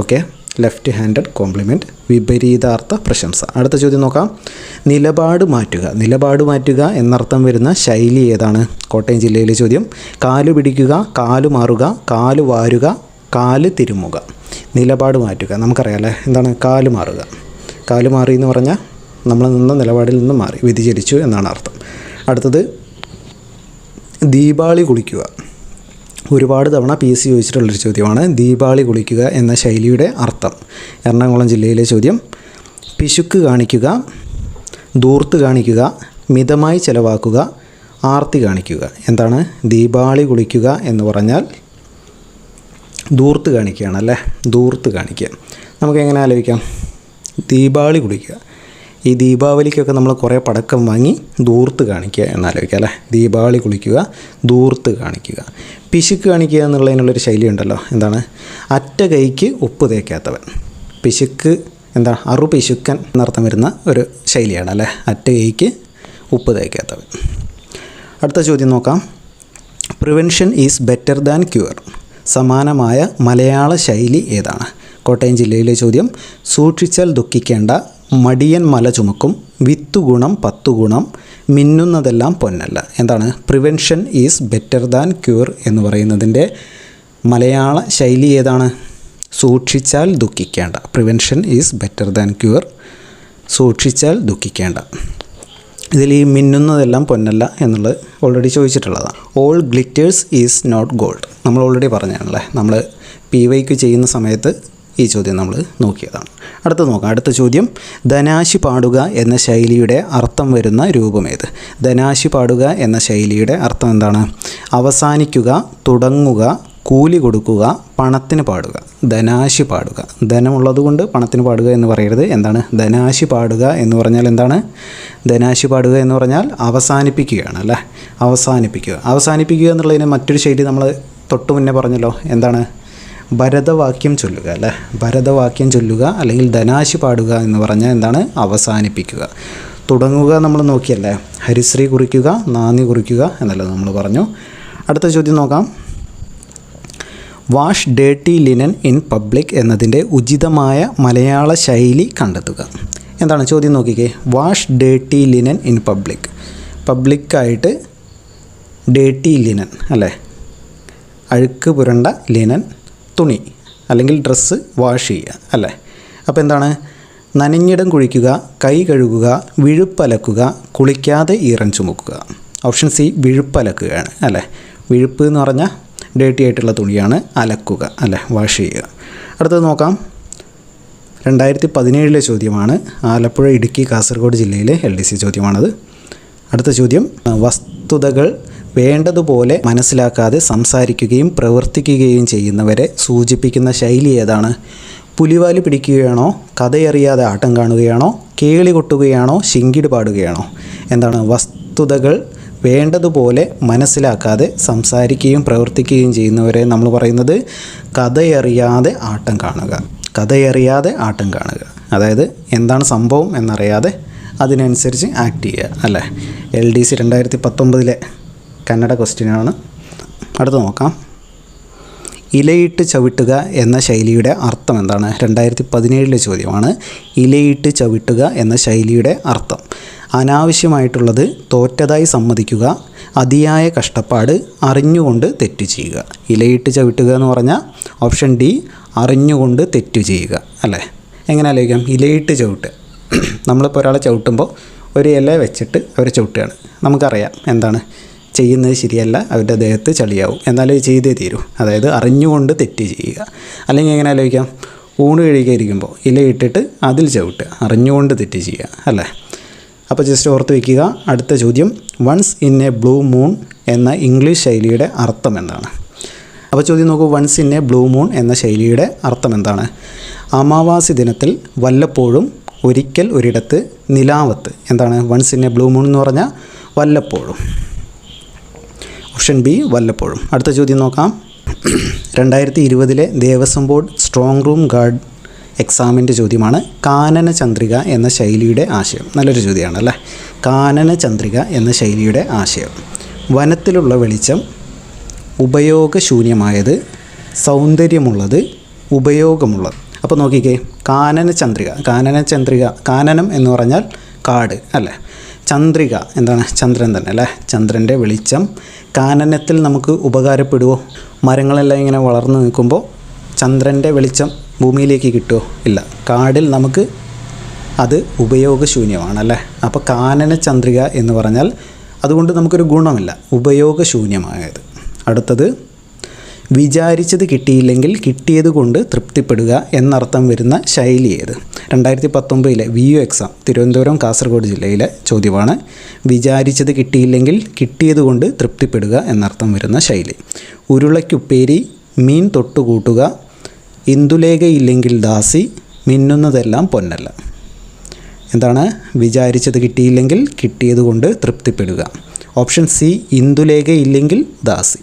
ഓക്കെ, ലെഫ്റ്റ് ഹാൻഡഡ് കോംപ്ലിമെൻറ്റ്, വിപരീതാർത്ഥ പ്രശംസ. അടുത്ത ചോദ്യം നോക്കാം. നിലപാട് മാറ്റുക. നിലപാട് മാറ്റുക എന്നർത്ഥം വരുന്ന ശൈലി ഏതാണ്? കോട്ടയം ജില്ലയിലെ ചോദ്യം. കാല് പിടിക്കുക, കാല് മാറുക, കാല് വാരുക, കാല് തിരുമുക. നിലപാട് മാറ്റുക നമുക്കറിയാമല്ലേ, എന്താണ്? കാല് മാറുക. കാല് മാറി എന്ന് പറഞ്ഞാൽ നമ്മൾ നിന്ന നിലപാടിൽ നിന്ന് മാറി, വ്യതിചലിച്ചു എന്നാണ് അർത്ഥം. അടുത്തത് ദീപാവലി കുളിക്കുക. ഒരുപാട് തവണ PSC ചോദിച്ചിട്ടുള്ളൊരു ചോദ്യമാണ്. ദീപാവലി കുളിക്കുക എന്ന ശൈലിയുടെ അർത്ഥം. എറണാകുളം ജില്ലയിലെ ചോദ്യം. പിശുക്ക് കാണിക്കുക, ധൂർത്ത് കാണിക്കുക, മിതമായി ചെലവാക്കുക, ആർത്തി കാണിക്കുക. എന്താണ്? ദീപാവലി കുളിക്കുക എന്ന് പറഞ്ഞാൽ ധൂർത്ത് കാണിക്കുകയാണല്ലേ, ധൂർത്ത് കാണിക്കുക. നമുക്ക് എങ്ങനെ ആലോചിക്കാം? ദീപാവലി കുളിക്കുക, ഈ ദീപാവലിക്കൊക്കെ നമ്മൾ കുറേ പടക്കം വാങ്ങി ധൂർത്ത് കാണിക്കുക എന്നാലോചിക്കുക അല്ലേ. ദീപാവലി കുളിക്കുക, ധൂർത്ത് കാണിക്കുക. പിശുക്ക് കാണിക്കുക എന്നുള്ളതിനുള്ളൊരു ശൈലി ഉണ്ടല്ലോ. എന്താണ്? അറ്റ കൈക്ക് ഉപ്പ് തേക്കാത്തവൻ. പിശുക്ക് എന്താ? പിശുക്കൻ എന്നർത്ഥം വരുന്ന ഒരു ശൈലിയാണ് അല്ലേ. അറ്റ കൈക്ക് ഉപ്പ് തേക്കാത്തവൻ. അടുത്ത ചോദ്യം നോക്കാം. Prevention is better than cure. സമാനമായ മലയാള ശൈലി ഏതാണ്? കോട്ടയം ജില്ലയിലെ ചോദ്യം. സൂക്ഷിച്ചാൽ ദുഃഖിക്കേണ്ട, മടിയൻ മല ചുമക്കും, വിത്തുഗുണം 10 ഗുണം, മിന്നുന്നതെല്ലാം പൊന്നല്ല. എന്താണ്? Prevention is better than cure എന്ന് പറയുന്നതിൻ്റെ മലയാള ശൈലി ഏതാണ്? സൂക്ഷിച്ചാൽ ദുഃഖിക്കേണ്ട. Prevention is better than cure, സൂക്ഷിച്ചാൽ ദുഃഖിക്കേണ്ട. ഇതിൽ ഈ മിന്നുന്നതെല്ലാം പൊന്നല്ല എന്നുള്ളത് ഓൾറെഡി ചോദിച്ചിട്ടുള്ളതാണ്. All glitters is not gold. നമ്മൾ ഓൾറെഡി പറഞ്ഞാണല്ലേ, നമ്മൾ PYQ ചെയ്യുന്ന സമയത്ത് ഈ ചോദ്യം നമ്മൾ നോക്കിയതാണ്. അടുത്ത നോക്കാം. അടുത്ത ചോദ്യം. ധനാശി പാടുക എന്ന ശൈലിയുടെ അർത്ഥം വരുന്ന രൂപമേത്? ധനാശി പാടുക എന്ന ശൈലിയുടെ അർത്ഥം എന്താണ്? അവസാനിക്കുക, തുടങ്ങുക, കൂലി കൊടുക്കുക, പണത്തിന് പാടുക. ധനാശി പാടുക. ധനമുള്ളത് കൊണ്ട് പണത്തിന് പാടുക എന്ന് പറയരുത്. എന്താണ്? ധനാശി പാടുക എന്ന് പറഞ്ഞാൽ എന്താണ്? ധനാശി പാടുക എന്ന് പറഞ്ഞാൽ അവസാനിപ്പിക്കുകയാണ് അല്ലേ. അവസാനിപ്പിക്കുക. അവസാനിപ്പിക്കുക എന്നുള്ളതിന് മറ്റൊരു ശൈലി നമ്മൾ തൊട്ടു മുന്നേ പറഞ്ഞല്ലോ. എന്താണ്? ഭരതവാക്യം ചൊല്ലുക അല്ലേ. ഭരതവാക്യം ചൊല്ലുക അല്ലെങ്കിൽ ധനാശി പാടുക എന്ന് പറഞ്ഞാൽ എന്താണ്? അവസാനിപ്പിക്കുക. തുടങ്ങുക നമ്മൾ നോക്കിയല്ലേ. ഹരിശ്രീ കുറിക്കുക, നാന്ദി കുറിക്കുക എന്നല്ല നമ്മൾ പറഞ്ഞു. അടുത്ത ചോദ്യം നോക്കാം. Wash dirty linen in public എന്നതിൻ്റെ ഉചിതമായ മലയാള ശൈലി കണ്ടെത്തുക. എന്താണ് ചോദ്യം? നോക്കിക്കേ. Wash dirty linen in public. പബ്ലിക്കായിട്ട് ഡേർട്ടി ലിനൻ അല്ലേ, അഴുക്ക് പുരണ്ട ലിനൻ, തുണി അല്ലെങ്കിൽ ഡ്രസ്സ് വാഷ് ചെയ്യുക അല്ലേ. അപ്പോൾ എന്താണ്? നനഞ്ഞിടം കുഴിക്കുക, കൈ കഴുകുക, വിഴുപ്പലക്കുക, കുളിക്കാതെ ഈറൻ ചുമക്കുക. ഓപ്ഷൻ സി വിഴുപ്പലക്കുകയാണ് അല്ലേ. വിഴുപ്പ് എന്ന് പറഞ്ഞാൽ ഡേർട്ടി ആയിട്ടുള്ള തുണിയാണ്, അലക്കുക അല്ലേ, വാഷ് ചെയ്യുക. അടുത്തത് നോക്കാം. 2017 ചോദ്യമാണ്. ആലപ്പുഴ, ഇടുക്കി, കാസർഗോഡ് ജില്ലയിലെ LDC ചോദ്യമാണത്. അടുത്ത ചോദ്യം. വസ്തുതകൾ വേണ്ടതുപോലെ മനസ്സിലാക്കാതെ സംസാരിക്കുകയും പ്രവർത്തിക്കുകയും ചെയ്യുന്നവരെ സൂചിപ്പിക്കുന്ന ശൈലി ഏതാണ്? പുലിവാല് പിടിക്കുകയാണോ, കഥയറിയാതെ ആട്ടം കാണുകയാണോ, കേളി കൊട്ടുകയാണോ, ശിങ്കിട് പാടുകയാണോ? എന്താണ്? വസ്തുതകൾ വേണ്ടതുപോലെ മനസ്സിലാക്കാതെ സംസാരിക്കുകയും പ്രവർത്തിക്കുകയും ചെയ്യുന്നവരെ നമ്മൾ പറയുന്നത് കഥയറിയാതെ ആട്ടം കാണുക. കഥയറിയാതെ ആട്ടം കാണുക, അതായത് എന്താണ് സംഭവം എന്നറിയാതെ അതിനനുസരിച്ച് ആക്ട് ചെയ്യുക അല്ലേ. LDC 2019 കന്നഡ ക്വസ്റ്റ്യനാണ്. അടുത്ത് നോക്കാം. ഇലയിട്ട് ചവിട്ടുക എന്ന ശൈലിയുടെ അർത്ഥം എന്താണ്? 2017 ചോദ്യമാണ്. ഇലയിട്ട് ചവിട്ടുക എന്ന ശൈലിയുടെ അർത്ഥം: അനാവശ്യമായിട്ടുള്ളത് തോറ്റതായി സമ്മതിക്കുക, അതിയായ കഷ്ടപ്പാട്, അറിഞ്ഞുകൊണ്ട് തെറ്റ് ചെയ്യുക. ഇലയിട്ട് ചവിട്ടുക എന്ന് പറഞ്ഞാൽ ഓപ്ഷൻ ഡി, അറിഞ്ഞുകൊണ്ട് തെറ്റ് ചെയ്യുക അല്ലേ? എങ്ങനെ ആലോചിക്കാം? ഇലയിട്ട് ചവിട്ടുക, നമ്മളിപ്പോൾ ഒരാളെ ചവിട്ടുമ്പോൾ ഒരു ഇല വെച്ചിട്ട് അവരെ ചവിട്ടുകയാണ്. നമുക്കറിയാം എന്താണ് ചെയ്യുന്നത് ശരിയല്ല, അവരുടെ ദേഹത്ത് ചളിയാവും, എന്നാലും ചെയ്തേ തീരൂ. അതായത് അറിഞ്ഞുകൊണ്ട് തെറ്റ് ചെയ്യുക. അല്ലെങ്കിൽ എങ്ങനെ ആലോചിക്കാം? ഊണ് കഴിക്കാതിരിക്കുമ്പോൾ ഇലയിട്ടിട്ട് അതിൽ ചവിട്ടുക, അറിഞ്ഞുകൊണ്ട് തെറ്റ് ചെയ്യുക അല്ലേ? അപ്പോൾ ജസ്റ്റ് ഓർത്ത് വയ്ക്കുക. അടുത്ത ചോദ്യം, once in a blue moon എന്ന ഇംഗ്ലീഷ് ശൈലിയുടെ അർത്ഥം എന്താണ്? അപ്പോൾ ചോദ്യം നോക്കൂ, once in a blue moon എന്ന ശൈലിയുടെ അർത്ഥം എന്താണ്? അമാവാസി ദിനത്തിൽ, വല്ലപ്പോഴും, ഒരിക്കൽ, ഒരിടത്ത്, നിലാവത്ത്. എന്താണ് once in a blue moon എന്ന് പറഞ്ഞാൽ? വല്ലപ്പോഴും. ഓപ്ഷൻ ബി, വല്ലപ്പോഴും. അടുത്ത ചോദ്യം നോക്കാം. 2020 Devaswom board strong room guard എക്സാമിൻ്റെ ചോദ്യമാണ്. കാനന ചന്ദ്രിക എന്ന ശൈലിയുടെ ആശയം. നല്ലൊരു ചോദ്യമാണ് അല്ലേ? കാനന ചന്ദ്രിക എന്ന ശൈലിയുടെ ആശയം: വനത്തിലുള്ള വെളിച്ചം, ഉപയോഗശൂന്യമായത്, സൗന്ദര്യമുള്ളത്, ഉപയോഗമുള്ളത്. അപ്പോൾ നോക്കിക്കേ, കാനന ചന്ദ്രിക. കാനനം എന്ന് പറഞ്ഞാൽ കാട് അല്ലേ? ചന്ദ്രിക എന്താണ്? ചന്ദ്രൻ തന്നെ അല്ലേ? ചന്ദ്രൻ്റെ വെളിച്ചം കാനനത്തിൽ നമുക്ക് ഉപകാരപ്പെടുമോ? മരങ്ങളെല്ലാം ഇങ്ങനെ വളർന്നു നിൽക്കുമ്പോൾ ചന്ദ്രൻ്റെ വെളിച്ചം ഭൂമിയിലേക്ക് കിട്ടുമോ? ഇല്ല. കാടിൽ നമുക്ക് അത് ഉപയോഗശൂന്യമാണല്ലേ? അപ്പോൾ കാനന ചന്ദ്രിക എന്ന് പറഞ്ഞാൽ അതുകൊണ്ട് നമുക്കൊരു ഗുണമില്ല, ഉപയോഗശൂന്യമായത്. അടുത്തത്, വിചാരിച്ചത് കിട്ടിയില്ലെങ്കിൽ കിട്ടിയത് കൊണ്ട് തൃപ്തിപ്പെടുക എന്നർത്ഥം വരുന്ന ശൈലി ഏത്? 2019 VU എക്സാം, തിരുവനന്തപുരം കാസർഗോഡ് ജില്ലയിലെ ചോദ്യമാണ്. വിചാരിച്ചത് കിട്ടിയില്ലെങ്കിൽ കിട്ടിയത് കൊണ്ട് തൃപ്തിപ്പെടുക എന്നർത്ഥം വരുന്ന ശൈലി: ഉരുളയ്ക്കുപ്പേരി, മീൻ തൊട്ടുകൂട്ടുക, ഇന്ദുലേഖയില്ലെങ്കിൽ ദാസി, മിന്നുന്നതെല്ലാം പൊന്നല്ല. എന്താണ്? വിചാരിച്ചത് കിട്ടിയില്ലെങ്കിൽ കിട്ടിയത് കൊണ്ട് തൃപ്തിപ്പെടുക. ഓപ്ഷൻ സി, ഇന്ദുലേഖയില്ലെങ്കിൽ ദാസി.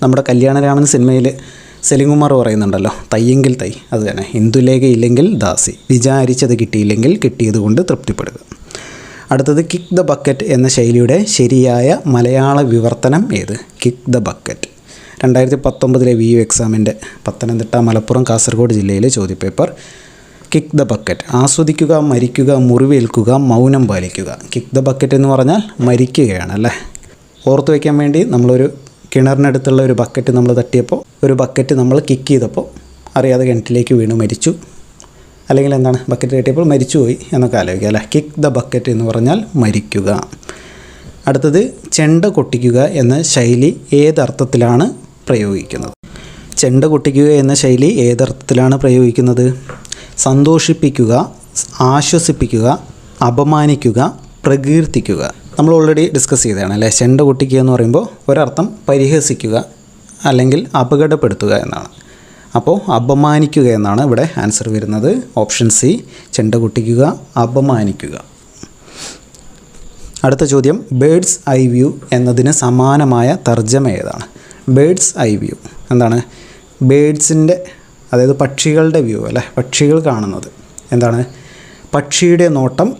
നമ്മുടെ കല്യാണരാമൻ സിനിമയിൽ സെലിംകുമാർ പറയുന്നുണ്ടല്ലോ, തയ്യെങ്കിൽ തൈ, അത് തന്നെ. ഇന്ദുലേഖയില്ലെങ്കിൽ ദാസി, വിചാരിച്ചത് കിട്ടിയില്ലെങ്കിൽ കിട്ടിയത് കൊണ്ട് തൃപ്തിപ്പെടുക. അടുത്തത്, കിക്ക് ദ ബക്കറ്റ് എന്ന ശൈലിയുടെ ശരിയായ മലയാള വിവർത്തനം ഏത്? Kick the bucket. 2019 VU എക്സാമിൻ്റെ പത്തനംതിട്ട, മലപ്പുറം, കാസർഗോഡ് ജില്ലയിലെ ചോദ്യപേപ്പർ. കിക്ക് ദ ബക്കറ്റ്: ആസ്വദിക്കുക, മരിക്കുക, മുറിവേൽക്കുക, മൗനം പാലിക്കുക. കിക്ക് ദ ബക്കറ്റ് എന്ന് പറഞ്ഞാൽ മരിക്കുകയാണ് അല്ലേ? ഓർത്തു വയ്ക്കാൻ വേണ്ടി നമ്മളൊരു കിണറിനടുത്തുള്ള ഒരു ബക്കറ്റ് നമ്മൾ തട്ടിയപ്പോൾ, ഒരു ബക്കറ്റ് നമ്മൾ കിക്ക് ചെയ്തപ്പോൾ അറിയാതെ കിണറ്റിലേക്ക് വീണു മരിച്ചു, അല്ലെങ്കിൽ എന്താണ് ബക്കറ്റ് തട്ടിയപ്പോൾ മരിച്ചുപോയി എന്നൊക്കെ ആലോചിക്കുക അല്ലേ? കിക്ക് ദ ബക്കറ്റ് എന്ന് പറഞ്ഞാൽ മരിക്കുക. അടുത്തത്, ചെണ്ട കൊട്ടിക്കുക എന്ന ശൈലി ഏതർത്ഥത്തിലാണ് പ്രയോഗിക്കുന്നത്? ചെണ്ട കൊട്ടിക്കുക എന്ന ശൈലി ഏതർത്ഥത്തിലാണ് പ്രയോഗിക്കുന്നത്? സന്തോഷിപ്പിക്കുക, ആശ്വസിപ്പിക്കുക, അപമാനിക്കുക, പ്രകീർത്തിക്കുക. നമ്മൾ ഓൾറെഡി ഡിസ്കസ് ചെയ്തതാണ് അല്ലേ? ചെണ്ട കൊട്ടിക്കുക എന്ന് പറയുമ്പോൾ ഒരർത്ഥം പരിഹസിക്കുക അല്ലെങ്കിൽ അപകടപ്പെടുത്തുക എന്നാണ്. അപ്പോൾ അപമാനിക്കുക എന്നാണ് ഇവിടെ ആൻസർ വരുന്നത്. ഓപ്ഷൻ സി, ചെണ്ട കൊട്ടിക്കുക, അപമാനിക്കുക. അടുത്ത ചോദ്യം, ബേഡ്സ് ഐ വ്യൂ എന്നതിന് സമാനമായ തർജ്ജമ ഏതാണ്? ബേഡ്സ് ഐ വ്യൂ എന്താണ്? ബേഡ്സിൻ്റെ, അതായത് പക്ഷികളുടെ വ്യൂ അല്ലേ? പക്ഷികൾ കാണുന്നത് എന്താണ്? പക്ഷിയുടെ നോട്ടം,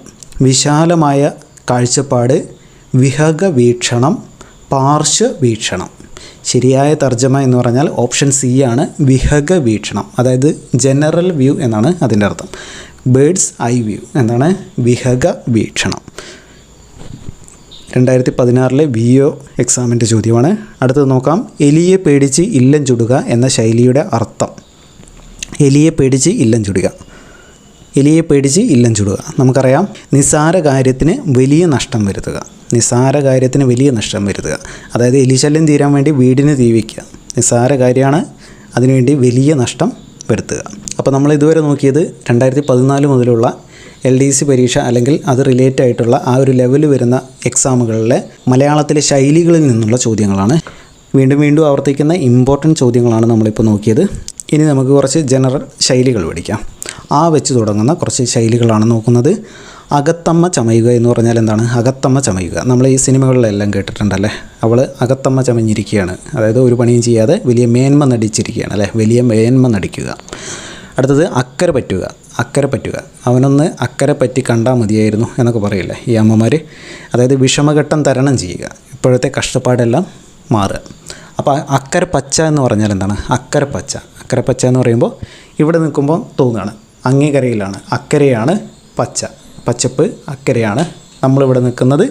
വിശാലമായ കാഴ്ചപ്പാട്, വിഹഗ വീക്ഷണം, പാർശ്വവീക്ഷണം. ശരിയായ തർജ്ജമ എന്ന് പറഞ്ഞാൽ ഓപ്ഷൻ സി ആണ്, വിഹഗ വീക്ഷണം. അതായത് ജനറൽ വ്യൂ എന്നാണ് അതിൻ്റെ അർത്ഥം. ബേഡ്സ് ഐ വ്യൂ എന്താണ്? വിഹഗ വീക്ഷണം. 2016 VO എക്സാമിൻ്റെ ചോദ്യമാണ്. അടുത്തത് നോക്കാം. എലിയെ പേടിച്ച് ഇല്ലം ചുടുക എന്ന ശൈലിയുടെ അർത്ഥം. എലിയെ പേടിച്ച് ഇല്ലം ചുടുക. എലിയെ പേടിച്ച് ഇല്ലം ചുടുക നമുക്കറിയാം, നിസ്സാര കാര്യത്തിന് വലിയ നഷ്ടം വരുത്തുക. നിസ്സാര കാര്യത്തിന് വലിയ നഷ്ടം വരുത്തുക, അതായത് എലിശല്യം തീരാൻ വേണ്ടി വീടിന് തീ വയ്ക്കുക. നിസ്സാര കാര്യമാണ്, അതിനുവേണ്ടി വലിയ നഷ്ടം വരുത്തുക. അപ്പോൾ നമ്മൾ ഇതുവരെ നോക്കിയത് 2014 മുതലുള്ള LDC പരീക്ഷ അല്ലെങ്കിൽ അത് റിലേറ്റ് ആയിട്ടുള്ള ആ ഒരു ലെവൽ വരുന്ന എക്സാമുകളിലെ മലയാളത്തിലെ ശൈലികളിൽ നിന്നുള്ള ചോദ്യങ്ങളാണ്. വീണ്ടും വീണ്ടും ആവർത്തിക്കുന്ന ഇമ്പോർട്ടൻറ്റ് ചോദ്യങ്ങളാണ് നമ്മളിപ്പോൾ നോക്കിയത്. ഇനി നമുക്ക് കുറച്ച് ജനറൽ ശൈലികൾ പഠിക്കാം. ആ വെച്ച് തുടങ്ങുന്ന കുറച്ച് ശൈലികളാണ് നോക്കുന്നത്. അകത്തമ്മ ചമയുക എന്ന് പറഞ്ഞാൽ എന്താണ്? അകത്തമ്മ ചമയുക നമ്മൾ ഈ സിനിമകളിലെല്ലാം കേട്ടിട്ടുണ്ടല്ലേ. അവൾ അകത്തമ്മ ചമഞ്ഞിരിക്കുകയാണ്, അതായത് ഒരു പണിയും ചെയ്യാതെ വലിയ മേന്മ നടിച്ചിരിക്കുകയാണ് അല്ലേ, വലിയ മേന്മ നടിക്കുക. അടുത്തത് അക്കരെ പറ്റുക. അക്കരെ പറ്റുക, അവനൊന്ന് അക്കരെ പറ്റി കണ്ടാൽ മതിയായിരുന്നു എന്നൊക്കെ പറയില്ലേ ഈ അമ്മമാർ. അതായത് വിഷമഘട്ടം തരണം ചെയ്യുക, ഇപ്പോഴത്തെ കഷ്ടപ്പാടെല്ലാം മാറുക. അപ്പോൾ അക്കരെ പച്ച എന്ന് പറഞ്ഞാൽ എന്താണ്? അക്കരെ പച്ച എന്ന് പറയുമ്പോൾ ഇവിടെ നിൽക്കുമ്പോൾ തോന്നുകയാണ് അങ്ങേ കരയിലാണ്, അക്കരെയാണ് പച്ചപ്പ് അക്കരെയാണ്, നമ്മളിവിടെ നിൽക്കുന്നത്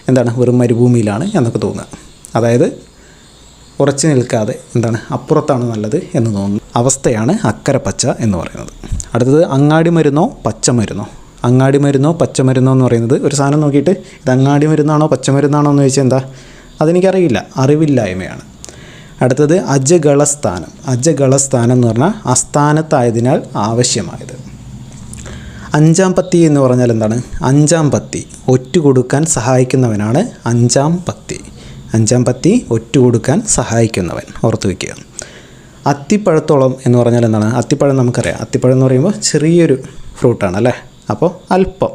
എന്താണ് വെറും മരുഭൂമിയിലാണ് എന്നൊക്കെ തോന്നുക. അതായത് ഉറച്ചു നിൽക്കാതെ എന്താണ് അപ്പുറത്താണ് നല്ലത് എന്ന് തോന്നുന്ന അവസ്ഥയാണ് അക്കരെ പച്ച എന്ന് പറയുന്നത്. അടുത്തത് അങ്ങാടി മരുന്നോ പച്ചമരുന്നോ. അങ്ങാടി മരുന്നോ പച്ചമരുന്നോ എന്ന് പറയുന്നത് ഒരു സാധനം നോക്കിയിട്ട് ഇത് അങ്ങാടി മരുന്നാണോ പച്ചമരുന്നാണോ എന്ന് ചോദിച്ചാൽ എന്താ? അതെനിക്കറിയില്ല, അറിവില്ലായ്മയാണ്. അടുത്തത് അജഗളസ്ഥാനം. അജഗളസ്ഥാനം എന്ന് പറഞ്ഞാൽ അസ്ഥാനത്തായതിനാൽ ആവശ്യമായത്. അഞ്ചാം പത്തി എന്ന് പറഞ്ഞാൽ എന്താണ്? അഞ്ചാം പത്തി ഒറ്റ കൊടുക്കാൻ സഹായിക്കുന്നവനാണ് അഞ്ചാം പത്തി. അഞ്ചാം പത്തി ഒറ്റ കൊടുക്കാൻ സഹായിക്കുന്നവൻ, ഓർത്ത് വയ്ക്കുക. അത്തിപ്പഴത്തോളം എന്ന് പറഞ്ഞാൽ എന്താണ്? അത്തിപ്പഴം നമുക്കറിയാം. അത്തിപ്പഴം എന്ന് പറയുമ്പോൾ ചെറിയൊരു ഫ്രൂട്ടാണ് അല്ലേ? അപ്പോൾ അല്പം,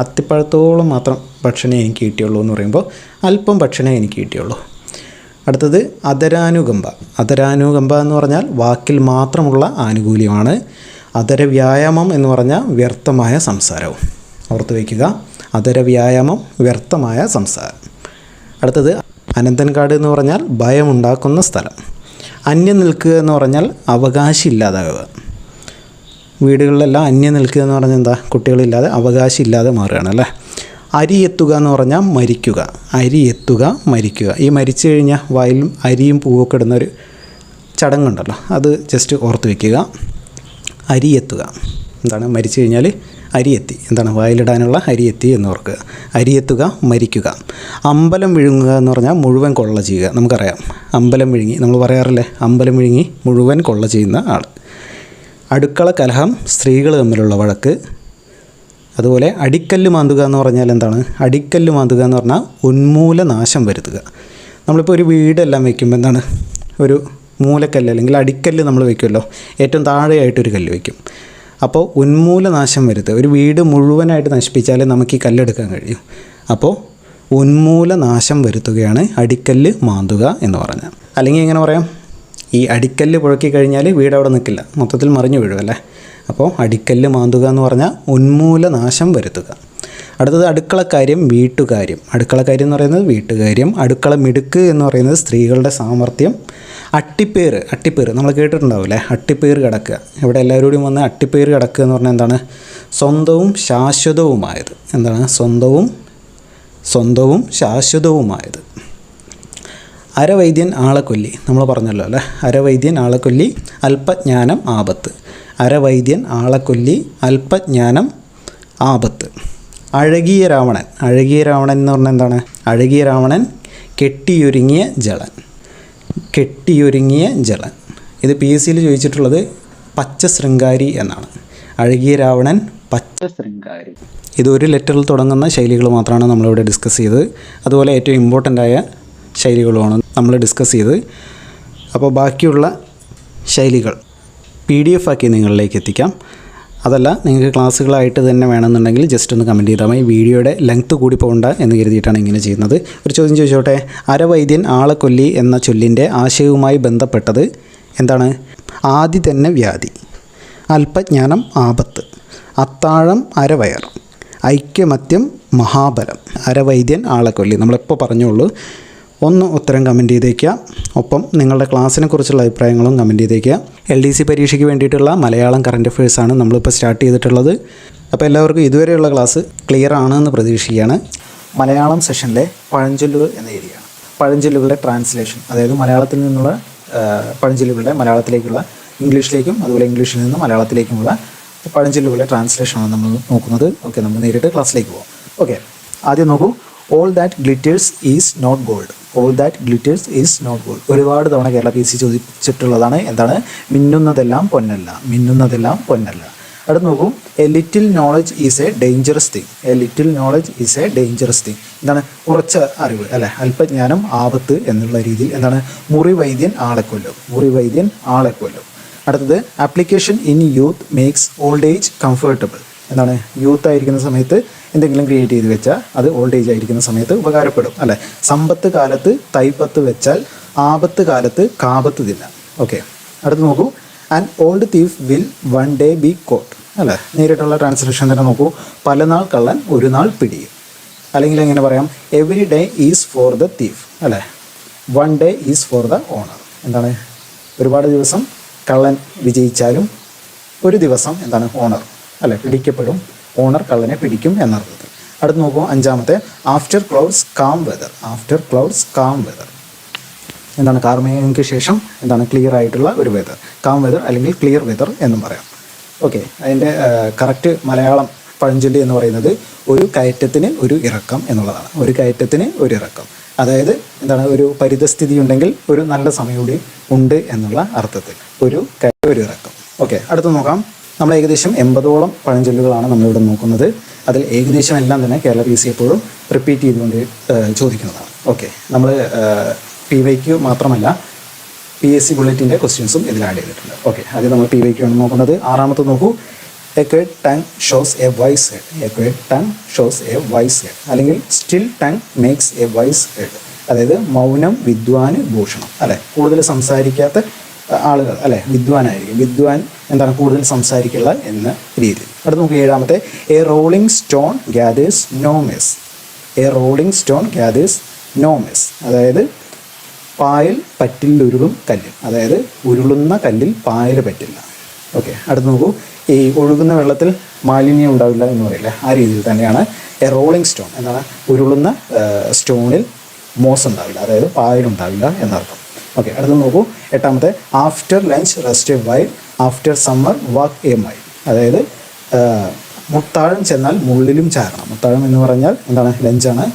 അത്തിപ്പഴത്തോളം മാത്രം ഭക്ഷണമേ എനിക്ക് കിട്ടിയുള്ളൂ എന്ന് പറയുമ്പോൾ അല്പം ഭക്ഷണമേ എനിക്ക് കിട്ടിയുള്ളൂ. അടുത്തത് അധരാനുകമ്പ. അധരാനുകമ്പ എന്ന് പറഞ്ഞാൽ വാക്കിൽ മാത്രമുള്ള ആനുകൂല്യമാണ്. അധര വ്യായാമം എന്ന് പറഞ്ഞാൽ വ്യർത്ഥമായ സംസാരവും, ഓർത്ത് വയ്ക്കുക. അധര വ്യായാമം വ്യർത്ഥമായ സംസാരം. അടുത്തത് അനന്തൻകാട് എന്ന് പറഞ്ഞാൽ ഭയമുണ്ടാക്കുന്ന സ്ഥലം. അന്യം നിൽക്കുക എന്ന് പറഞ്ഞാൽ അവകാശം ഇല്ലാതാകുക. വീടുകളിലെല്ലാം അന്യം നിൽക്കുക എന്ന് പറഞ്ഞാൽ എന്താ? കുട്ടികളില്ലാതെ അവകാശം ഇല്ലാതെ മാറുകയാണ് അല്ലേ? അരിയെത്തുക എന്ന് പറഞ്ഞാൽ മരിക്കുക. അരിയെത്തുക, മരിക്കുക. ഈ മരിച്ചു കഴിഞ്ഞാൽ വായിലും അരിയും പൂവൊക്കെ ഇടുന്നൊരു ചടങ്ങുണ്ടല്ലോ, അത് ജസ്റ്റ് ഓർത്ത് വയ്ക്കുക. അരിയെത്തുക എന്താണ്? മരിച്ചു കഴിഞ്ഞാൽ അരിയെത്തി, എന്താണ്? വായിലിടാനുള്ള അരിയെത്തി എന്ന് ഓർക്കുക. അരിയെത്തുക, മരിക്കുക. അമ്പലം വിഴുങ്ങുക എന്ന് പറഞ്ഞാൽ മുഴുവൻ കൊള്ള ചെയ്യുക. നമുക്കറിയാം അമ്പലം വിഴുങ്ങി, നമ്മൾ പറയാറില്ലേ അമ്പലം വിഴുങ്ങി മുഴുവൻ കൊള്ള ചെയ്യുന്ന ആൾ. അടുക്കള കലഹം, സ്ത്രീകൾ തമ്മിലുള്ള വഴക്ക്. അതുപോലെ അടിക്കല്ല് മാന്തുക എന്ന് പറഞ്ഞാൽ എന്താണ്? അടിക്കല്ല് മാന്തുക എന്ന് പറഞ്ഞാൽ ഉന്മൂലനാശം വരുത്തുക. നമ്മളിപ്പോൾ ഒരു വീടെല്ലാം വയ്ക്കുമ്പോൾ എന്താണ്? ഒരു മൂലക്കല്ല് അല്ലെങ്കിൽ അടിക്കല്ല് നമ്മൾ വയ്ക്കുമല്ലോ, ഏറ്റവും താഴെയായിട്ടൊരു കല്ല് വയ്ക്കും. അപ്പോൾ ഉന്മൂലനാശം വരുത്തുക. ഒരു വീട് മുഴുവനായിട്ട് നശിപ്പിച്ചാലേ നമുക്ക് ഈ കല്ലെടുക്കാൻ കഴിയും. അപ്പോൾ ഉന്മൂലനാശം വരുത്തുകയാണ് അടിക്കല്ല് മാന്തുക എന്ന് പറഞ്ഞാൽ. അല്ലെങ്കിൽ എങ്ങനെ പറയാം? ഈ അടിക്കല്ല് പുഴക്കി കഴിഞ്ഞാൽ വീട് അവിടെ നിൽക്കില്ല, മൊത്തത്തിൽ മറിഞ്ഞു വീഴുമല്ലേ? അപ്പോൾ അടിക്കല്ല് മാന്തുക എന്ന് പറഞ്ഞാൽ ഉന്മൂലനാശം വരുത്തുക. അടുത്തത് അടുക്കളക്കാര്യം, വീട്ടുകാര്യം. അടുക്കളക്കാര്യം എന്ന് പറയുന്നത് വീട്ടുകാര്യം. അടുക്കള മിടുക്ക് എന്ന് പറയുന്നത് സ്ത്രീകളുടെ സാമർഥ്യം. അട്ടിപ്പേര് നമ്മൾ കേട്ടിട്ടുണ്ടാവില്ലേ? അട്ടിപ്പേര് കിടക്കുക. ഇവിടെ എല്ലാവരോടും വന്ന് അട്ടിപ്പേര് കിടക്കുക എന്ന് പറഞ്ഞാൽ എന്താണ്? സ്വന്തവും ശാശ്വതവുമായത്. എന്താണ്? സ്വന്തവും ശാശ്വതവുമായത്. അരവൈദ്യൻ ആളെക്കൊല്ലി, നമ്മൾ പറഞ്ഞല്ലോ അല്ലേ? അരവൈദ്യൻ ആളെക്കൊല്ലി, അല്പജ്ഞാനം ആപത്ത്. അരവൈദ്യൻ ആളെക്കൊല്ലി, അല്പജ്ഞാനം ആപത്ത്. അഴകിയ രാവണൻ. അഴകിയ രാവണൻ എന്ന് പറഞ്ഞാൽ എന്താണ്? അഴകിയ രാവണൻ കെട്ടിയൊരുങ്ങിയ ജളൻ. കെട്ടിയൊരുങ്ങിയ ജളൻ. ഇത് PSCയിൽ ചോദിച്ചിട്ടുള്ളത് പച്ച ശൃംഗാരി എന്നാണ്. അഴകിയ രാവണൻ, പച്ച ശൃംഗാരി. ഇത് ഒരു ലെറ്ററിൽ തുടങ്ങുന്ന ശൈലികൾ മാത്രമാണ് നമ്മളിവിടെ ഡിസ്കസ് ചെയ്തത്. അതുപോലെ ഏറ്റവും ഇമ്പോർട്ടൻ്റ് ആയ ശൈലികളുമാണ് നമ്മൾ ഡിസ്കസ് ചെയ്തത്. അപ്പോൾ ബാക്കിയുള്ള ശൈലികൾ PDF ആക്കി നിങ്ങളിലേക്ക് എത്തിക്കാം. അതല്ല നിങ്ങൾക്ക് ക്ലാസ്സുകളായിട്ട് തന്നെ വേണമെന്നുണ്ടെങ്കിൽ ജസ്റ്റ് ഒന്ന് കമൻറ്റ് ചെയ്താൽ മതി. വീഡിയോയുടെ ലെങ്ത്ത് കൂടി പോകണ്ട എന്ന് കരുതിയിട്ടാണ് ഇങ്ങനെ ചെയ്യുന്നത്. ഒരു ചോദ്യം ചോദിച്ചോട്ടെ. അരവൈദ്യൻ ആളെക്കൊല്ലി എന്ന ചൊല്ലിൻ്റെ ആശയവുമായി ബന്ധപ്പെട്ടത് എന്താണ്? ആദി തന്നെ വ്യാധി, അല്പജ്ഞാനം ആപത്ത്, അത്താഴം അരവയർ, ഐക്യമത്യം മഹാബലം. അരവൈദ്യൻ ആളെക്കൊല്ലി നമ്മളെപ്പോൾ പറഞ്ഞോളൂ. ഒന്ന് ഉത്തരം കമൻറ്റ് ചെയ്തേക്കുക. ഒപ്പം നിങ്ങളുടെ ക്ലാസ്സിനെ കുറിച്ചുള്ള അഭിപ്രായങ്ങളും കമൻറ്റ് ചെയ്തേക്കുക. LDC പരീക്ഷയ്ക്ക് വേണ്ടിയിട്ടുള്ള മലയാളം കറണ്ട് അഫയേഴ്സാണ് നമ്മളിപ്പോൾ സ്റ്റാർട്ട് ചെയ്തിട്ടുള്ളത്. അപ്പോൾ എല്ലാവർക്കും ഇതുവരെയുള്ള ക്ലാസ് ക്ലിയർ ആണെന്ന് പ്രതീക്ഷിക്കുകയാണ്. മലയാളം സെഷനിലെ പഴഞ്ചൊല്ലുകൾ എന്ന ഏരിയയാണ്. പഴഞ്ചൊല്ലുകളുടെ ട്രാൻസ്ലേഷൻ, അതായത് മലയാളത്തിൽ നിന്നുള്ള പഴഞ്ചൊല്ലുകളുടെ മലയാളത്തിലേക്കുള്ള ഇംഗ്ലീഷിലേക്കും അതുപോലെ ഇംഗ്ലീഷിൽ നിന്ന് മലയാളത്തിലേക്കുമുള്ള പഴഞ്ചൊല്ലുകളുടെ ട്രാൻസ്ലേഷനാണ് നമ്മൾ നോക്കുന്നത്. ഓക്കെ, നമുക്ക് നേരിട്ട് ക്ലാസ്സിലേക്ക് പോകാം. ഓക്കെ, ആദ്യം നോക്കൂ. All that glitters is not gold. All that glitters is not gold. ഒരുപാട് തവണ കേരള PSC ചോദിച്ചിട്ടുള്ളതാണ്. എന്താണ്? മിന്നുന്നതെല്ലാം പൊന്നല്ല. മിന്നുന്നതെല്ലാം പൊന്നല്ല. അടുത്ത് നോക്കൂ. A little knowledge is A dangerous thing. A little knowledge is A dangerous thing. എന്താണ്? കുറച്ച് അറിവ് അല്ലേ? അല്പജ്ഞാനം ആപത്ത് എന്നുള്ള രീതിയിൽ എന്താണ്? മുറിവൈദ്യൻ ആളെക്കൊല്ലും. മുറിവൈദ്യൻ ആളെക്കൊല്ലും. അടുത്തത് application in youth makes old age comfortable. എന്താണ്? യൂത്ത് ആയിരിക്കുന്ന സമയത്ത് എന്തെങ്കിലും ക്രിയേറ്റ് ചെയ്ത് വെച്ചാൽ അത് ഓൾഡ് ഏജ് ആയിരിക്കുന്ന സമയത്ത് ഉപകാരപ്പെടും അല്ലേ? സമ്പത്ത് കാലത്ത് തൈപ്പത്ത് വെച്ചാൽ ആപത്ത് കാലത്ത് കാപത്ത് തിന്നാം. ഓക്കെ, അടുത്ത് നോക്കൂ. An old thief will one day B coat അല്ലേ? നേരിട്ടുള്ള ട്രാൻസ്ലേഷൻ തന്നെ നോക്കൂ. പല നാൾ കള്ളൻ ഒരു നാൾ പിടിയും. അല്ലെങ്കിൽ എങ്ങനെ പറയാം? Every day is for the thief അല്ലേ? One day is for the owner. എന്താണ്, ഒരുപാട് ദിവസം കള്ളൻ വിജയിച്ചാലും ഒരു ദിവസം എന്താണ് ഓണർ അല്ലെ പിടിക്കപ്പെടും, ഓണർ കള്ളനെ പിടിക്കും എന്നർത്ഥത്തിൽ. അടുത്ത് നോക്കൂ അഞ്ചാമത്തെ, after clouds calm weather. After clouds calm weather എന്താണ്, കാർമേഘങ്ങൾക്ക് ശേഷം എന്താണ് ക്ലിയർ ആയിട്ടുള്ള ഒരു വെതർ, കാം വെതർ അല്ലെങ്കിൽ ക്ലിയർ വെതർ എന്നും പറയാം. ഓക്കെ, അതിൻ്റെ കറക്റ്റ് മലയാളം പഴഞ്ചൊല്ലി എന്ന് പറയുന്നത് ഒരു കയറ്റത്തിന് ഒരു ഇറക്കം എന്നുള്ളതാണ്. ഒരു കയറ്റത്തിന് ഒരു ഇറക്കം, അതായത് എന്താണ്, ഒരു പരിതസ്ഥിതി ഉണ്ടെങ്കിൽ ഒരു നല്ല സമയം കൂടി ഉണ്ട് എന്നുള്ള അർത്ഥത്തിൽ ഒരു ഒരു ഇറക്കം. ഓക്കെ, അടുത്ത് നോക്കാം. നമ്മൾ ഏകദേശം 80ഓളം പഴഞ്ചൊല്ലുകളാണ് നമ്മളിവിടെ നോക്കുന്നത്. അതിൽ ഏകദേശം എല്ലാം തന്നെ കേരള PSC എപ്പോഴും റിപ്പീറ്റ് ചെയ്തുകൊണ്ട് ചോദിക്കുന്നതാണ്. ഓക്കെ, നമ്മൾ PYQ മാത്രമല്ല PSC ബുള്ളറ്റിൻ്റെ ക്വസ്റ്റ്യൻസും ഇതിൽ ആഡ് ചെയ്തിട്ടുണ്ട്. ഓക്കെ, അത് നമ്മൾ PYQ ആണ് നോക്കുന്നത്. ആറാമത്തെ നോക്കൂ, a quiet tongue shows a wise head. A quiet tongue shows a wise head അല്ലെങ്കിൽ still tongue makes a wise head. അതായത് മൗനം വിദ്വാന് ഭൂഷണം അല്ലെ, കൂടുതൽ സംസാരിക്കാത്ത ആളുകൾ അല്ലെ വിദ്വാനായിരിക്കും, വിദ്വാൻ എന്താണ് കൂടുതൽ സംസാരിക്കുക എന്ന രീതിയിൽ. അടുത്ത് നമുക്ക് ഏഴാമത്തെ, a rolling stone gathers no moss. A rolling stone gathers no moss, അതായത് പായൽ പറ്റിൽ ഉരുളും കല്ലിൽ, അതായത് ഉരുളുന്ന കല്ലിൽ പായൽ പറ്റില്ല. ഓക്കെ, അടുത്ത് നോക്കൂ, ഈ ഒഴുകുന്ന വെള്ളത്തിൽ മാലിന്യം ഉണ്ടാവില്ല എന്ന് പറയില്ല, ആ രീതിയിൽ തന്നെയാണ് എ റോളിംഗ് സ്റ്റോൺ എന്താണ്, ഉരുളുന്ന സ്റ്റോണിൽ മോസ് ഉണ്ടാവില്ല, അതായത് പായലുണ്ടാവില്ല എന്നർത്ഥം. ഓക്കെ, അടുത്ത് നോക്കൂ എട്ടാമത്തെ, after lunch rest A while, after summer walk a mile. അതായത് മുത്താഴം ചെന്നാൽ മുള്ളിലും ചാരണം. മുത്താഴം എന്ന് പറഞ്ഞാൽ എന്താണ്, ലഞ്ചാണ്,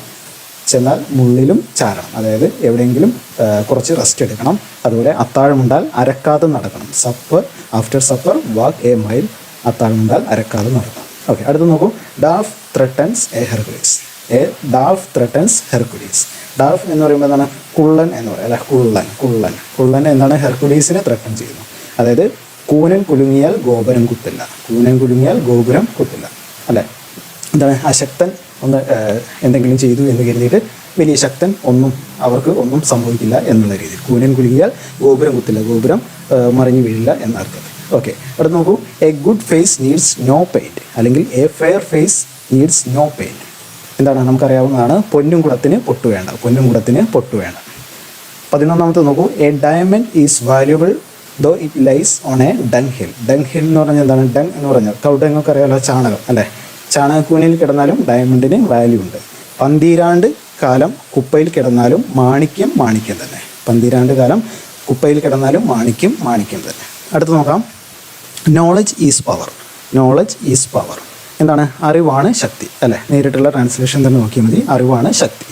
ചെന്നാൽ മുള്ളിലും ചാരണം, അതായത് എവിടെയെങ്കിലും കുറച്ച് റെസ്റ്റ് എടുക്കണം. അതുപോലെ അത്താഴമുണ്ടാൽ അരക്കാതെ നടക്കണം. Supper, after supper walk a mile, അത്താഴമുണ്ടാൽ അരക്കാതെ നടക്കണം. ഓക്കെ, അടുത്ത് നോക്കൂ, dwarf threatens a Hercules. A dwarf threatens Hercules. Dwarf എന്ന് പറയുമ്പോൾ എന്താണ്, കുള്ളൻ എന്ന് പറയാം അല്ലെ, കുള്ളൻ എന്താണ്, ഹെർക്കുലീസിനെ ത്രട്ടൻ ചെയ്യുന്നു. അതായത് കൂനൻ കുലുങ്ങിയാൽ ഗോപുരം കുത്തില്ല, കൂനൻ കുലുങ്ങിയാൽ ഗോപുരം കുത്തില്ല അല്ലെ. എന്താണ്, അശക്തൻ ഒന്ന് എന്തെങ്കിലും ചെയ്തു എന്ന് കരുതിയിട്ട് വലിയ ശക്തൻ അവർക്ക് ഒന്നും സംഭവിക്കില്ല എന്നുള്ള രീതിയിൽ. കൂനൻ കുലുങ്ങിയാൽ ഗോപുരം കുത്തില്ല, ഗോപുരം മറിഞ്ഞു വീഴില്ല എന്നർത്ഥത്തിൽ. ഓക്കെ, അടുത്ത് നോക്കൂ, a good face needs no paint അല്ലെങ്കിൽ a fair face needs no paint. എന്താണ്, നമുക്കറിയാവുന്നതാണ്, പൊന്നും കുടത്തിന് പൊട്ടു വേണ്ട, പൊന്നും കുടത്തിന് പൊട്ടു വേണ്ട. 11ാമത്തെ നോക്കൂ, a diamond is valuable though it lies on a dunghill. Dunghill എന്ന് പറഞ്ഞാൽ എന്താണ്, ഡങ് എന്ന് പറഞ്ഞാൽ കൗഡങ്ങൾക്ക് അറിയാമല്ലോ, ചാണകം അല്ലേ. ചാണകക്കൂനിൽ കിടന്നാലും ഡയമണ്ടിന് വാല്യൂ ഉണ്ട്. പന്തീരാണ്ട് കാലം കുപ്പയിൽ കിടന്നാലും മാണിക്യം തന്നെ. പന്തീരാണ്ട് കാലം കുപ്പയിൽ കിടന്നാലും മാണിക്യം തന്നെ. അടുത്ത് നോക്കാം, knowledge is power. Knowledge is power എന്താണ്, അറിവാണ് ശക്തി അല്ലേ. നേരിട്ടുള്ള ട്രാൻസ്ലേഷൻ തന്നെ നോക്കിയാൽ മതി, അറിവാണ് ശക്തി.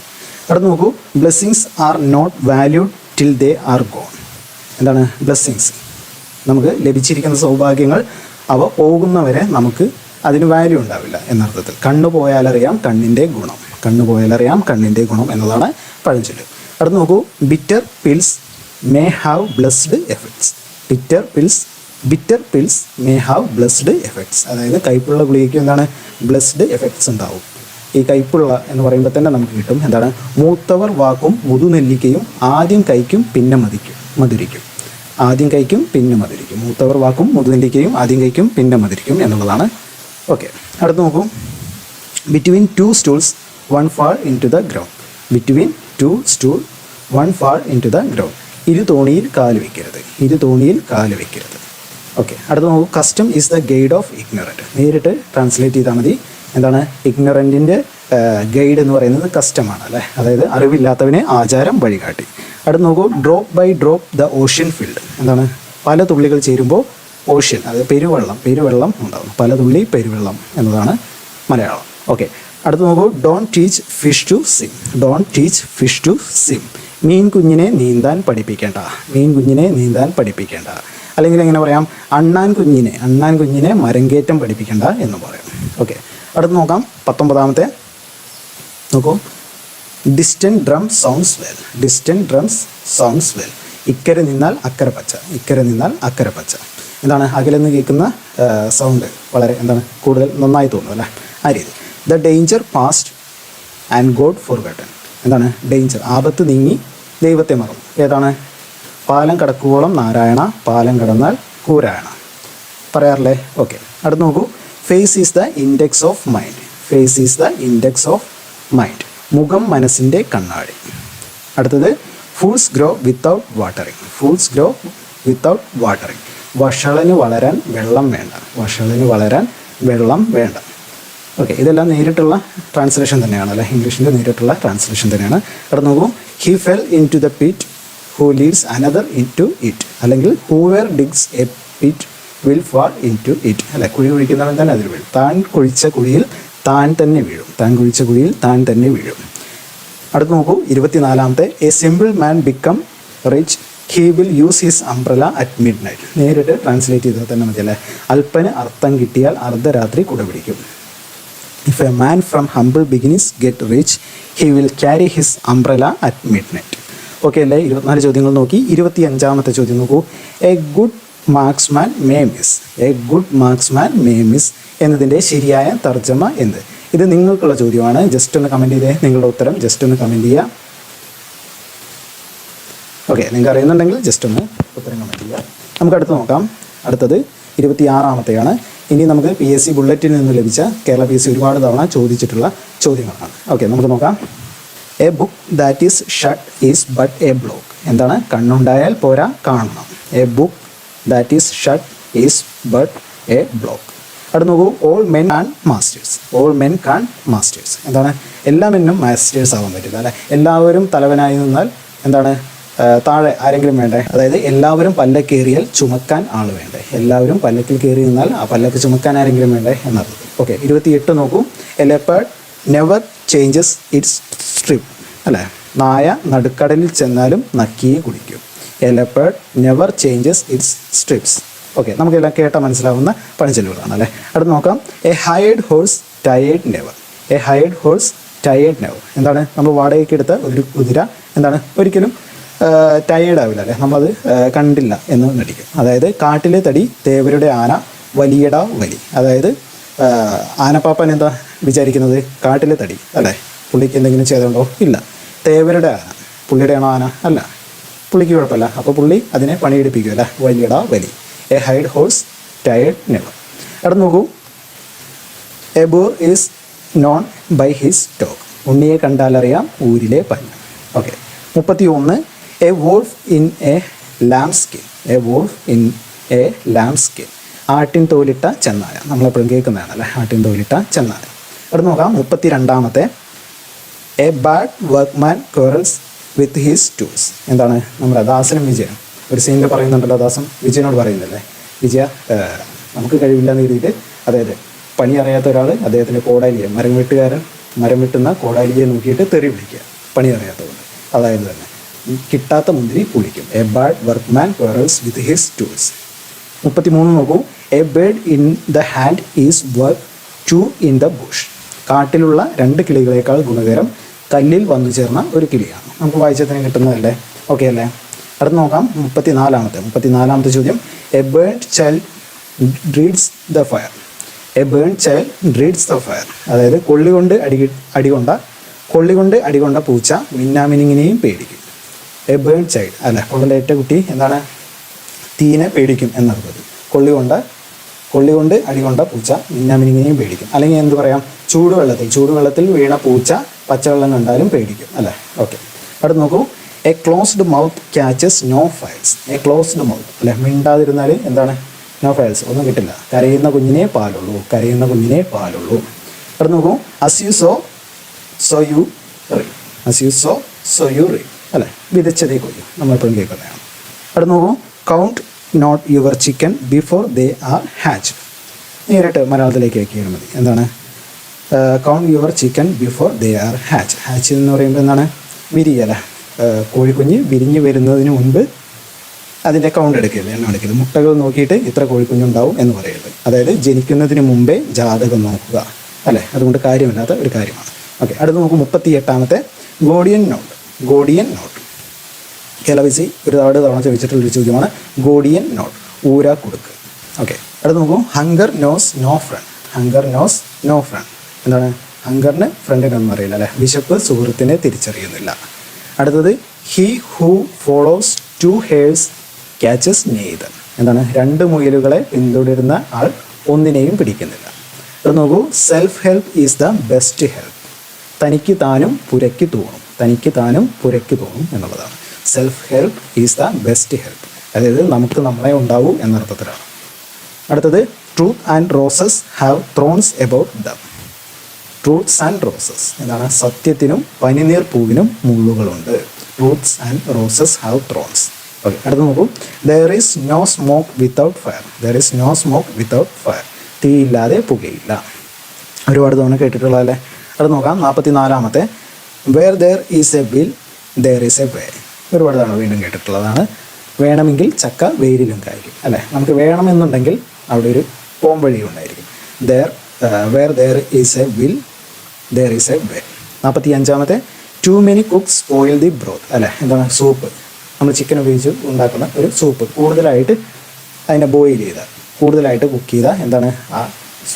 അടുത്ത് നോക്കൂ, blessings are not valued till they are gone. എന്താണ് ബ്ലെസ്സിങ്സ്, നമുക്ക് ലഭിച്ചിരിക്കുന്ന സൗഭാഗ്യങ്ങൾ അവ പോകുന്നവരെ നമുക്ക് അതിന് വാല്യൂ ഉണ്ടാവില്ല എന്നർത്ഥത്തിൽ. കണ്ണു പോയാലറിയാം കണ്ണിൻ്റെ ഗുണം, കണ്ണു പോയാലറിയാം കണ്ണിൻ്റെ ഗുണം എന്നതാണ് പഴഞ്ചൊല്ല്. അടുത്ത് നോക്കൂ, bitter pills may have blessed effects. Bitter pills may have blessed effects, അതായത് കയ്പുള്ള ഗുളികയ്ക്ക് എന്താണ്, ബ്ലെസ്ഡ് എഫക്ട്സ് ഉണ്ടാവും. ഈ കയ്പുള്ള എന്ന് പറയുമ്പോൾ തന്നെ നമുക്ക് കിട്ടും എന്താണ്, മൂത്തവർ വാക്കും മുതുനെല്ലിക്കയും ആദ്യം കഴിക്കും പിന്നെ മധുരിക്കും. ആദ്യം കഴിക്കും പിന്നെ മധുരിക്കും. മൂത്തവർ വാക്കും മുതുനെല്ലിക്കയും ആദ്യം കഴിക്കും പിന്നെ മധുരിക്കും എന്നുള്ളതാണ്. ഓക്കെ, അടുത്ത് നോക്കൂ, between two stools one fall into the ground. Between two stool one fall into the ground. ഇരു തോണിയിൽ കാല് വയ്ക്കരുത്. ഓക്കെ, അടുത്ത് നോക്കൂ, custom is the guide of ignorant. നേരിട്ട് ട്രാൻസ്ലേറ്റ് ചെയ്താൽ മതി. എന്താണ്, ഇഗ്നറൻറ്റിൻ്റെ ഗൈഡ് എന്ന് പറയുന്നത് കസ്റ്റമാണ് അല്ലേ, അതായത് അറിവില്ലാത്തവനെ ആചാരം വഴികാട്ടി. അടുത്ത് നോക്കൂ, drop by drop the ocean filled. എന്താണ്, പല തുള്ളികൾ ചേരുമ്പോൾ ഓഷ്യൻ, അതായത് പെരുവെള്ളം ഉണ്ടാകും. പല തുള്ളി പെരുവെള്ളം എന്നതാണ് മലയാളം. ഓക്കെ, അടുത്ത് നോക്കൂ, don't teach fish to swim. Don't teach fish to swim. മീൻ കുഞ്ഞിനെ നീന്താൻ പഠിപ്പിക്കേണ്ട. അല്ലെങ്കിൽ എങ്ങനെ പറയാം, അണ്ണാൻ കുഞ്ഞിനെ മരങ്കേറ്റം പഠിപ്പിക്കേണ്ട എന്ന് പറയാം. ഓക്കെ, അടുത്ത് നോക്കാം, 19ാമത്തെ നോക്കൂ, ഡിസ്റ്റൻറ്റ് ഡ്രം സൗണ്ട്സ് വെൽ. ഇക്കരെ നിന്നാൽ അക്കരെ പച്ച. എന്താണ്, അകലെന്ന് കേൾക്കുന്ന സൗണ്ട് വളരെ എന്താണ് കൂടുതൽ നന്നായി തോന്നും അല്ലേ, ആ രീതി. The danger past and God forgotten. എന്താണ്, ഡേഞ്ചർ ആപത്ത് നീങ്ങി ദൈവത്തെ മറന്നു. ഏതാണ്, പാലം കടക്കുവോളം നാരായണ, പാലം കടന്നാൽ കൂരായണ പറയാറില്ലേ. ഓക്കെ, അടുത്ത് നോക്കൂ, face is the index of mind. മുഖം മനസ്സിൻ്റെ കണ്ണാടി. അടുത്തത്, fools grow without watering. Fools grow without watering. വഷളന് വളരാൻ വെള്ളം വേണ്ട. വഷളന് വളരാൻ വെള്ളം വേണ്ട. ഓക്കെ, ഇതെല്ലാം നേരിട്ടുള്ള ട്രാൻസ്ലേഷൻ തന്നെയാണ് അല്ലേ, ഇംഗ്ലീഷിൻ്റെ നേരിട്ടുള്ള ട്രാൻസ്ലേഷൻ തന്നെയാണ്. അവിടെ നോക്കൂ, he fell into the pit who leads another into it, അല്ലെങ്കിൽ whoever digs a pit will fall into it അല്ലെ, കുഴി കുഴിക്കുന്നവൻ തന്നെ അതിൽ വീഴും. താൻ കുഴിച്ച കുഴിയിൽ താൻ തന്നെ വീഴും. താൻ കുഴിച്ച കുഴിയിൽ താൻ തന്നെ വീഴും. അടുത്ത് നോക്കൂ, 24-ാമത്തെ, a simple man become rich he will use his umbrella at midnight. നേരിട്ട് ട്രാൻസ്ലേറ്റ് ചെയ്താൽ തന്നെ മതി അല്ലേ. അല്പന് അർത്ഥം കിട്ടിയാൽ അർദ്ധരാത്രി കുട പിടിക്കും. If a man from humble beginnings get rich he will carry his umbrella at mid night. Okay അല്ലേ. 24 ചോദ്യങ്ങൾ നോക്കി. 25-ാമത്തെ ചോദ്യം നോക്കൂ, a good marksman may miss. A good marksman may miss എന്നതിൻ്റെ ശരിയായ തർജ്ജമ എന്ത്? ഇത് നിങ്ങൾക്കുള്ള ചോദ്യമാണ്. ജസ്റ്റ് ഒന്ന് കമൻറ്റ് ചെയ്തേ, നിങ്ങളുടെ ഉത്തരം ജസ്റ്റ് ഒന്ന് കമൻറ്റ് ചെയ്യുക. ഓക്കെ, നിങ്ങൾക്ക് അറിയുന്നുണ്ടെങ്കിൽ ജസ്റ്റ് ഒന്ന് ഉത്തരം കമൻറ്റ് ചെയ്യുക. നമുക്ക് അടുത്ത് നോക്കാം. അടുത്തത് 26-ാമത്തെയാണ്. ഇനി നമുക്ക് PSC ബുള്ളറ്റിൽ നിന്ന് ലഭിച്ച കേരള PSC ഒരുപാട് തവണ ചോദിച്ചിട്ടുള്ള ചോദ്യങ്ങളാണ്. ഓക്കെ, നമുക്ക് നോക്കാം. A book that is shut is but A block. എന്താണ്? കണ്ണുണ്ടായാൽ പോരാ, കാണണം. A book that is shut is but A block. അവിടെ നോക്കൂ, ഓൾ മെൻ കാൺ മാസ്റ്റേഴ്സ്. ഓൾ മെൻ കാൺ മാസ്റ്റേഴ്സ്. എന്താണ്? എല്ലാ മെന്നും മാസ്റ്റേഴ്സ് ആവാൻ പറ്റില്ല അല്ലേ. എല്ലാവരും തലവനായി നിന്നാൽ എന്താണ്? താഴെ ആരെങ്കിലും വേണ്ടേ? അതായത് എല്ലാവരും പല്ലക്കേറിയാൽ ചുമക്കാൻ ആൾ വേണ്ടേ. എല്ലാവരും പല്ലക്കിൽ കയറി നിന്നാൽ ആ പല്ലക്ക് ചുമക്കാൻ ആരെങ്കിലും വേണ്ടേ എന്നർത്ഥം. ഓക്കെ, 28 നോക്കൂ, A leopard never changes it's strip അല്ലേ. നായ നടുക്കടലിൽ ചെന്നാലും നക്കിയെ കുടിക്കും. A leopard never changes it's strips. Okay, നമുക്കെല്ലാം കേട്ട മനസ്സിലാവുന്ന പഴഞ്ചൊല്ലുകളാണ് അല്ലേ. അടുത്ത് നോക്കാം, A hired horse tired never. A hired horse tired never. എന്താണ്? നമ്മൾ വാടകയ്ക്ക് എടുത്ത ഒരു കുതിര എന്താണ്? ഒരിക്കലും ടയേർഡ് ആവില്ല അല്ലേ. നമ്മളത് കണ്ടില്ല എന്ന് നടിക്കും. അതായത് കാട്ടിലെ തടി തേവരുടെ ആന വലിയട വലി. അതായത് ആനപ്പാപ്പൻ എന്താ വിചാരിക്കുന്നത്? കാട്ടിലെ തടി അല്ലേ, പുള്ളിക്ക് എന്തെങ്കിലും ചെയ്തുകൊണ്ടോ? ഇല്ല. തേവരുടെ ആന, പുള്ളിയുടെ ആണോ ആന? അല്ല, പുള്ളിക്ക് കുഴപ്പമില്ല. അപ്പോൾ പുള്ളി അതിനെ പണിയെടുപ്പിക്കും അല്ലേ. വലിയട വലി. A hired horse tired never. അവിടെ നോക്കൂ, a bore is known by his talk. ഉണ്ണിയെ കണ്ടാലറിയാം ഊരിലെ പഞ്ഞ. Okay, 31, a wolf in a lamb skin. A wolf in a lamb skin. ആട്ടിൻ തോലിട്ട ചെന്നായ. നമ്മളെപ്പോഴും കേൾക്കുന്നതാണ് അല്ലേ, ആട്ടിൻ തോലിട്ട ചെന്നായ. അവിടെ നോക്കാം, 32-ാമത്തെ, a bad workman quarrels with his tools. എന്താണ്? നമ്മുടെ ദാസനും വിജയനും ഒരു സീനിൽ പറയുന്നുണ്ടല്ലോ. ദാസൻ വിജയനോട് പറയുന്നില്ലേ, വിജയ നമുക്ക് കഴിവില്ലെന്ന് എഴുതിയിട്ട്, അതായത് പണി അറിയാത്ത ഒരാൾ അദ്ദേഹത്തിൻ്റെ കോടാലിയെ, മരം വെട്ടുന്ന കോടാലിയെ നോക്കിയിട്ട് തെറി വിളിക്കുക, പണി അറിയാത്തതുകൊണ്ട്. അതായത് തന്നെ കിട്ടാത്ത മുന്തിരി പുളിക്കും. A bad workman quarrels with his tools. 33 നോക്കൂ, a bird in the hand is worth two in the bush. കാട്ടിലുള്ള 2 കിളികളേക്കാൾ ഗുണകരം കല്ലിൽ വന്നു ചേർന്ന ഒരു കിളിയാണ്. നമുക്ക് വായിച്ചതിന് കിട്ടുന്നതല്ലേ. ഓക്കെ അല്ലേ. അടുത്ത് നോക്കാം, 34-ാമത്തെ ചോദ്യം, a burnt child dreads the fire. A burn child dreads the fire. അതായത് കൊള്ളികൊണ്ട് അടികൊണ്ട പൂച്ച മിന്നാമിനിങ്ങിനെയും പേടിക്കും. എ ബേൺ ചൈൽഡ് അല്ല, കൊള്ളലേറ്റ കുട്ടി എന്താണ്? തീനെ പേടിക്കും എന്നർത്ഥം. കൊള്ളികൊണ്ട് അടികൊണ്ട പൂച്ച മിന്നാമിനിങ്ങിനെയും പേടിക്കും. അല്ലെങ്കിൽ എന്ത് പറയാം? ചൂടുവെള്ളത്തിൽ വീണ പൂച്ച പച്ചവെള്ളം കണ്ടാലും പേടിക്കും അല്ലേ. ഓക്കെ, അവിടെ നോക്കൂ, a closed mouth catches no flies. A closed mouth അല്ലെ, മിണ്ടാതിരുന്നാൽ എന്താണ്? നോ ഫയൽസ്, ഒന്നും കിട്ടില്ല. കരയുന്ന കുഞ്ഞിനെ പാലുള്ളൂ. അവിടെ നോക്കൂ, as you sow you reap. As you sow you reap അല്ലേ, വിതച്ചതേ കൊയ്യും. നമ്മളെപ്പോഴും കേൾക്കുന്നതാണ്. അവിടെ നോക്കൂ, count not your chicken before they are hatch. നേരിട്ട് മലയാളത്തിലേക്ക് ആക്കിയാൽ മതി. എന്താണ്? Count your chicken before they are hatch. Hatch എന്ന് പറയുമ്പോൾ എന്താണ്? വിരിയല. കോഴിക്കുഞ്ഞ് വിരിഞ്ഞ് വരുന്നതിന് മുൻപ് അതിൻ്റെ കൗണ്ട് എടുക്കരുത്, എണ്ണം എടുക്കരുത്. മുട്ടകൾ നോക്കിയിട്ട് ഇത്ര കോഴിക്കുഞ്ഞുണ്ടാവും എന്ന് പറയരുത്. അതായത് ജനിക്കുന്നതിന് മുമ്പേ ജാതകം നോക്കുക അല്ലേ. അതുകൊണ്ട് കാര്യമില്ലാത്ത ഒരു കാര്യമാണ്. ഓക്കെ, അടുത്ത് നോക്കൂ, 38-ാമത്തെ, ഗോഡിയൻ നോട്ട്. കേരള PSC ഒരുപാട് തവണ ചോദിച്ചിട്ടുള്ളൊരു ചോദ്യമാണ്. ഗോഡിയൻ നോട്ട്, ഊരാ കൊടുക്ക്. ഓക്കെ, അടുത്ത് നോക്കൂ, ഹങ്കർ നോസ് നോ ഫ്രണ്ട്. എന്താണ്? ഹങ്കറിന് ഫ്രണ്ടിനൊന്നും അറിയില്ല അല്ലേ. വിശപ്പ് സുഹൃത്തിനെ തിരിച്ചറിയുന്നില്ല. അടുത്തത്, he who follows 2 hares catches neither. എന്താണ്? 2 മുയലുകളെ പിന്തുടരുന്ന ആൾ ഒന്നിനെയും പിടിക്കുന്നില്ല. അത് നോക്കൂ, self help is the best help. തനിക്ക് താനും പുരയ്ക്ക് തോന്നും എന്നുള്ളതാണ്. Self help is the best help. അതായത് നമുക്ക് നമ്മളെ ഉണ്ടാവൂ എന്നർത്ഥത്തിലാണ്. അടുത്തത് truth and roses have thorns about them. Truths and roses എന്താണ്? സത്യത്തിനും പനിനീർ പൂവിനും മുള്ളുകളുണ്ട്. Truths and roses have thorns. Okay, അടുത്ത് നോക്കൂ. There is no smoke without fire. There is no smoke without fire. തീയില്ലാതെ പുകയില്ല. ഒരുപാട് തവണ കേട്ടിട്ടുള്ളതല്ലേ. അത് നോക്കാം. 44-ാമത്തെ where there is a will there is a way. ഒരുപാട് തവണ വീണ്ടും കേട്ടിട്ടുള്ളതാണ്. വേണമെങ്കിൽ ചക്ക വേരിലും കായ്ക്കും അല്ലേ. നമുക്ക് വേണമെന്നുണ്ടെങ്കിൽ അവിടെ ഒരു പോംവഴി ഉണ്ടായിരിക്കും. Where there is a will there is a way. 45-ാമത്തെ too many cooks spoil the broth അല്ലേ. എന്താണ്? സൂപ്പ്. നമ്മൾ ചിക്കൻ ഉപയോഗിച്ച് ഉണ്ടാക്കുന്ന ഒരു സൂപ്പ് കൂടുതലായിട്ട് അതിനെ ബോയിൽ ചെയ്താൽ, കൂടുതലായിട്ട് കുക്ക് ചെയ്താൽ എന്താണ്? ആ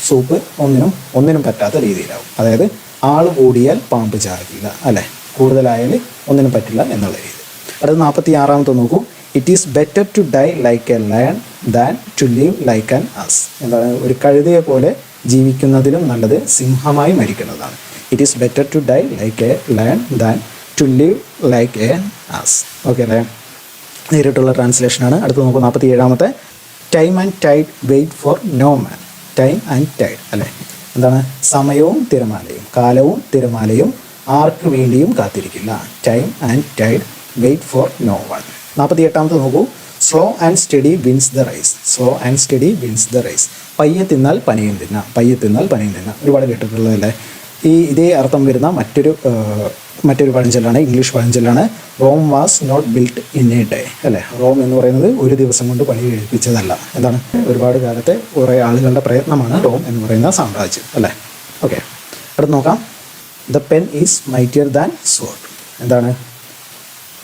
സൂപ്പ് ഒന്നിനും പറ്റാത്ത രീതിയിലാവും. അതായത് ആൾ കൂടിയാൽ പാമ്പ് ചാകില്ല അല്ലേ. കൂടുതലായാൽ ഒന്നിനും പറ്റില്ല എന്നുള്ള രീതി. അടുത്ത 46-ാമത്തെ നോക്കൂ. It is better to die like a lion than to live like an ass. എന്താണ്? ഒരു കഴുതയെ പോലെ ജീവിക്കുന്നതിലും നല്ലത് സിംഹമായി മരിക്കുന്നതാണ്. It is better to die like a lion than to live like a ass. Okay അല്ലേ. നേരിട്ടുള്ള ട്രാൻസ്ലേഷനാണ്. അടുത്ത് നോക്കൂ. 47-ാമത്തെ time and tide wait for no man. Time and tide അല്ലേ. എന്താണ്? സമയവും തിരമാലയും, കാലവും തിരമാലയും ആർക്ക് വേണ്ടിയും കാത്തിരിക്കില്ല. Time and tide wait for no one. 48-ാമത്തെ നോക്കൂ. Slow and steady wins the race. Slow and steady wins the race. പയ്യെ തിന്നാൽ പനയും തിന്നാം. പയ്യെ തിന്നാൽ പനയും തിന്നാം. ഒരുപാട് കേട്ടിട്ടുള്ളതല്ലേ. ഇതേ അർത്ഥം വരുന്ന മറ്റൊരു പഴഞ്ചൊല്ലാണ്, ഇംഗ്ലീഷ് പഴഞ്ചൊല്ലാണ്. Rome was not built in a day അല്ലേ. റോം എന്ന് പറയുന്നത് ഒരു ദിവസം കൊണ്ട് പണി കഴിപ്പിച്ചതല്ല. എന്താണ്? ഒരുപാട് കാലത്തെ കുറേ ആളുകളുടെ പ്രയത്നമാണ് റോം എന്ന് പറയുന്ന സാമ്രാജ്യം അല്ലേ. ഓക്കെ, അടുത്ത് നോക്കാം. The pen is mightier than sword. എന്താണ്?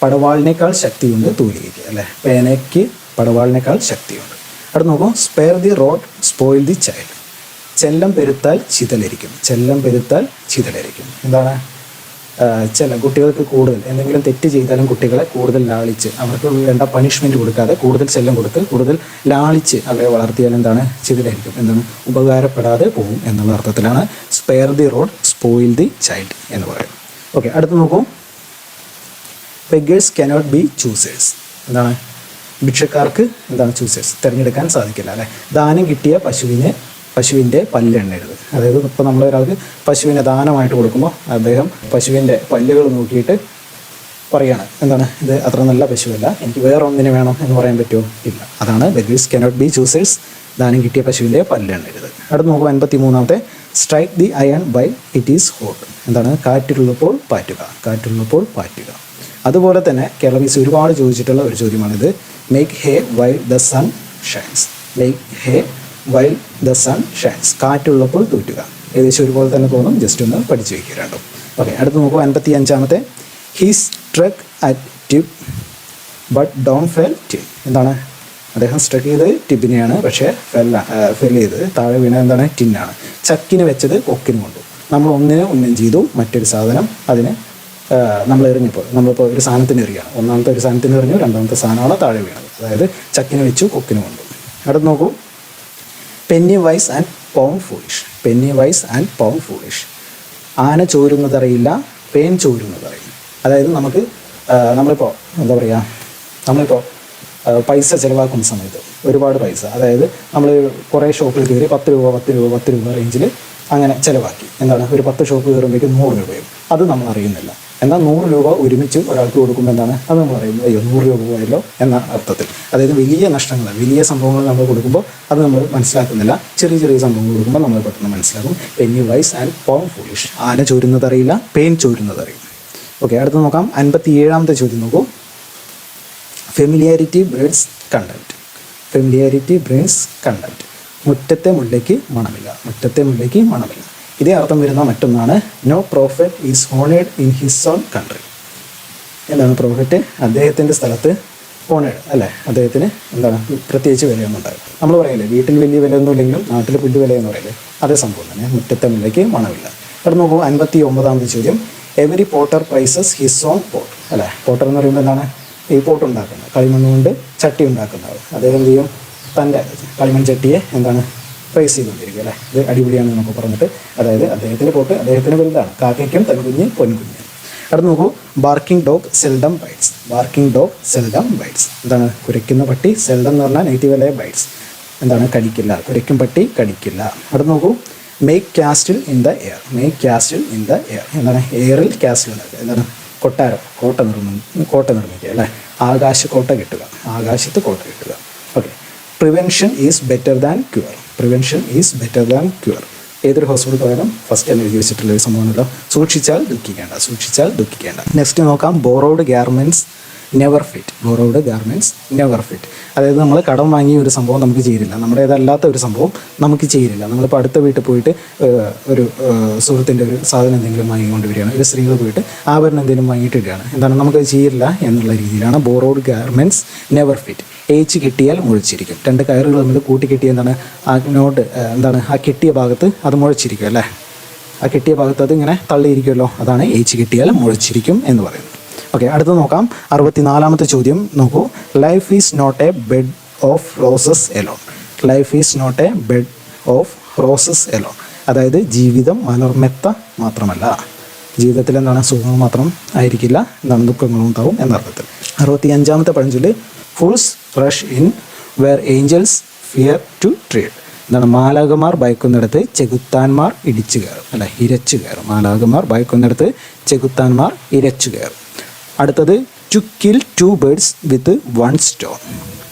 പടവാളിനേക്കാൾ ശക്തിയുണ്ട് തൂലികയ്ക്ക് അല്ലേ. പേനയ്ക്ക് പടവാളിനേക്കാൾ ശക്തിയുണ്ട്. അടുത്ത് നോക്കൂ. Spare the rod spoil the child. ചെല്ലം പെരുത്താൽ ചിതലരിക്കും. ചെല്ലം പെരുത്താൽ ചിതലരിക്കും. എന്താണ്? കുട്ടികൾക്ക് കൂടുതൽ എന്തെങ്കിലും തെറ്റ് ചെയ്താലും കുട്ടികളെ കൂടുതൽ ലാളിച്ച്, അവർക്ക് വേണ്ട പണിഷ്മെൻറ്റ് കൊടുക്കാതെ കൂടുതൽ ചെല്ലം കൊടുത്ത് കൂടുതൽ ലാളിച്ച് അവരെ വളർത്തിയാൽ എന്താണ്? ചിതലരിക്കും. എന്താണ്? ഉപകാരപ്പെടാതെ പോകും എന്നുള്ള അർത്ഥത്തിലാണ് spare the rod spoil the child എന്ന് പറയുന്നത്. ഓക്കെ, അടുത്ത് നോക്കൂ. Beggars cannot be ചൂസേഴ്സ്. എന്താണ്? ഭിക്ഷക്കാർക്ക് എന്താണ്? ചൂസേഴ്സ്, തിരഞ്ഞെടുക്കാൻ സാധിക്കില്ല അല്ലേ. ദാനം കിട്ടിയ പശുവിൻ്റെ പല്ലെണ്ണരുത്. അതായത് ഇപ്പോൾ നമ്മൾ ഒരാൾക്ക് പശുവിനെ ദാനമായിട്ട് കൊടുക്കുമ്പോൾ അദ്ദേഹം പശുവിൻ്റെ പല്ലുകൾ നോക്കിയിട്ട് പറയുകയാണ് എന്താണ്? ഇത് അത്ര നല്ല പശുവല്ല, എനിക്ക് വേറെ ഒന്നിനെ വേണം എന്ന് പറയാൻ പറ്റുമോ? ഇല്ല. അതാണ് ബെഗേഴ്സ് കനോട്ട് ബി ചൂസേഴ്സ്. ദാനം കിട്ടിയ പശുവിൻ്റെ പല്ലെണ്ണരുത്. അടുത്ത് നോക്കുക. 53-ാമത്തെ strike the iron by it is hot. എന്താണ്? കാറ്റുള്ളപ്പോൾ പാറ്റുക. കാറ്റുള്ളപ്പോൾ പാറ്റുക. അതുപോലെ തന്നെ കേരളീസ് ഒരുപാട് ചോദിച്ചിട്ടുള്ള ഒരു ചോദ്യമാണിത്. Make hay while the sun shines. Make hay while the sun shines. കാറ്റുള്ളപ്പോൾ തൂറ്റുക. ഏകദേശം ഒരുപോലെ തന്നെ തോന്നും. ജസ്റ്റ് ഒന്ന് പഠിച്ചു വയ്ക്കുക രണ്ടും. ഓക്കെ, അടുത്ത് നോക്കുക. 55-ാമത്തെ he struck at Tib but down fell Tim. എന്താണ്? അദ്ദേഹം സ്ട്രക്ക് ചെയ്തത് ടിപ്പിനെയാണ്, പക്ഷേ ഫെൽ ചെയ്തത് താഴെ വീണ എന്താണ്? ടിന്നാണ്. ചക്കിന് വെച്ചത് കൊക്കിന് കൊണ്ടു. നമ്മൾ ഒന്നിനെ ഉന്നം ചെയ്തു, മറ്റൊരു സാധനം അതിന് നമ്മൾ എറിഞ്ഞപ്പോൾ, നമ്മളിപ്പോൾ ഒരു സാധനത്തിന് എറിയുകയാണ്. ഒന്നാമത്തെ ഒരു സാധനത്തിന് എറിഞ്ഞു, രണ്ടാമത്തെ സാധനമാണ് താഴെ വീണത്. അതായത് ചക്കിന് വെച്ചു, കൊക്കിന് കൊണ്ടു. അടുത്ത് നോക്കൂ. Penny wise and pound foolish. Penny wise and pound foolish. ആന ചോരുന്നതറിയില്ല, പേൻ ചോരുന്നതറിയില്ല. അതായത് നമ്മളിപ്പോൾ എന്താ പറയുക, നമ്മളിപ്പോൾ പൈസ ചിലവാക്കുന്ന സമയത്ത് ഒരുപാട് പൈസ, അതായത് നമ്മൾ കുറേ ഷോപ്പിൽ കയറി 10 രൂപ റേഞ്ചിൽ അങ്ങനെ ചിലവാക്കി. എന്താണ്? ഒരു 10 ഷോപ്പ് കയറുമ്പോഴേക്കും 100 രൂപയും. അത് നമ്മൾ അറിയുന്നില്ല. എന്നാൽ 100 രൂപ ഒരുമിച്ച് ഒരാൾക്ക് കൊടുക്കുമ്പോൾ എന്താണ്? അത് നമ്മൾ അറിയുന്നത് അയ്യോ 100 രൂപ പോയല്ലോ എന്ന അർത്ഥത്തിൽ. അതായത് വലിയ നഷ്ടങ്ങൾ, വലിയ സംഭവങ്ങൾ നമ്മൾ കൊടുക്കുമ്പോൾ അത് നമ്മൾ മനസ്സിലാക്കുന്നില്ല. ചെറിയ സംഭവങ്ങൾ കൊടുക്കുമ്പോൾ നമ്മൾ പെട്ടെന്ന് മനസ്സിലാക്കും. Penny wise and pound foolish. ആന ചോരുന്നതറിയില്ല, പെയിൻ ചോരുന്നതറിയില്ല. ഓക്കെ, അടുത്ത് നോക്കാം. 57-ാമത്തെ ചോദ്യം നോക്കൂ. Familiarity breeds content. Familiarity breeds content. മുറ്റത്തെ മുല്ലയ്ക്ക് മണമില്ല. മുറ്റത്തെ മുല്ലയ്ക്ക് മണമില്ല. ഇതേ അർത്ഥം വരുന്ന മറ്റൊന്നാണ് no prophet is honoured in his own country. എന്താണ്? പ്രോഫറ്റ് അദ്ദേഹത്തിൻ്റെ സ്ഥലത്ത് ഹോണേഡ് അല്ലേ. അദ്ദേഹത്തിന് എന്താണ്? പ്രത്യേകിച്ച് വിലയൊന്നും ഉണ്ടാവില്ല. നമ്മൾ പറയില്ലേ വീട്ടിൽ വലിയ വിലയൊന്നും ഇല്ലെങ്കിലും നാട്ടിൽ പുല്ല് വിലയെന്ന് പറയില്ലേ, അതേ സംഭവം തന്നെ. മുറ്റത്തെ മുല്ലയ്ക്ക് മണമില്ല. അവിടെ നോക്കൂ. 59-ാമത്തെ ചോദ്യം. Every potter praises his own pot അല്ലേ. പോട്ടർ എന്ന് പറയുമ്പോൾ എന്താണ്? ഈ പോട്ട് ഉണ്ടാക്കുന്നത്, കളിമണ്ണ് കൊണ്ട് ചട്ടി ഉണ്ടാക്കുന്നത്. അദ്ദേഹം എന്ത് ചെയ്യും? തൻ്റെ കളിമൺ ചട്ടിയെ എന്താണ്? പ്രൈസ് ചെയ്തുകൊണ്ടിരിക്കുക അല്ലേ. ഇത് അടിപൊളിയാണ് എന്നൊക്കെ പറഞ്ഞിട്ട്. അതായത് അദ്ദേഹത്തിൻ്റെ പോട്ട് അദ്ദേഹത്തിന് വലുതാണ്. കാക്കയ്ക്കും തൻകുഞ്ഞ് പൊൻകുഞ്ഞ്. അടുത്ത് നോക്കൂ, barking dog seldom bites. Barking dog seldom bites എന്താണ്? കുരയ്ക്കുന്ന പട്ടി. സെൽഡം എന്ന് പറഞ്ഞാൽ നെഗറ്റീവ് അല്ലേ, ബൈറ്റ്സ് എന്താണ്? കടിക്കില്ല. കുരയ്ക്കും പട്ടി കടിക്കില്ല. അടുത്ത് നോക്കൂ, make castle in the air. Make castle in the air എന്താണ്? എയറിൽ കാസ്റ്റിൽ ഉണ്ടാക്കുക. എന്താണ്? കൊട്ടാരം, കോട്ട നിർമ്മിക്കുക അല്ലേ? ആകാശക്കോട്ട കെട്ടുക, ആകാശത്ത് കോട്ട കെട്ടുക. Okay. Prevention is better than cure. Prevention is better than cure. ഏതൊരു ഹോസ്പിറ്റൽ പോയാലും ഫസ്റ്റ് തന്നെ എഴുതി വെച്ചിട്ടുള്ള ഒരു സംഭവമല്ലോ. സൂക്ഷിച്ചാൽ ദുഃഖിക്കേണ്ട, സൂക്ഷിച്ചാൽ ദുഃഖിക്കേണ്ട. നെക്സ്റ്റ് നോക്കാം, borrowed garments never fit. Borrowed garments never fit. അതായത് നമ്മൾ കടം വാങ്ങിയ ഒരു സംഭവം നമുക്ക് ചേരില്ല, നമ്മുടേതല്ലാത്ത ഒരു സംഭവം നമുക്ക് ചേരില്ല. നമ്മളിപ്പോൾ അടുത്ത വീട്ടിൽ പോയിട്ട് ഒരു സുഹൃത്തിൻ്റെ ഒരു സാധനം എന്തെങ്കിലും വാങ്ങിക്കൊണ്ട് വരികയാണ്, ഒരു സ്ത്രീകൾ പോയിട്ട് ആഭരണം എന്തെങ്കിലും വാങ്ങിയിട്ടിടുകയാണ്, എന്താണ്? നമുക്കത് ചേരില്ല എന്നുള്ള രീതിയിലാണ് ബോറോഡ് ഗാർമെൻറ്റ്സ് നെവർ ഫിറ്റ്. ഏച്ച് കിട്ടിയാൽ മുഴിച്ചിരിക്കും. രണ്ട് കയറുകൾ തമ്മിൽ കൂട്ടി കെട്ടിയ എന്താണ്? ആ നോട്ട് എന്താണ്? ആ കെട്ടിയ ഭാഗത്ത് അത് മുഴച്ചിരിക്കും അല്ലേ? ആ കെട്ടിയ ഭാഗത്ത് അത് ഇങ്ങനെ തള്ളിയിരിക്കുമല്ലോ, അതാണ് ഏച്ച് കിട്ടിയാൽ മുഴിച്ചിരിക്കും എന്ന് പറയുന്നത്. ഓക്കെ. അടുത്ത് നോക്കാം, 64ാമത്തെ ചോദ്യം നോക്കൂ. Life is not a bed of roses alone. Life is not a bed of roses alone. അതായത് ജീവിതം മലർമെത്ത മാത്രമല്ല. ജീവിതത്തിൽ എന്താണ്? സുഖങ്ങൾ മാത്രം ആയിരിക്കില്ല, എന്താണ്? ദുഃഖങ്ങളും ഉണ്ടാവും എന്നർത്ഥത്തിൽ. 65ാമത്തെ പഴഞ്ചൊല്ല്, fools rush in where angels fear to tread. എന്താണ്? മാലാഖമാർ ഭയക്കുന്നിടത്ത് ചെകുത്താന്മാർ ഇടിച്ചു കയറും അല്ലെ, ഇരച്ചു കയറും. മാലാഖമാർ ഭയക്കുന്നിടത്ത് ചെകുത്താന്മാർ ഇരച്ചു കയറും. അടുത്തത്, to kill 2 birds with 1 stone.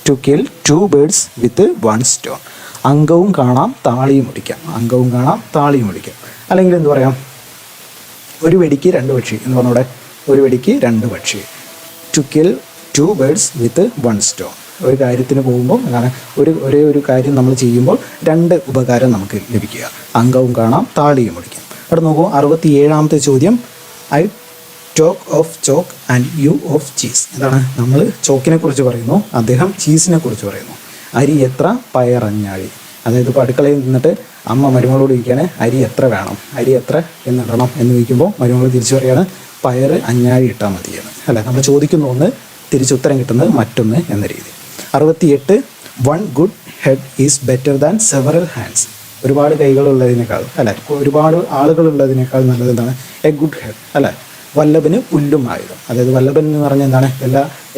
To kill 2 birds with 1 stone. അംഗവും കാണാം താളിയും ഒടിക്കാം. അംഗവും കാണാം താളിയും ഒടിക്കാം. അല്ലെങ്കിൽ എന്ത് പറയാം? ഒരു വെടിക്ക് 2 പക്ഷി എന്ന് പറഞ്ഞൂടെ? ഒരു വെടിക്ക് 2 പക്ഷി. To kill 2 birds with 1 stone. ഒരു കാര്യത്തിന് പോകുമ്പോൾ എന്താണ്? ഒരേ ഒരു കാര്യം നമ്മൾ ചെയ്യുമ്പോൾ 2 ഉപകാരം നമുക്ക് ലഭിക്കുക. അംഗവും കാണാം താളിയും ഒടിക്കാം. അവിടെ നോക്കൂ, 67ാമത്തെ ചോദ്യം, I talk of chalk and you of cheese. എന്താണ്? നമ്മൾ ചോക്കിനെ കുറിച്ച് പറയുന്നു, അദ്ദേഹം ചീസിനെ കുറിച്ച് പറയുന്നു. അരി എത്ര പയറഞ്ഞാഴി. അതായത് ഇപ്പോൾ അടുക്കളയിൽ നിന്നിട്ട് അമ്മ മരുമകളോട് ചോദിക്കുകയാണ്, അരി എത്ര വേണം, അരി എത്ര എന്നിടണം എന്ന് ചോദിക്കുമ്പോൾ മരുമകൾ തിരിച്ചു പറയുകയാണ്, പയർ അഞ്ഞാഴി ഇട്ടാൽ മതിയെന്ന് അല്ലേ? നമ്മൾ ചോദിക്കുന്ന ഒന്ന്, തിരിച്ചുത്തരം കിട്ടുന്നത് മറ്റൊന്ന് എന്ന രീതി. 68, one good head is better than several hands. ഒരുപാട് കൈകളുള്ളതിനേക്കാൾ അല്ലേ, ഒരുപാട് ആളുകളുള്ളതിനേക്കാൾ നല്ലത് എന്താണ്? എ ഗുഡ് ഹെഡ് അല്ലേ? വല്ലഭന് പുല്ലും ആയുധം. അതായത് വല്ലഭൻ എന്ന് പറഞ്ഞാൽ എന്താണ്?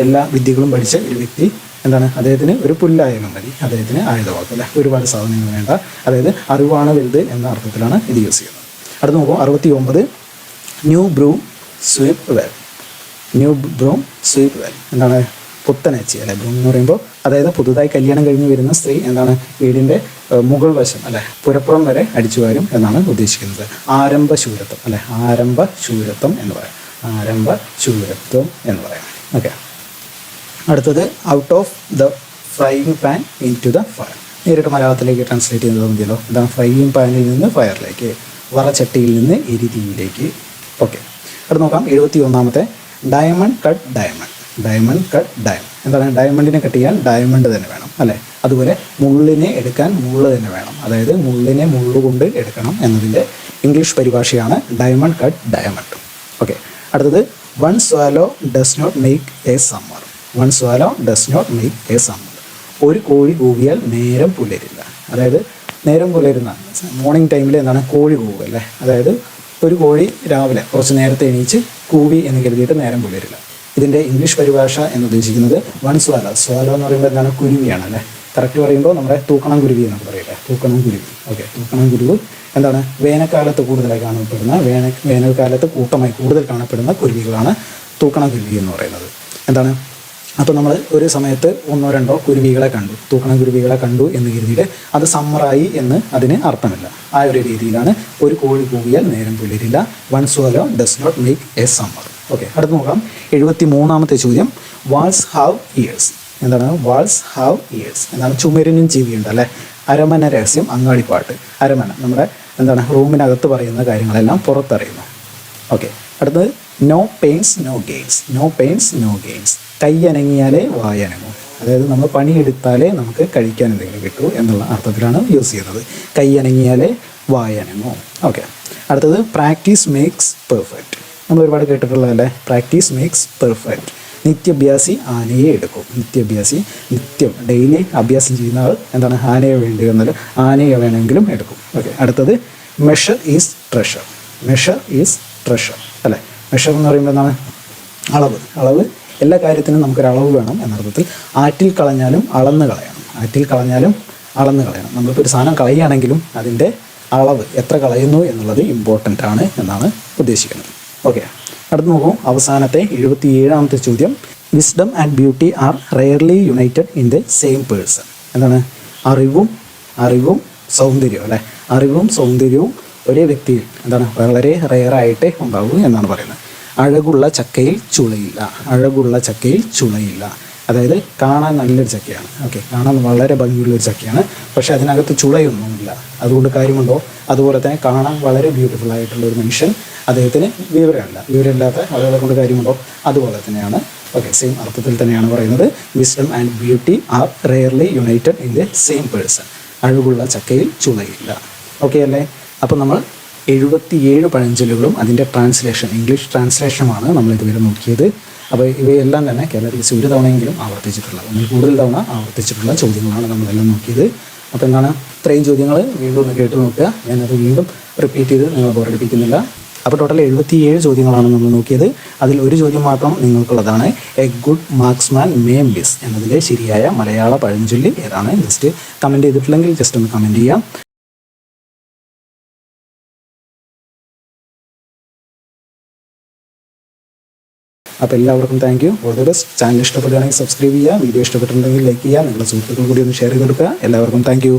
എല്ലാ വിദ്യകളും പഠിച്ച ഒരു വ്യക്തി എന്താണ്? അദ്ദേഹത്തിന് ഒരു പുല്ലായാലും മതി, അദ്ദേഹത്തിന് ആയുധമാക്കും അല്ലേ? ഒരുപാട് സാധനങ്ങൾ വേണ്ട. അതായത് അറിവാണ് വലുത് എന്ന അർത്ഥത്തിലാണ് ഇത് യൂസ് ചെയ്യുന്നത്. അടുത്ത് നോക്കും, 69, new broom sweep well. New broom sweep well എന്താണ്? പുത്തനച്ചി അല്ലെ? ബ്രൂം എന്ന് പറയുമ്പോൾ അതായത് പുതുതായി കല്യാണം കഴിഞ്ഞ് വരുന്ന സ്ത്രീ എന്താണ്? വീടിൻ്റെ മുകൾ വശം അല്ലെ, പുരപ്പുറം വരെ അടിച്ചുവാരും എന്നാണ് ഉദ്ദേശിക്കുന്നത്. ആരംഭശൂരത്വം അല്ലെ, ആരംഭശൂരത്വം എന്ന് പറയാം. ആരംഭശൂരത്വം എന്ന് പറയാം. ഓക്കെ. അടുത്തത്, out of the frying pan into the fire. നേരിട്ട് മലയാളത്തിലേക്ക് ട്രാൻസ്ലേറ്റ് ചെയ്യുന്നത് മതിയല്ലോ. ഇതാണ് ഫ്രൈയിങ് പാനിൽ നിന്ന് ഫയറിലേക്ക്, വറച്ചട്ടിയിൽ നിന്ന് എരിതീയിലേക്ക്. ഓക്കെ. അടുത്ത് നോക്കാം, 71ാമത്തെ, diamond cut diamond. Diamond cut diamond എന്താണ്? ഡയമണ്ടിനെ കട്ട് ചെയ്യാൻ ഡയമണ്ട് തന്നെ വേണം അല്ലേ? അതുപോലെ മുള്ളിനെ എടുക്കാൻ മുള്ള് തന്നെ വേണം. അതായത് മുള്ളിനെ മുള്ളുകൊണ്ട് എടുക്കണം എന്നതിൻ്റെ ഇംഗ്ലീഷ് പരിഭാഷയാണ് ഡയമണ്ട് കട്ട് ഡയമണ്ട്. ഓക്കെ. അടുത്തത്, one swallow does not make a summer. One swallow does not make a summer. ഒരു കോഴി കൂവിയാൽ നേരം പുലരില്ല. അതായത് നേരം പുലരുന്ന മോർണിംഗ് ടൈമിൽ എന്താണ്? കോഴി കൂവുക അല്ലേ? അതായത് ഒരു കോഴി രാവിലെ കുറച്ച് നേരത്തെ എണീച്ച് കൂവി എന്ന് കരുതിയിട്ട് നേരം പുലരില്ല. ഇതിൻ്റെ ഇംഗ്ലീഷ് പരിഭാഷ എന്ന് ഉദ്ദേശിക്കുന്നത് വൺ സ്വാലോ. സ്വാലോ എന്ന് പറയുമ്പോൾ എന്താണ്? കുരുവിയാണ് അല്ലേ? കറക്റ്റ് പറയുമ്പോൾ നമ്മുടെ തൂക്കണം കുരുവി എന്നൊക്കെ പറയില്ലേ? തൂക്കണം കുരുവി. ഓക്കെ. തൂക്കണം കുരുവ് എന്താണ്? വേനൽക്കാലത്ത് കൂടുതലായി കാണപ്പെടുന്ന വേനൽക്കാലത്ത് കൂട്ടമായി കൂടുതൽ കാണപ്പെടുന്ന കുരുവികളാണ് തൂക്കണം കുരുവി എന്ന് പറയുന്നത്. എന്താണ്? അപ്പോൾ നമ്മൾ ഒരു സമയത്ത് 1-2 കുരുവികളെ കണ്ടു, തൂക്കണം കുരുവികളെ കണ്ടു എന്ന് കരുതിയിട്ട് അത് സമ്മറായി എന്ന് അതിന് അർത്ഥമില്ല. ആ ഒരു രീതിയിലാണ് ഒരു കോഴി കൂവിയാൽ നേരം പുലരില്ല. One swallow does not make a summer. Okay. അടുത്ത് നോക്കാം, 73ാമത്തെ ചോദ്യം, വാൾസ് ഹാവ് ഇയേഴ്സ്. എന്താണ്? വാൾസ് ഹാവ് ഇയേഴ്സ് എന്താണ്? ചുമരിനും ചെവിയുണ്ട് അല്ലേ? അരമന രഹസ്യം, അങ്ങാടിപ്പാട്ട്. അരമന നമ്മുടെ എന്താണ്? റൂമിനകത്ത് പറയുന്ന കാര്യങ്ങളെല്ലാം പുറത്തറിയുന്നു. ഓക്കെ. അടുത്തത്, no pains no gains. No pains no gains. കൈ അനങ്ങിയാലേ വായനങ്ങും. അതായത് നമ്മൾ പണിയെടുത്താലേ നമുക്ക് കഴിക്കാൻ എന്തെങ്കിലും കിട്ടൂ എന്നുള്ള അർത്ഥത്തിലാണ് യൂസ് ചെയ്യുന്നത്. കൈ അനങ്ങിയാലേ വായനങ്ങും. ഓക്കെ. അടുത്തത്, പ്രാക്ടീസ് മേക്സ് പെർഫെക്റ്റ്. നമ്മൾ ഒരുപാട് കേട്ടിട്ടുള്ളതല്ലേ? Practice makes perfect. നിത്യാഭ്യാസി ആനയെ എടുക്കും. നിത്യാഭ്യാസി, നിത്യം ഡെയിലി അഭ്യാസം ചെയ്യുന്ന ആൾ എന്താണ്? ആനയെ വേണ്ടി വന്നാൽ ആനയെ വേണമെങ്കിലും എടുക്കും. ഓക്കെ. അടുത്തത്, measure is treasure. Measure is treasure അല്ലേ? മെഷർ എന്ന് പറയുമ്പോൾ എന്താണ്? അളവ്. എല്ലാ കാര്യത്തിനും നമുക്കൊരു അളവ് വേണം എന്നർത്ഥത്തിൽ. ആറ്റിൽ കളഞ്ഞാലും അളന്ന് കളയണം. നമ്മളിപ്പോൾ ഒരു സാധനം കളയുകയാണെങ്കിലും അതിൻ്റെ അളവ് എത്ര കളയുന്നു എന്നുള്ളത് ഇമ്പോർട്ടൻ്റ് ആണ് എന്നാണ് ഉദ്ദേശിക്കുന്നത്. ഓക്കെ, അടുത്ത് നോക്കൂ. അവസാനത്തെ 77ാമത്തെ ചോദ്യം. Wisdom and beauty are rarely united in the same person. എന്താണ്? അറിവും സൗന്ദര്യവും അല്ലേ? അറിവും സൗന്ദര്യവും ഒരേ വ്യക്തിയിൽ എന്താണ്? വളരെ റെയറായിട്ടേ ഉണ്ടാവൂ എന്നാണ് പറയുന്നത്. അഴകുള്ള ചക്കയിൽ ചുളയില്ല. അതായത് കാണാൻ നല്ലൊരു ചക്കയാണ്. ഓക്കെ, കാണാൻ വളരെ ഭംഗിയുള്ളൊരു ചക്കയാണ്, പക്ഷേ അതിനകത്ത് ചുളയൊന്നുമില്ല. അതുകൊണ്ട് കാര്യമുണ്ടോ? അതുപോലെ തന്നെ കാണാൻ വളരെ ബ്യൂട്ടിഫുൾ ആയിട്ടുള്ള ഒരു മനുഷ്യൻ, അദ്ദേഹത്തിന് വിവരമില്ലാത്ത ആളുകളെ കൊണ്ട് കാര്യമുണ്ടോ? അതുപോലെ തന്നെയാണ്. ഓക്കെ, സെയിം അർത്ഥത്തിൽ തന്നെയാണ് പറയുന്നത്. Wisdom and beauty are rarely united in the same person. അഴകുള്ള ചക്കയിൽ ചുളയില്ല. ഓക്കെ അല്ലേ? അപ്പോൾ നമ്മൾ 77 പഴഞ്ചൊല്ലുകളും അതിൻ്റെ ട്രാൻസ്ലേഷൻ, ഇംഗ്ലീഷ് ട്രാൻസ്ലേഷനുമാണ് നമ്മൾ ഇതുവരെ നോക്കിയത്. അപ്പോൾ ഇവയെല്ലാം തന്നെ കേരളത്തിൽ ഒരു തവണയെങ്കിലും ഒന്നിൽ കൂടുതൽ തവണ ആവർത്തിച്ചിട്ടുള്ള ചോദ്യങ്ങളാണ് നമ്മളെല്ലാം നോക്കിയത്. അപ്പോൾ എന്താണ്, ഇത്രയും ചോദ്യങ്ങൾ വീണ്ടും ഒന്ന് കേട്ട് നോക്കുക. ഞാനത് വീണ്ടും റിപ്പീറ്റ് ചെയ്ത് നിങ്ങൾ ബോറടിപ്പിക്കുന്നില്ല. അപ്പോൾ ടോട്ടൽ 77 ചോദ്യങ്ങളാണ് നമ്മൾ നോക്കിയത്. അതിൽ ഒരു ചോദ്യം മാത്രം നിങ്ങൾക്കുള്ളതാണ്. A good marksman may miss എന്നതിലെ ശരിയായ മലയാള പഴഞ്ചൊല്ലി ഏതാണ്? ജസ്റ്റ് കമൻറ്റ് ചെയ്തിട്ടില്ലെങ്കിൽ ജസ്റ്റ് ഒന്ന് കമൻറ്റ് ചെയ്യാം. അപ്പോൾ എല്ലാവർക്കും thank you. All the best. Channel ഇഷ്ടപ്പെടുകയാണെങ്കിൽ സബ്സ്ക്രൈബ് ചെയ്യുക. വീഡിയോ ഇഷ്ടപ്പെട്ടിട്ടുണ്ടെങ്കിൽ ലൈക്ക് ചെയ്യുക. നിങ്ങളുടെ സുഹൃത്തുക്കൾ കൂടി ഒന്ന് ഷെയർ ചെയ്ത് കൊടുക്കുക. എല്ലാവർക്കും താങ്ക് യു.